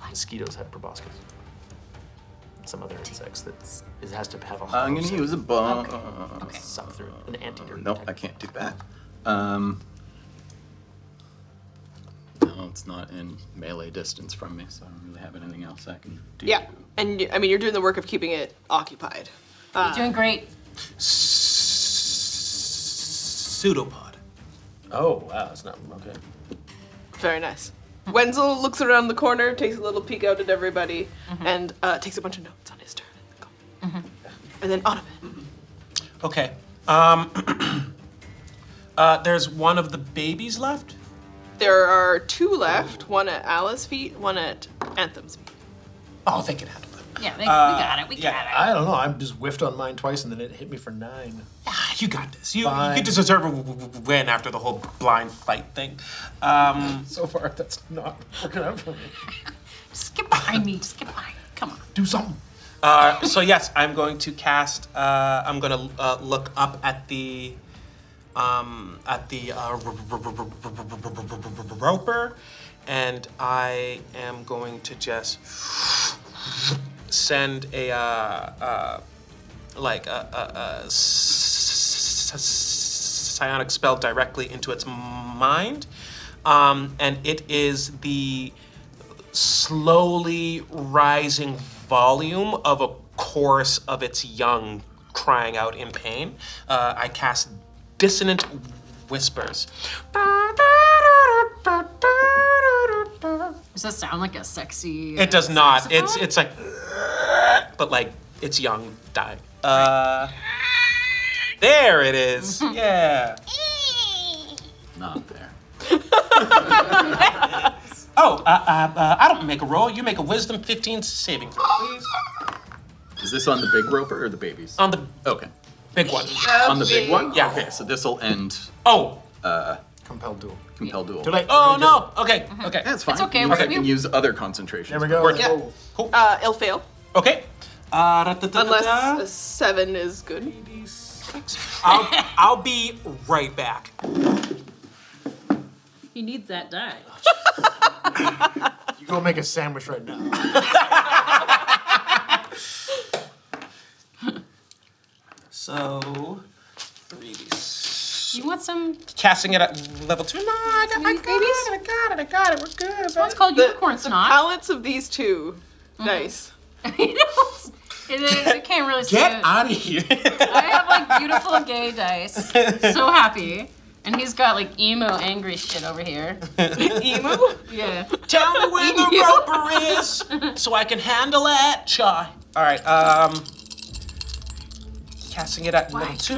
Mosquitoes have proboscis. Some other insects that it has to have a. I'm gonna use a bomb. Suck through an anteater. No, I can't do that. No, it's not in melee distance from me, so I don't really have anything else I can do. Yeah, and I mean you're doing the work of keeping it occupied. You're doing great. Pseudopod. Oh wow, that's not okay. Very nice. Wenzel looks around the corner, takes a little peek out at everybody, and takes a bunch of notes on his turn. And then Onovan. Okay. There's one of the babies left. There are 2 left, one at Ala's feet, one at Anthem's feet. Oh, they can handle them. Yeah, we got it. We got it. I don't know. I just whiffed on mine twice and then it hit me for 9. Ah, you got this. You Fine. deserve a win after the whole blind fight thing. So far, that's not working out for me. Just get behind me. Just get behind me. Come on. Do something. So yes, I'm going to cast. I'm going to look up at the roper, and I am going to just send a psionic spell directly into its mind, and it is the slowly rising volume of a chorus of its young crying out in pain. I cast Dissonant Whispers. Does that sound like a sexy? It does not. saxophone? It's like, but like it's young dying. There it is. Yeah. Not there. Oh, I don't make a roll. You make a Wisdom 15 saving throw, please. Is this on the big roper or the babies? On the Okay. big one. On the big one? Yeah. Okay, so this will end Oh. Compelled duel. compel duel. Too late. Oh no. Okay. Okay. That's fine. It's okay, Means I we- can use other concentrations. There we go. Work. Yeah. Cool. It'll fail, Okay. unless a 7 is good. I'll be right back. He needs that die. You go make a sandwich right now. So 3d6. You want some? Casting it at level 2. No, I got it. We're good. This one's called unicorn The snot. palettes of these two. Nice. They can't really see Get it. out of here. I have like beautiful gay dice. So happy. And he's got like emo angry shit over here. Emu? Yeah. Tell me where the roper is so I can handle it. Chai. All right. Casting it at level 2.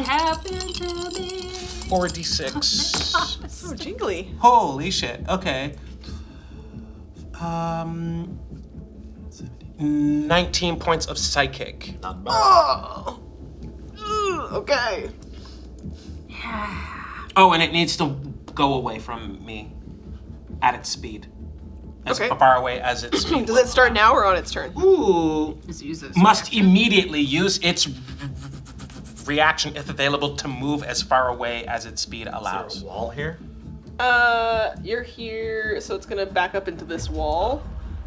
Happened to me. 4d6. So jingly. Holy shit. Okay. 19 points of psychic. Not bad. Oh. Ugh, okay. Oh, and it needs to go away from me at its speed. As Okay. far away as its speed. Does it start now or on its turn? Ooh. Just use this. Must immediately use its reaction if available to move as far away as its speed Is there allows. a wall here? You're here, so it's gonna back up into this wall.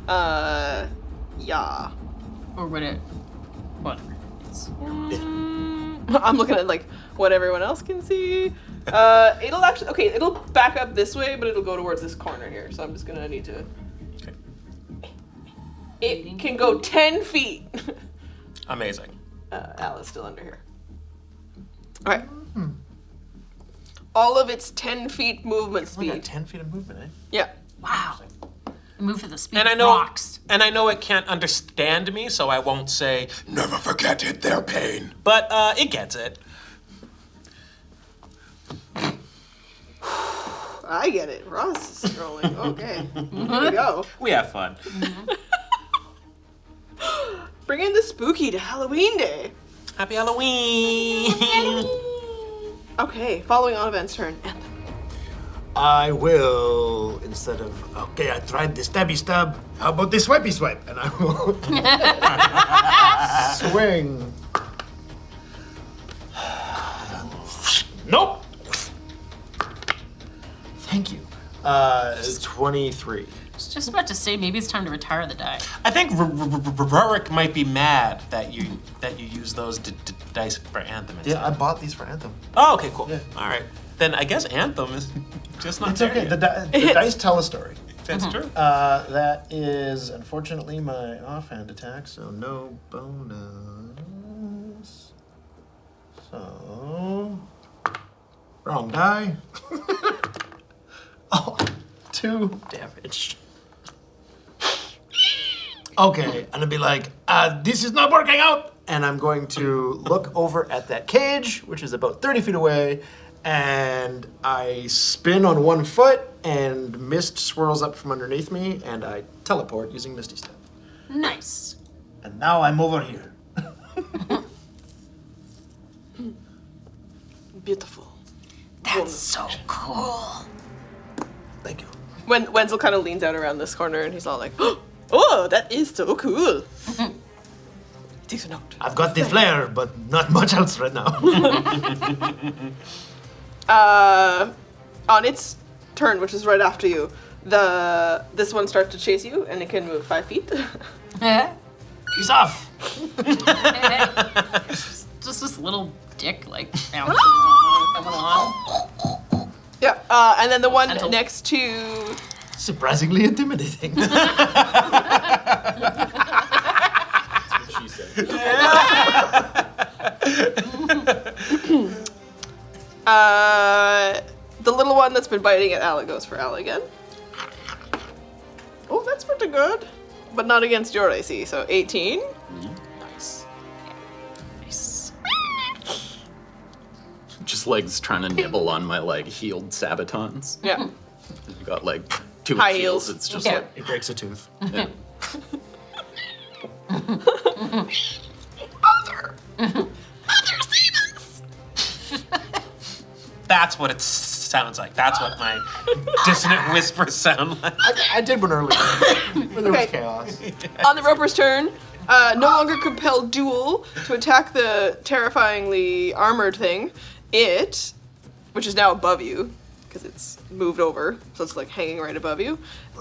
Yeah. Or would it? Whatever. I'm looking at like what everyone else can see. It'll actually it'll back up this way, but it'll go towards this corner here. So I'm just gonna need to. Okay. It can go 10 feet. Amazing. Al is still under here. All right. All of its 10 feet movement We got speed. 10 feet of movement, eh? Yeah. Wow. Move at the speed And I of know, rocks. and I know it can't understand me, so I won't say "never forget it, their pain." But it gets it. I get it. Ross is scrolling. Okay. Here we go. We have fun. Bring in the spooky to Halloween Day. Happy Halloween! Okay, following Onovan's turn. I will, instead of, okay, I tried the stabby stab, how about the swipey swipe? And I will swing. Nope. Thank you. 23. I was just about to say maybe it's time to retire the die. I think Rurik might be mad that you use those dice for Anthem. Yeah, instead. I bought these for Anthem. Oh, okay, cool. Yeah. All right. Then I guess Anthem is just not It's there okay, yet. the dice tell a story. That's true. That is, unfortunately, my offhand attack, so no bonus. So, wrong die. Oh, 2 damage. Okay, and I'd be like, this is not working out. And I'm going to look over at that cage, which is about 30 feet away, and I spin on one foot, and mist swirls up from underneath me, and I teleport using Misty Step. Nice. And now I'm over here. Beautiful. That's so cool. Thank you. When Wenzel kind of leans out around this corner and he's all like, "Oh, that is so cool." Takes a note. I've got the flare, but not much else right now. On its turn, which is right after you, this one starts to chase you, and it can move 5 feet. He's off. Just this little dick like bouncing along, coming along. Yeah, and then the one Gentle. next to Surprisingly intimidating. She said. the little one that's been biting at Al goes for Al again. Oh, that's pretty good, but not against your AC. So 18. Nice. Nice. Just legs trying to nibble on my like healed sabatons. Yeah. You got like 2 High heels. heels. It's just Yeah. like It breaks a tooth. yeah. That's what it sounds like. That's what my dissonant whispers sound like. I did one earlier, but there was Okay. chaos. On the Roper's turn, no longer compelled duel to attack the terrifyingly armored thing. It, which is now above you, because it's moved over, so it's like hanging right above you.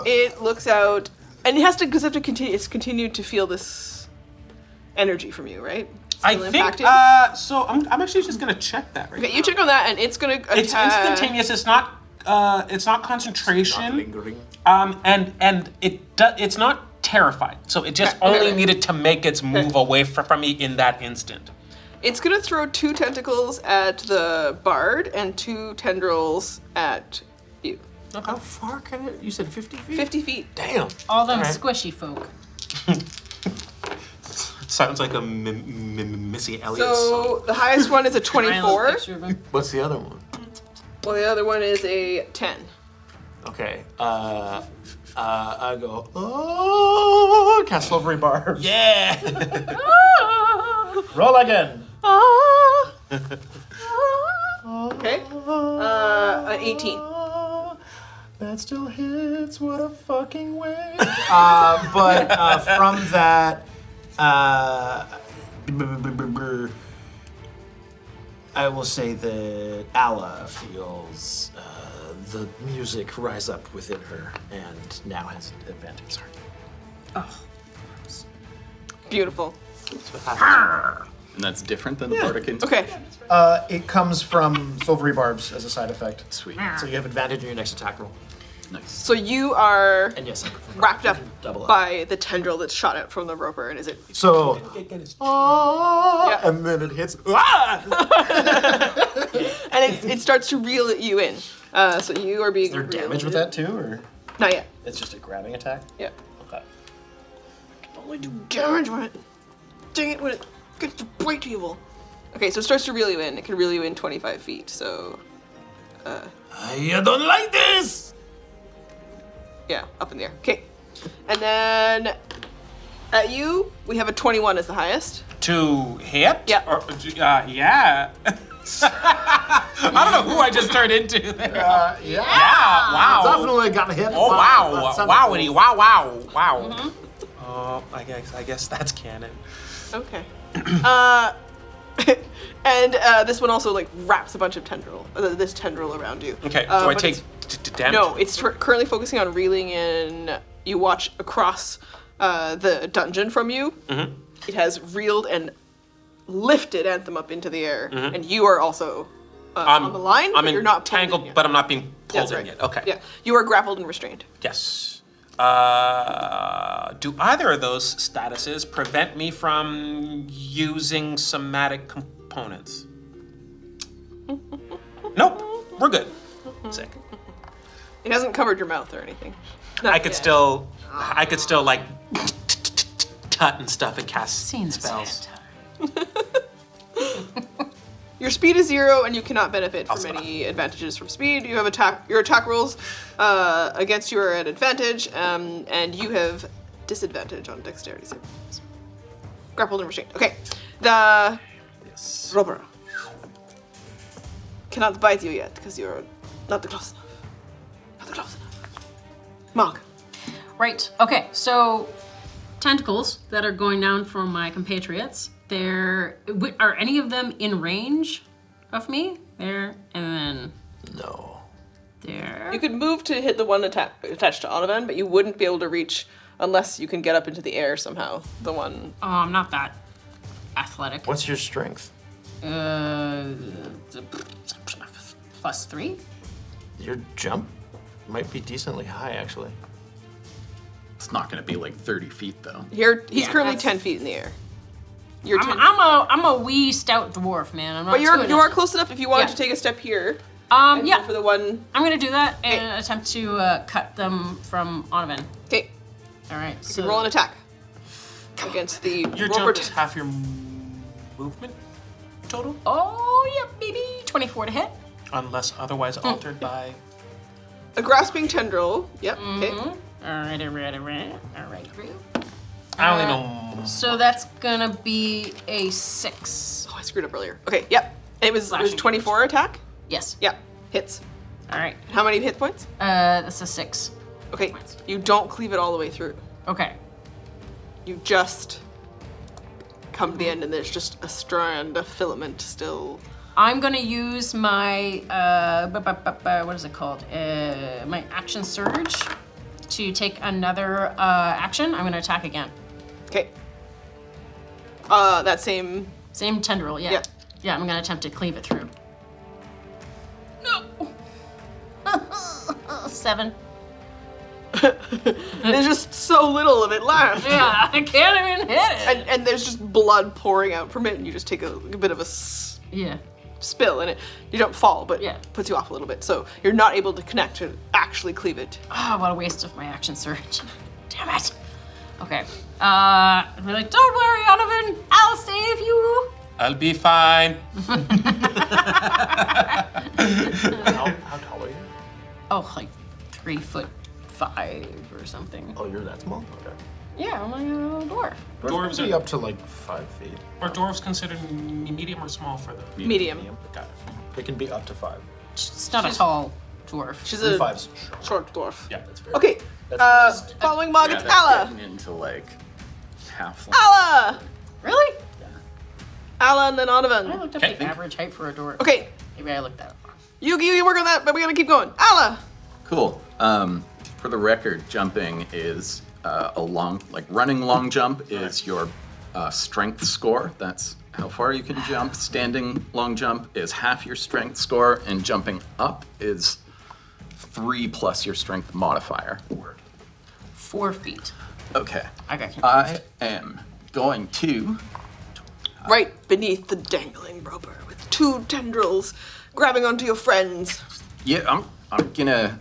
It looks out, and it has to, because it has to continue. It's continued to feel this energy from you, right? I Still think. impacted? So I'm actually just gonna check that right Okay, now. you check on that, and it's gonna attack. It's instantaneous. It's not. It's not concentration. Not lingering. And it's not terrified. So it just Okay, only okay. needed to make its move away from me in that instant. It's gonna throw 2 tentacles at the bard and 2 tendrils at you. How far can it? You said 50 feet? 50 feet. Damn. All them squishy folk. Sounds like a Missy Elliott So song. the highest one is a Violent 24. picture of him. What's the other one? Well, the other one is a 10. Okay. I go, oh, cast Silvery Barbs. Yeah. Roll again. Okay. An 18. That still hits. What a fucking way. But from that, I will say that Alla feels the music rise up within her and now has an advantage. Sorry. Beautiful. And that's different than the bardic Okay. It comes from Silvery Barbs as a side effect. Sweet. So you have advantage in your next attack roll. Nice. So you are And yes, I prefer wrapped up double up. by the tendril that's shot out from the roper, and is it? So, Yeah. and then it hits. Ah! And it starts to reel you in. So you are being. Is there reeled damage with in. that too, or Not yet. it's just a grabbing attack? Yeah. Okay. Only do damage when it. Dang it, when it gets to bite people. Okay, so it starts to reel you in. It can reel you in 25 feet. So I don't like this. yeah, up in the air. Okay, and then at you we have a 21 as the highest. To hit? Yeah. Or, yeah. I don't know who I just turned into there. Yeah. Wow. Definitely got hit. Oh wow. Wowity. Wow. Mm-hmm. I guess that's canon. Okay. And this one also like wraps a bunch of this tendril around you. Okay. Do I but take damage? No, it's currently focusing on reeling in. You watch across the dungeon from you. Mm-hmm. It has reeled and lifted Anthem up into the air, and you are also on the line. I'm but you're not pulled in entangled, yet. but I'm not being pulled That's in right. yet. Okay. Yeah, you are grappled and restrained. Yes. Do either of those statuses prevent me from using somatic components? Nope. We're good. Sick. It hasn't covered your mouth or anything. I could still like tut and stuff and cast Seen this spells. Your speed is 0, and you cannot benefit from Awesome. any advantages from speed. You have your attack rolls against you are at advantage, and you have disadvantage on dexterity savings. Grappled and restrained. Okay, the roper cannot bite you yet because you're not close enough. Not close enough. Mogg. Right. Okay. So tentacles that are going down from my compatriots. Are any of them in range of me? There and then No. there. You could move to hit the one attached to Onovan, but you wouldn't be able to reach unless you can get up into the air somehow. The one. Oh, I'm not that athletic. What's your strength? +3. Your jump might be decently high, actually. It's not going to be like 30 feet though. He's Yeah, currently that's- 10 feet in the air. You're 10. I'm a wee stout dwarf, man. I'm not. But too you are agile. close enough if you wanted Yeah. to take a step here. And Yeah. go for the one. I'm gonna do that Okay. and attempt to cut them from Onovan. Okay, All right. you So can roll an attack against the Your roper. jump is half your movement total, Oh yeah, baby. 24 to hit. unless otherwise altered by. A grasping tendril. Yep. Okay. All right, group. I only know. So that's gonna be a 6. Oh, I screwed up earlier. Okay. Yep. It was Slashing 24 attack. Yes. Yep. Hits. All right. How many hit points? That's a 6. Okay. You don't cleave it all the way through. Okay. You just come to the end, and there's just a strand, a filament still. I'm gonna use my what is it called? My action surge to take another action. I'm gonna attack again. Okay. That same Same tendril, yeah. Yeah. Yeah, I'm gonna attempt to cleave it through. No! 7. There's just so little of it left. Yeah, I can't even hit it! And there's just blood pouring out from it, and you just take a bit of a Yeah. spill, and you don't fall, but Yeah. puts you off a little bit. So you're not able to connect to actually cleave it. Ah, what a waste of my action surge. Damn it. Okay. I'll be like, don't worry, Onovan, I'll save you. I'll be fine. How tall are you? Oh, like 3'5" or something. Oh, you're that small? Okay. Yeah, I'm like a dwarf. Dwarves Maybe are, up to like 5 feet. are dwarves considered medium or small for the Medium. Got it. It can be up to 5. It's not a tall dwarf. She's a 5's short dwarf. Yeah. That's fair. Okay, That's following Mogg, Yeah, it's that's Alla. getting into like half. Alla! Really? Alla and then I Onovan. looked up Okay. the average height for a dwarf. Okay, Maybe I looked that up. you work on that, but we gotta keep going. Alla! Cool. For the record, jumping is a long, like running long jump is your strength score. That's how far you can jump. Standing long jump is half your strength score, and jumping up is 3 plus your strength modifier. 4 feet. Okay. I got you. I am going to. Right beneath the dangling roper with 2 tendrils grabbing onto your friends. Yeah, I'm gonna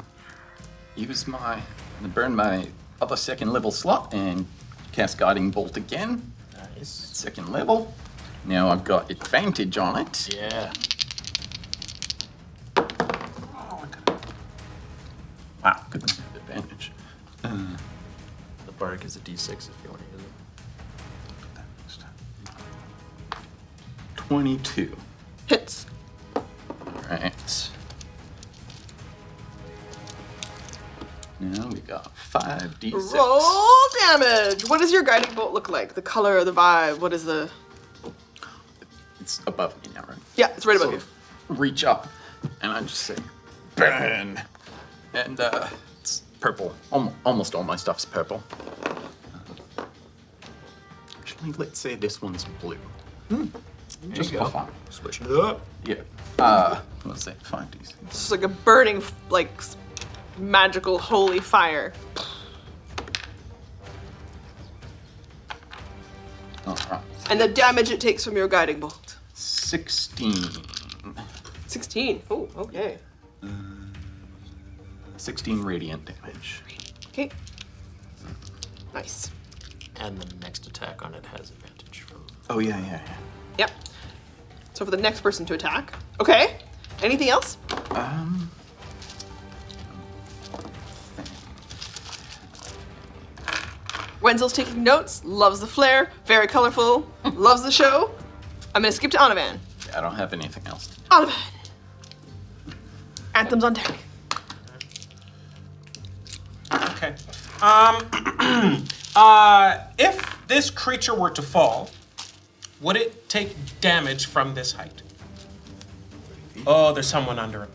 burn my other second level slot and cast Guiding Bolt again. Nice. Second level. Now I've got advantage on it. Yeah. Wow, goodness, advantage. The bark is a d6 if you want to use it. 22. Hits. Alright. Now we got 5d6. Roll damage. What does your guiding bolt look like? The color, the vibe. What is the? It's above me now, right? Yeah, it's right above So, you. reach up, and I just say, burn! And it's purple. Almost all my stuff's purple. Actually, let's say this one's blue. Just you for go. fun. Switch it up. Yeah. Let's say 5d6. It's just like a burning, like, magical, holy fire. Alright. And the damage it takes from your guiding bolt. 16. 16. Oh, okay. 16 radiant damage. Okay. Nice. And the next attack on it has advantage from. Oh, yeah. Yep. So for the next person to attack. Okay. Anything else? Wenzel's taking notes, loves the flair, very colorful, loves the show. I'm gonna skip to Onovan. I don't have anything else. Onovan! Anthem's on deck. Okay. If this creature were to fall, would it take damage from this height? Oh, there's someone under it.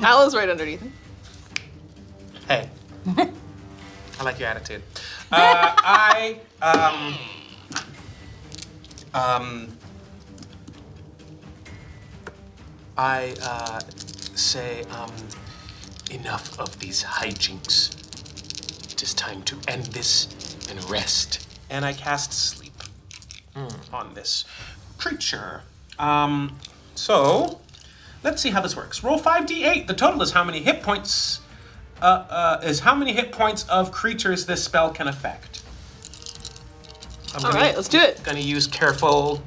Ala's right underneath him. Hey. I like your attitude. I say, enough of these hijinks. It is time to end this and rest. And I cast sleep on this creature. So, let's see how this works. Roll 5d8. The total is how many hit points of creatures this spell can affect. All right, let's do it. Gonna use careful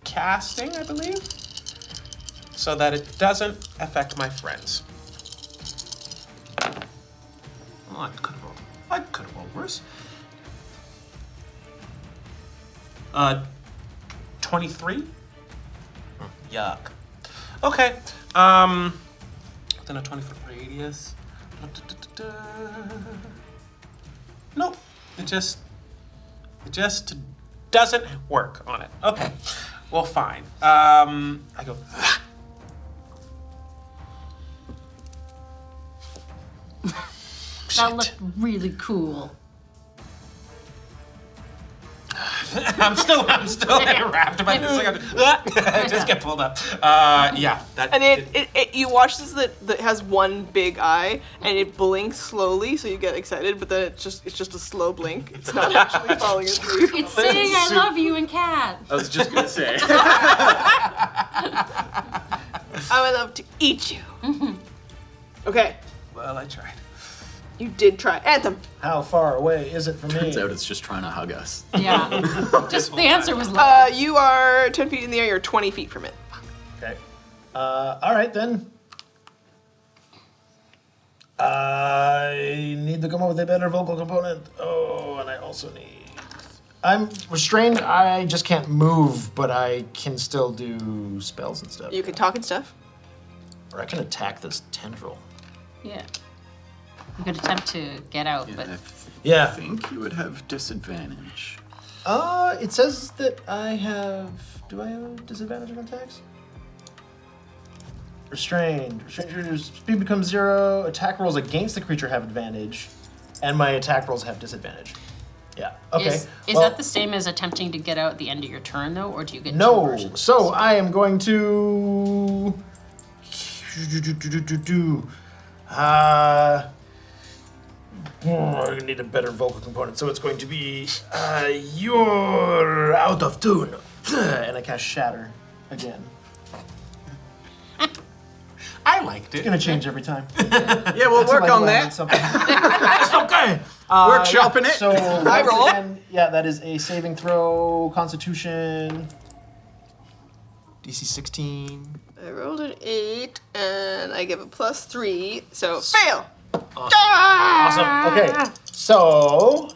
casting, I believe, so that it doesn't affect my friends. Oh, I could have rolled worse. 23? Yuck. Okay. Within a 20-foot radius. Nope. It just doesn't work on it. Okay. Well, fine. I go. That looked really cool. I'm still wrapped about this. I just get pulled up. Yeah. That, And it you watch this that has one big eye and it blinks slowly, so you get excited, but then it's just a slow blink. It's not actually falling asleep. It's saying I love you and cat. I was just gonna say. I would love to eat you. Okay, Well, I tried. you did try. Anthem. How far away is it from me? Turns out it's just trying to hug us. Yeah. Just the answer was love. You are 10 feet in the air. You're 20 feet from it. Okay. All right then. I need to come up with a better vocal component. Oh, and I also need. I'm restrained. I just can't move, but I can still do spells and stuff. You can talk and stuff. Or I can attack this tendril. Yeah. You could attempt to get out, but I Yeah. think you would have disadvantage. It says that I have. Do I have disadvantage on attacks? Restrained. Restrained creature's speed becomes 0. Attack rolls against the creature have advantage, and my attack rolls have disadvantage. Yeah. Okay. is well, that the same as attempting to get out at the end of your turn, though, or do you get two No. versions? So I am going to. I need a better vocal component, so it's going to be you're out of tune, and I cast Shatter again. I liked it. It's gonna change every time. Yeah, we'll work on that. It's okay. Workshopping it. So I once roll. again, yeah, that is a saving throw, Constitution. DC 16. I rolled an 8, and I give a +3, so fail. Awesome. Okay, so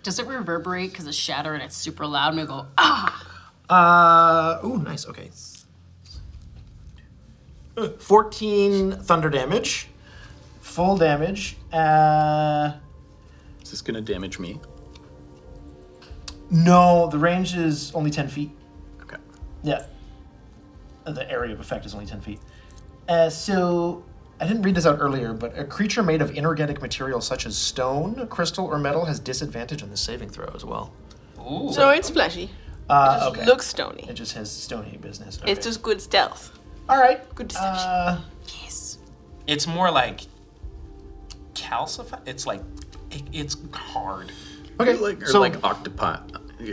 Does it reverberate because it's shatter and it's super loud and we go, ah? ooh, nice. Okay. 14 thunder damage, full damage. Is this gonna damage me? No, the range is only 10 feet. Okay. Yeah. The area of effect is only 10 feet. So, I didn't read this out earlier, but a creature made of inorganic material such as stone, crystal, or metal has disadvantage on the saving throw as well. Ooh. So it's fleshy. It Okay. looks stony. It just has stony business. Okay. It's just good stealth. All right. Good deception. Yes. It's more like calcified. It's like it's hard. Okay. Like, or so like octopi.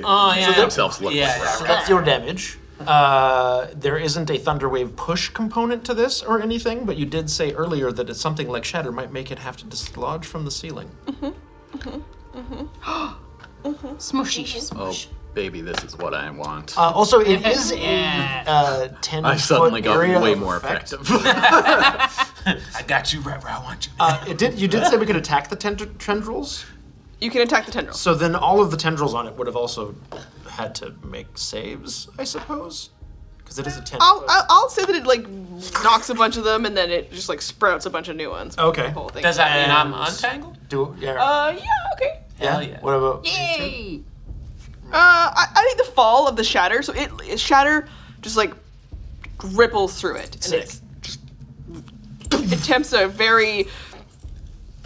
Oh, yeah. So themselves look Yeah, like yeah, that. So that's your damage. There isn't a Thunderwave push component to this or anything, but you did say earlier that it's something like Shatter might make it have to dislodge from the ceiling. Smooshy. Oh, baby, this is what I want. Also, it is Yeah. a 10 I suddenly foot got area way of more effect. effective. I got you right where I want you. You did say we could attack the tendrils? You can attack the tendril. So then all of the tendrils on it would have also had to make saves, I suppose? Because it is a 10 foot. I'll say that it like knocks a bunch of them and then it just like sprouts a bunch of new ones. Okay. The whole thing. Does that mean I'm And- untangled? Yeah. Yeah, okay. Hell yeah. What about? Yay! I think the fall of the shatter, so it shatter just like ripples through it. And Sick. it's just attempts a very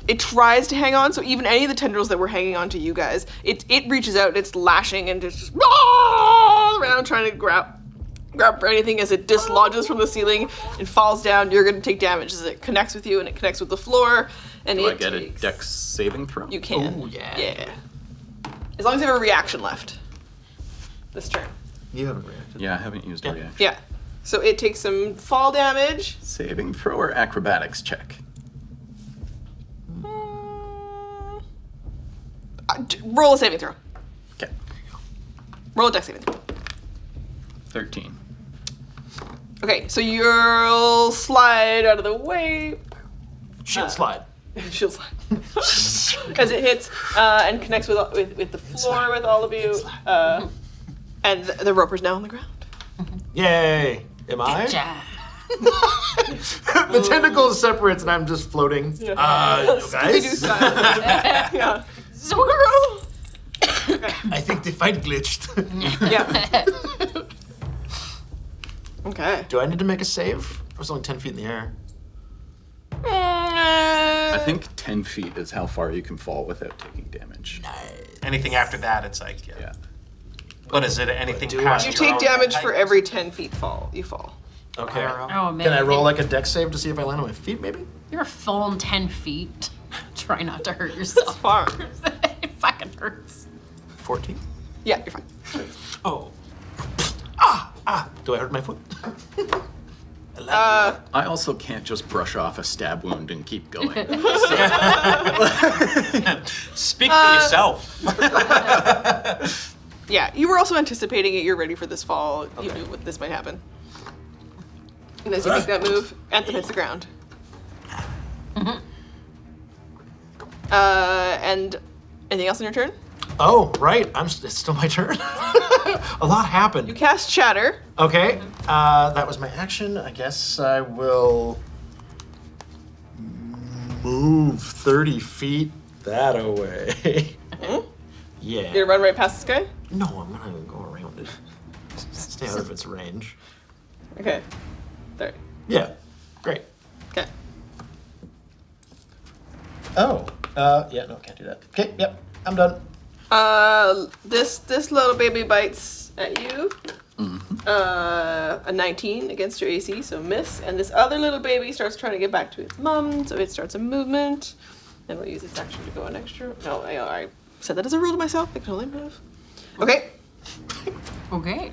it tries to hang on, so even any of the tendrils that were hanging on to you guys, it reaches out and it's lashing and just around trying to grab for anything as it dislodges from the ceiling and falls down. You're gonna take damage as it connects with you and it connects with the floor. And Do it I get a takes- dex saving throw? You can. Ooh, yeah. Yeah. As long as you have a reaction left. This turn. You haven't reacted. Yeah, I haven't used a Yeah. reaction. Yeah. So it takes some fall damage. Saving throw or acrobatics check? Roll a saving throw. Okay. Roll a dex saving throw. 13. Okay, so you'll slide out of the way. Shield slide. She'll slide. As it hits and connects with the floor with all of you. And the roper's now on the ground. Yay! Am I? Ja. The tentacle separates and I'm just floating. You Scooby-Doo guys? style. Yeah. I think the fight glitched. Yeah. Okay. Do I need to make a save? I was only 10 feet in the air. I think 10 feet is how far you can fall without taking damage. Anything after that, it's like, Yeah. what is it? Anything Do past I- You your take own damage height? for every 10 feet you fall. Okay. Oh man. Can I roll like a dex save to see if I land on my feet, maybe? You're falling 10 feet. Try not to hurt yourself. Far. It fucking hurts. 14. Yeah, you're fine. Oh. Do I hurt my foot? I also can't just brush off a stab wound and keep going. Speak for yourself. Yeah, you were also anticipating it. You're ready for this fall. You knew what this might happen. And as you make that move, Anthem hits the ground. And anything else on your turn? Oh, right. It's still my turn. A lot happened. You cast Shatter. Okay. That was my action. I guess I will move 30 feet that away. Yeah. You're gonna run right past this guy? No, I'm gonna go around it. Stay out of its range. Okay. 30. Yeah. Great. Okay. Oh. Yeah, no, can't do that. Okay, yep. I'm done. This little baby bites at you. A 19 against your AC, so miss. And this other little baby starts trying to get back to its mom, so it starts a movement. And we'll use its action to go an extra. No, I said that as a rule to myself. It can only move. Okay. Okay.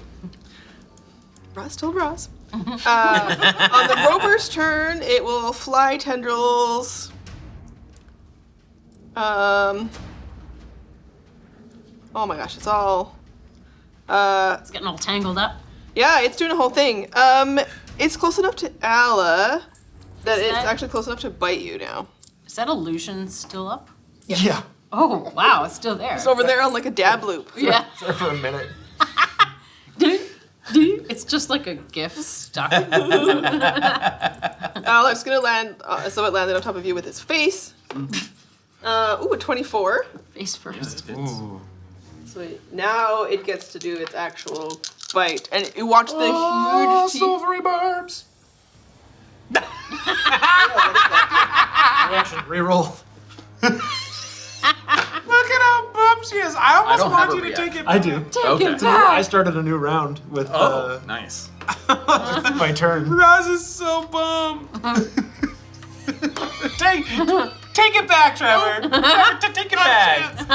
Ross told Ross. On the roper's turn, it will fly tendrils. Oh my gosh, it's all. It's getting all tangled up. Yeah, it's doing a whole thing. It's close enough to Alla that it's actually close enough to bite you now. Is that illusion still up? Yeah. Oh, wow, it's still there. It's over there on like a dab loop. Yeah. There for a minute. It's just like a GIF stuck. Alla's gonna land, so it landed on top of you with its face. A 24. Face first. So now it gets to do its actual bite. And you watch the huge teeth. Silvery barbs. Reaction, reroll. Look at how bummed she is. I almost don't have want a you to take it. I do. Okay. I started a new round with Oh, nice. my turn. Roz is so bummed. Take it back, Trevor. Take it back.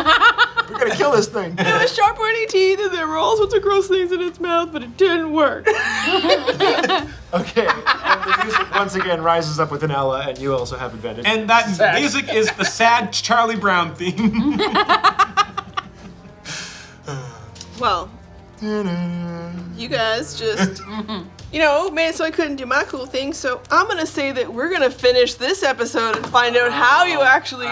We're gonna kill this thing. It has sharp pointy teeth and there were all sorts of gross things in its mouth, but it didn't work. Okay. And the music once again rises up with an Ella, and you also have advantage. And that music is the sad Charlie Brown theme. Well, you guys just, made it so I couldn't do my cool thing. So I'm gonna say that we're gonna finish this episode and find out how you actually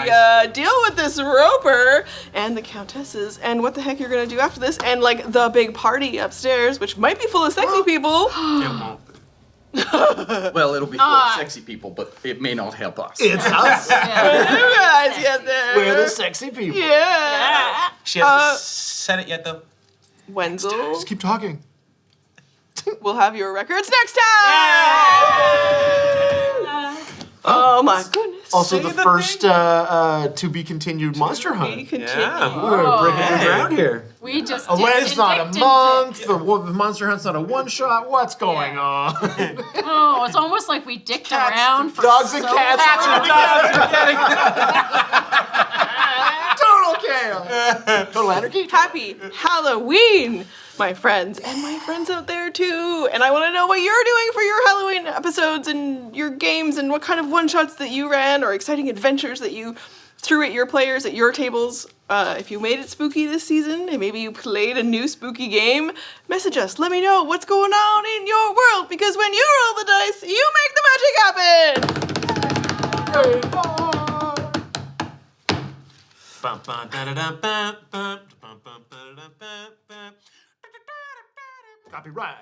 deal with this roper and the countesses and what the heck you're gonna do after this and like the big party upstairs, which might be full of sexy people. Well, it'll be full of sexy people, but it may not help us. It's us. You guys get there. We're the sexy people. Yeah. She hasn't said it yet, though. Wenzel, Just keep talking. we'll have your records next time. Oh my goodness. Also, Say the the first to be continued monster We hunt. continue. We're breaking new ground here. We just Alain's not a addicted monk. to- The monster hunt's not a one shot. What's going on? Oh, it's almost like we dicked around for Dogs so and cats. Total chaos. Total anarchy. Happy Halloween, my friends, and my friends out there too. And I want to know what you're doing for your Halloween episodes and your games and what kind of one-shots that you ran or exciting adventures that you threw at your players at your tables. If you made it spooky this season and maybe you played a new spooky game, message us. Let me know what's going on in your world because when you roll the dice, you make the magic happen. Copyright.